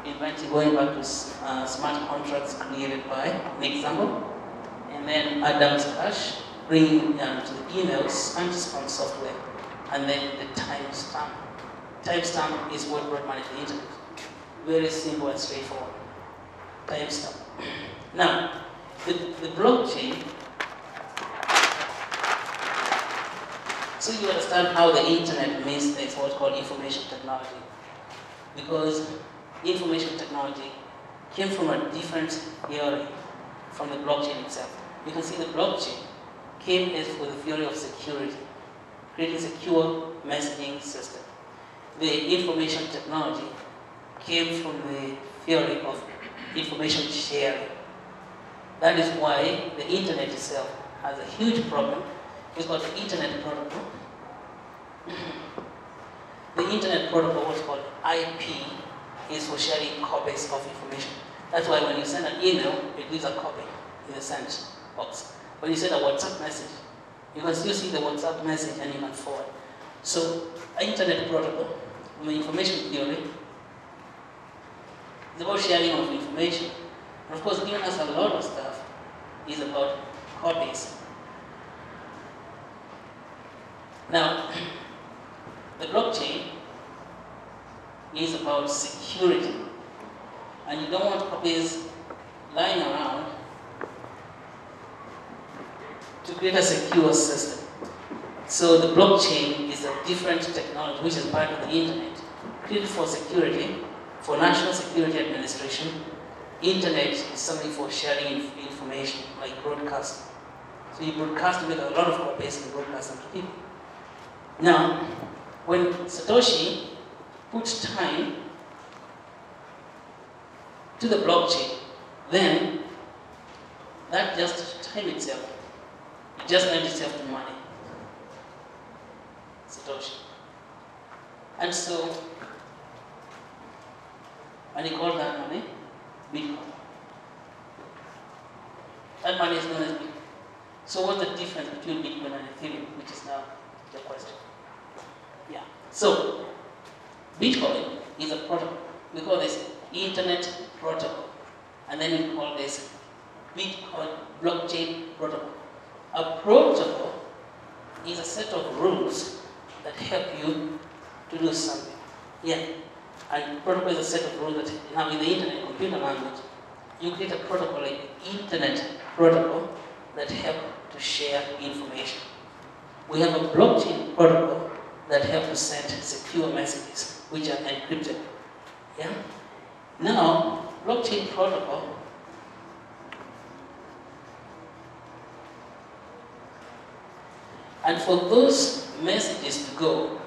invented going back to smart contracts created by Nick Zappa, and and then Adam's hash, bringing to the emails and spam software, and then the timestamp. Timestamp is what brought money to the internet. Very simple and straightforward. Timestamp. Now, the blockchain, so you understand how the internet means it's what's called information technology. Because information technology came from a different theory from the blockchain itself. You can see the blockchain came as for the theory of security, creating secure messaging system. The information technology came from the theory of information sharing. That is why the internet itself has a huge problem. It's called the internet protocol. The internet protocol, what's called IP, is for sharing copies of information. That's why when you send an email, it leaves a copy in the send box. When you send a WhatsApp message, you can still see the WhatsApp message and you can forward. So, internet protocol, from the information theory, is about sharing of information. And of course, giving us a lot of stuff is about copies. Now, the blockchain is about security. And you don't want copies lying around to create a secure system. So the blockchain is a different technology which is part of the internet, created for security, for national security administration. Internet is something for sharing information, like broadcasting. So you broadcast with a lot of copies and broadcast them to people. Now, when Satoshi puts time to the blockchain, then that just time itself, it just lends itself to money. Satoshi. And so, and he called that money Bitcoin. That money is known as Bitcoin. So what's the difference between Bitcoin and Ethereum, which is now the question? Yeah. So, Bitcoin is a protocol. We call this Internet Protocol. And then we call this Bitcoin Blockchain Protocol. A protocol is a set of rules that help you to do something. Yeah. And protocol is a set of rules that, now in the internet computer language, you create a protocol like Internet Protocol that help to share information. We have a blockchain protocol that help to send secure messages, which are encrypted. Yeah? Now, blockchain protocol and for those messages to go,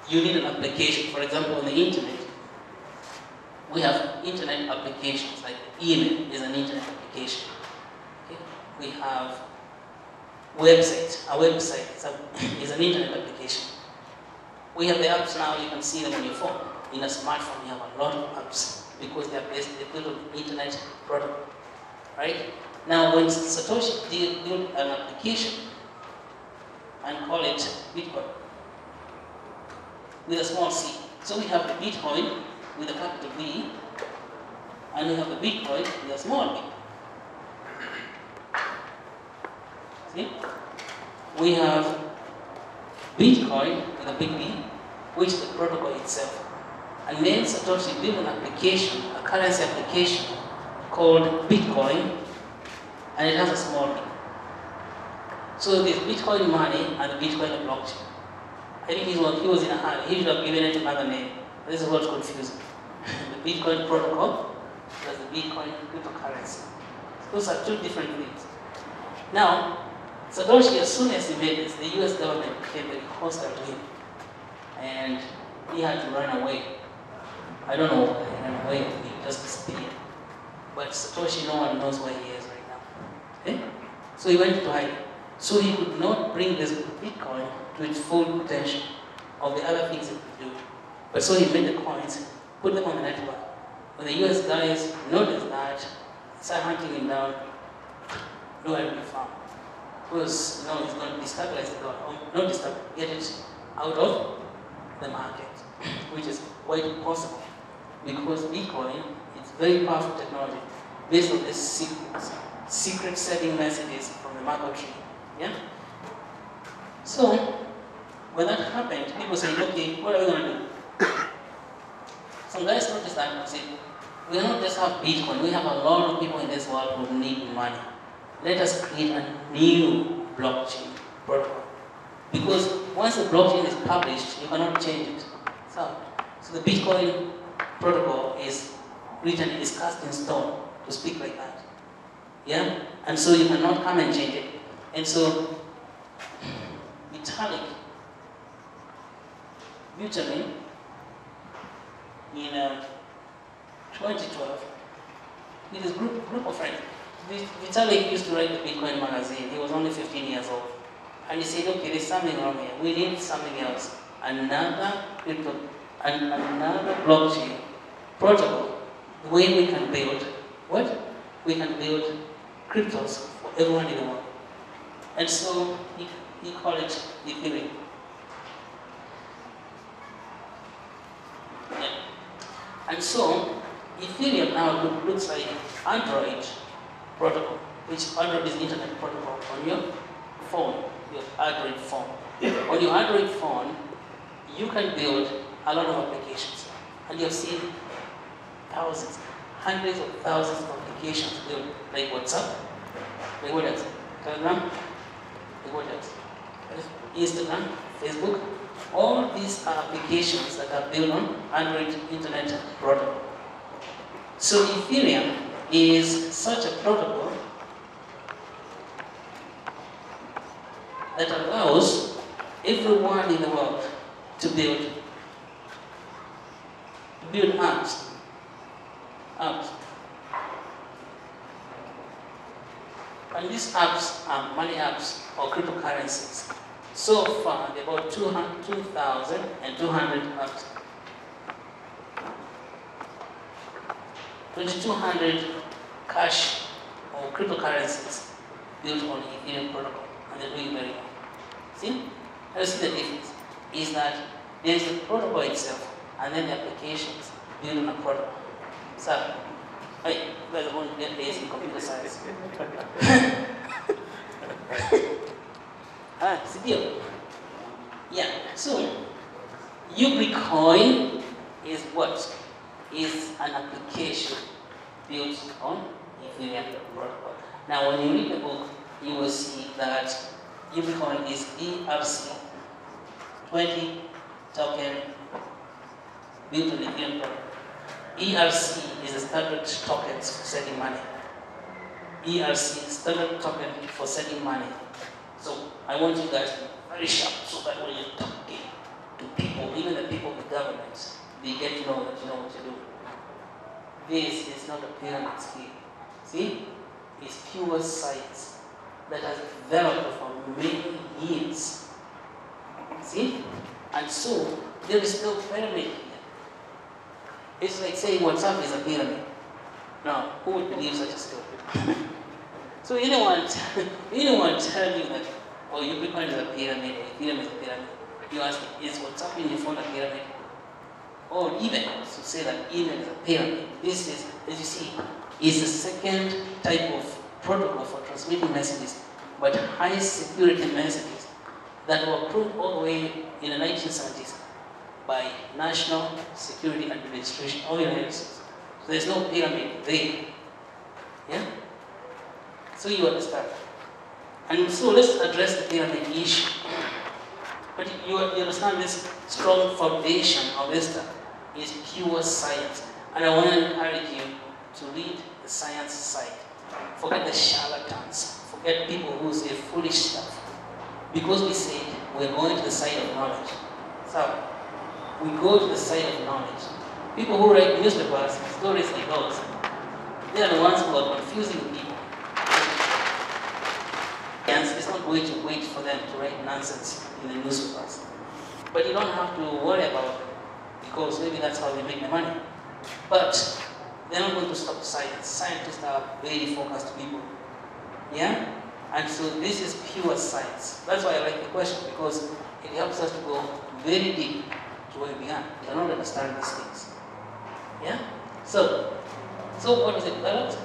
you need an application. For example, on the internet, we have internet applications, like email is an internet application. Okay? We have website. A website is an internet application. We have the apps now, you can see them on your phone. In a smartphone, you have a lot of apps because they are built on internet protocol. Right? Now, when Satoshi built an application and call it Bitcoin with a small c. So we have the Bitcoin with a capital B, and we have the Bitcoin with a small b. See? We have Bitcoin with a big B, which is the protocol itself. And then Satoshi built an application, a currency application called Bitcoin, and it has a small b. So there's Bitcoin money and the Bitcoin blockchain. I think he was in a hurry. He should have given it another name. This is what's confusing. The Bitcoin protocol plus the Bitcoin cryptocurrency. Those are two different things. Now, Satoshi, as soon as he made this, the US government became very hostile to him. And he had to run away. I don't know why he ran away, he just disappeared. But Satoshi, no one knows where he is right now. Okay? So he went to hide. So he could not bring this Bitcoin to its full potential of the other things it could do. But so he made the coins, put them on the network. When the US guys noticed that, started hunting him down, nowhere to be found. Because now it's going to destabilize the dollar, not destabilize, get it out of the market, which is quite impossible. Because Bitcoin is very powerful technology based on this sequence. secret setting messages from the mango tree. Yeah? So, when that happened, people said, okay, what are we going to do? Some guys noticed that and said, we don't just have Bitcoin, we have a lot of people in this world who need money. Let us create a new blockchain protocol. Because once the blockchain is published, you cannot change it. So the Bitcoin protocol is written, is cast in stone, to speak like that. Yeah? And so you cannot come and change it. And so, Vitalik Buterin, in 2012, with his group of friends, Vitalik used to write the Bitcoin magazine. He was only 15 years old. And he said, okay, there's something wrong here. We need something else. Another blockchain protocol, the way we can build, what? We can build cryptos for everyone in the world. And so he called it Ethereum. Yeah. And so Ethereum now looks like Android protocol, which Android is internet protocol on your phone, your Android phone. On your Android phone, you can build a lot of applications. And you've seen thousands, hundreds of thousands of applications built, like WhatsApp, like what else? Telegram, like what else? Instagram, Facebook. All these are applications that are built on Android Internet Protocol. So Ethereum is such a protocol that allows everyone in the world to build apps. And these apps are money apps or cryptocurrencies. So far, there are about 2,200 apps. 2,200 cash or cryptocurrencies built on Ethereum protocol, and they're doing very well. See? You see the difference? Is that there is the protocol itself, and then the applications built on a protocol. So, hey, you guys are going to get lazy in computer science. CPO. Yeah, so UBRICA is what? Is an application built on Ethereum protocol. Now, when you read the book, you will see that UBRICA is ERC 20 token built on Ethereum protocol. ERC is a standard token for sending money. ERC is standard token for sending money. So I want you guys to be very sharp so that when you're talking to people, even the people with government, they get to know that you know what to do. This is not a pyramid scheme. See? It's pure science that has developed for many years. See? And so there is no pyramid here. It's like saying WhatsApp is a pyramid. Now, who would believe such a story? So anyone tell you that, oh, UBRICA is a pyramid, or Ethereum is a pyramid, you ask, is WhatsApp in your phone a pyramid? Or even to say that email is a pyramid. This is, as you see, is the second type of protocol for transmitting messages, but high security messages that were approved all the way in the 1970s by National Security Administration of the United States. So there's no pyramid there. Yeah? So you understand. And so let's address the pyramid issue. But you understand this strong foundation of this stuff is pure science. And I want to encourage you to read the science side. Forget the charlatans. Forget people who say foolish stuff. Because we said we're going to the side of knowledge. So we go to the side of knowledge. People who write newspapers, stories like those, they are the ones who are confusing people. And it's not going to wait for them to write nonsense in the newspapers. But you don't have to worry about it, because maybe that's how they make their money. But they're not going to stop science. Scientists are very focused people. Yeah? And so this is pure science. That's why I like the question, because it helps us to go very deep to where we began. We cannot understand these things. Yeah? So what was it developed?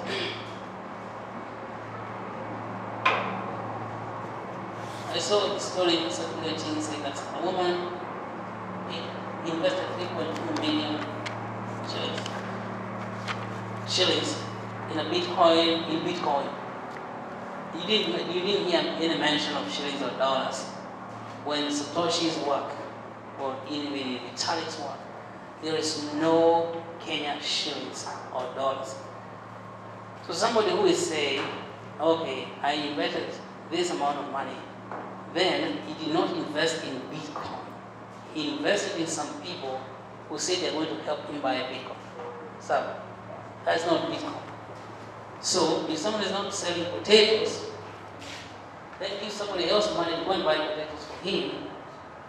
I saw a story circulating saying that a woman invested 3.2 million shillings in a Bitcoin. You didn't hear any mention of shillings or dollars. When Satoshi's work, or even Vitalik's work, there is no Kenya shillings or dollars. So somebody who is saying, okay, I invested this amount of money, then he did not invest in Bitcoin. He invested in some people who say they're going to help him buy a Bitcoin. So that's not Bitcoin. So if someone is not selling potatoes, then give somebody else money to go and buy potatoes for him,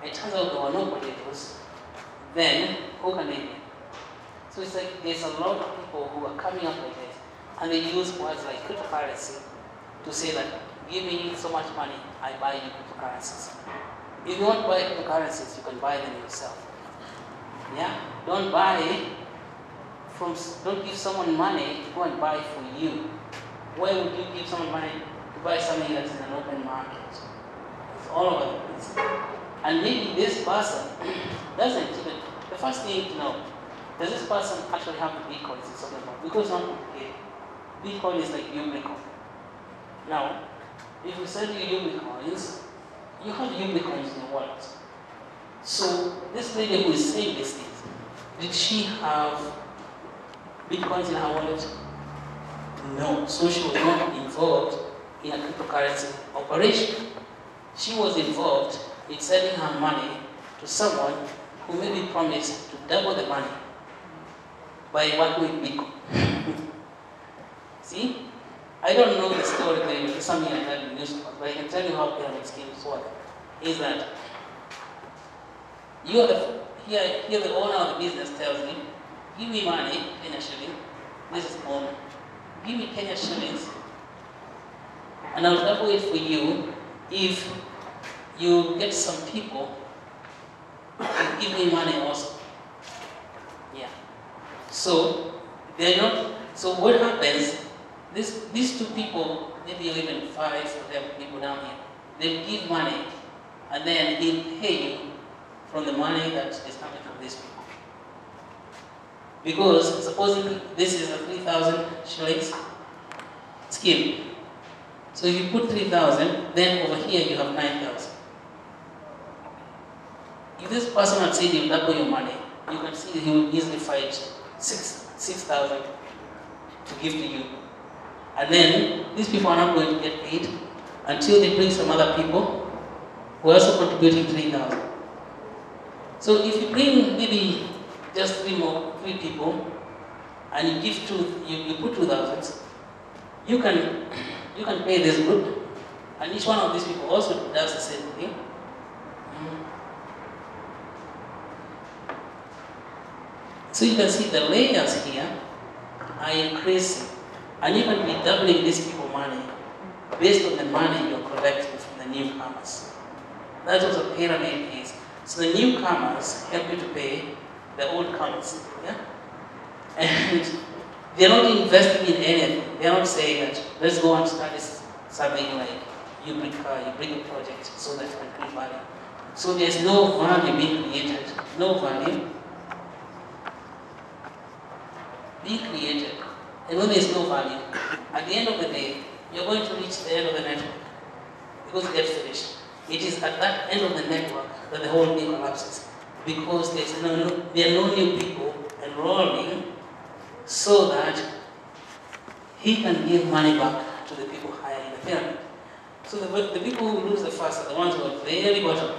and it turns out there were no potatoes, then who can they get? So it's like there's a lot of people who are coming up like this, and they use words like cryptocurrency to say that, give me so much money, I buy you cryptocurrencies. If you want to buy cryptocurrencies, you can buy them yourself. Yeah? Don't give someone money to go and buy for you. Why would you give someone money to buy something that's in an open market? It's all over the place. And maybe this person doesn't even, the first thing to know, does this person actually have the Bitcoins he's talking about? Because not okay. Bitcoin is like UBRICA. Now, if you send you UBRICoins, you have UBRICoins in your wallet. So this lady who is saying these things, did she have Bitcoins in her wallet? No. So she was not involved in a cryptocurrency operation. She was involved in sending her money to someone who maybe promised to double the money by working with Bitcoin. See? I don't know the story, it's something like that in the newspaper, but I can tell you how pyramid schemes work. Is that you are here the owner of the business tells me, give me money, Kenya shilling, this is owner. Give me Kenya shillings, and I'll double it for you if you get some people and give me money also. Yeah. So they're not. So what happens? These two people, maybe even 5 of them people down here, they give money, and then they pay you from the money that is coming from these people. Because supposing this is a 3,000 shillings scheme. So if you put 3,000, then over here you have 9,000. If this person had said he'll double your money, you can see he will easily find 6,000 to give to you. And then these people are not going to get paid until they bring some other people who are also contributing 3,000. So if you bring maybe just 3 people, and you give you put 2,000, you can pay this group, and each one of these people also does the same thing. So you can see the layers here are increasing, and you can be doubling these people money based on the money you're collecting from the newcomers. That's what a pyramid is. So the newcomers help you to pay the old comers. Yeah? And they're not investing in anything. They're not saying that let's go and study something like UBRICA project so that you can create value. So there's no value being created. No value being created. And when there's no value, at the end of the day, you're going to reach the end of the network because it gets finished. It is at that end of the network that the whole thing collapses, because there are no new people enrolling so that he can give money back to the people higher in the pyramid. So the people who lose the first are the ones who are very bottom.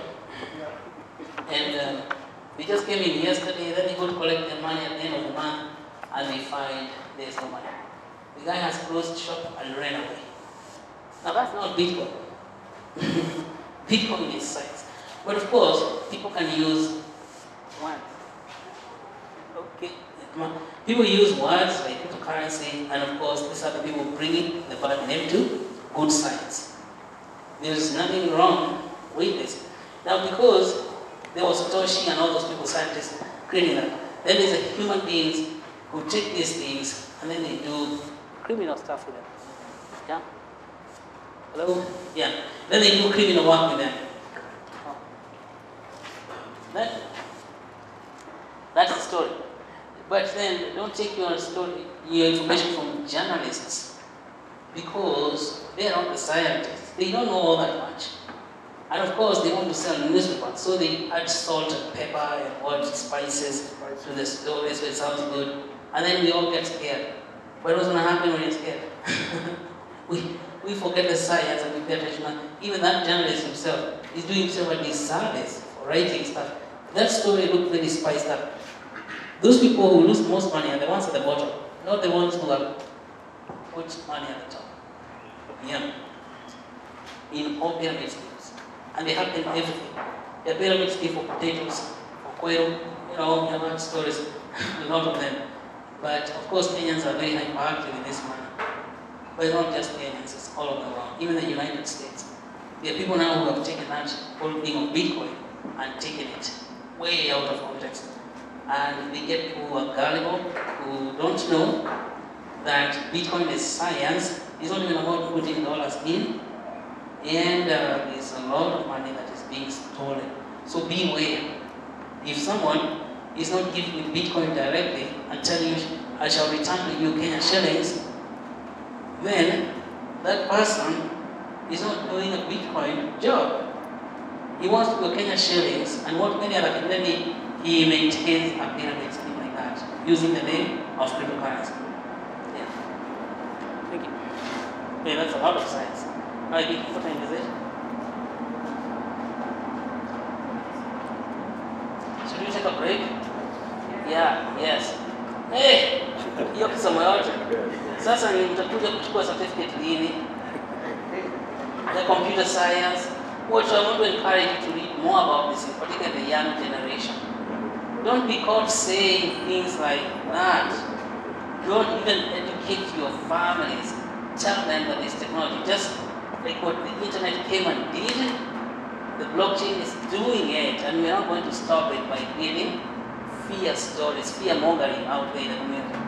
And we just came in yesterday, then they go to collect their money at the end of the month, and they find there's no money. The guy has closed shop and ran away. Now that's not Bitcoin. Bitcoin is science. But of course, people can use words. Okay. People use words like cryptocurrency, and of course, these are the people bringing the bad name to good science. There's nothing wrong with this. Now, because there was Satoshi and all those people, scientists, creating that, then there's a human beings who take these things and then they do criminal stuff with them. Yeah? Hello? Yeah. Then they do criminal work with them. That's the story. But then don't take your story, your information from journalists, because they are not the scientists. They don't know all that much. And of course, they want to sell newspapers, so they add salt and pepper and what spices to the story so it sounds good. And then we all get scared. But what's going to happen when you're scared? we forget the science and we pay attention. Even that journalist himself is doing himself a disservice for writing stuff. That story looked very spiced up. Those people who lose most money are the ones at the bottom, not the ones who have put money at the top. Yeah. In all pyramid schemes. And they happen everything. The pyramid scheme for potatoes, for quail, you know, you have heard stories, a lot of them. But of course, Kenyans are very hyperactive in this manner. But it's not just Kenyans, it's all over the world, even the United States. There are people now who have taken that whole thing of Bitcoin and taken it way out of context. And we get people who are gullible, who don't know that Bitcoin is science. It's not even about putting dollars in. And there's a lot of money that is being stolen. So beware. If someone is not giving you Bitcoin directly and telling you, I shall return to you Kenya shillings, then that person is not doing a Bitcoin job. He wants to go Kenya shillings, and what many other people, he maintains a pyramid scheme like that, using the name of cryptocurrency. Yeah. Thank you. Okay, that's a lot of science. What time is it? Should we take a break? Yeah, yes. Hey! Hiyo kusoma yote. Sasa ni mtakuja kuchukua certificate lini? The computer science. What I want to encourage you to read more about this, particularly the young generation. Don't be caught saying things like that. Don't even educate your families. Tell them that this technology, just like what the internet came and did, the blockchain is doing it, and we're not going to stop it by creating fear stories, fear mongering out there in the community.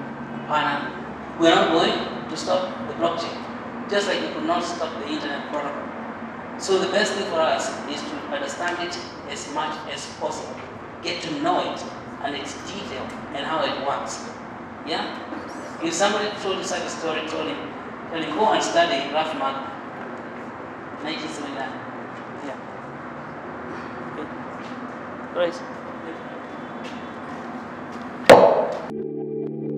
We're not going to stop the blockchain, just like we could not stop the internet protocol. So the best thing for us is to understand it as much as possible. Get to know it and its detail and how it works. Yeah? If somebody told you such a story, told him, go and study rough mark, 1979. Yeah. Okay. All right.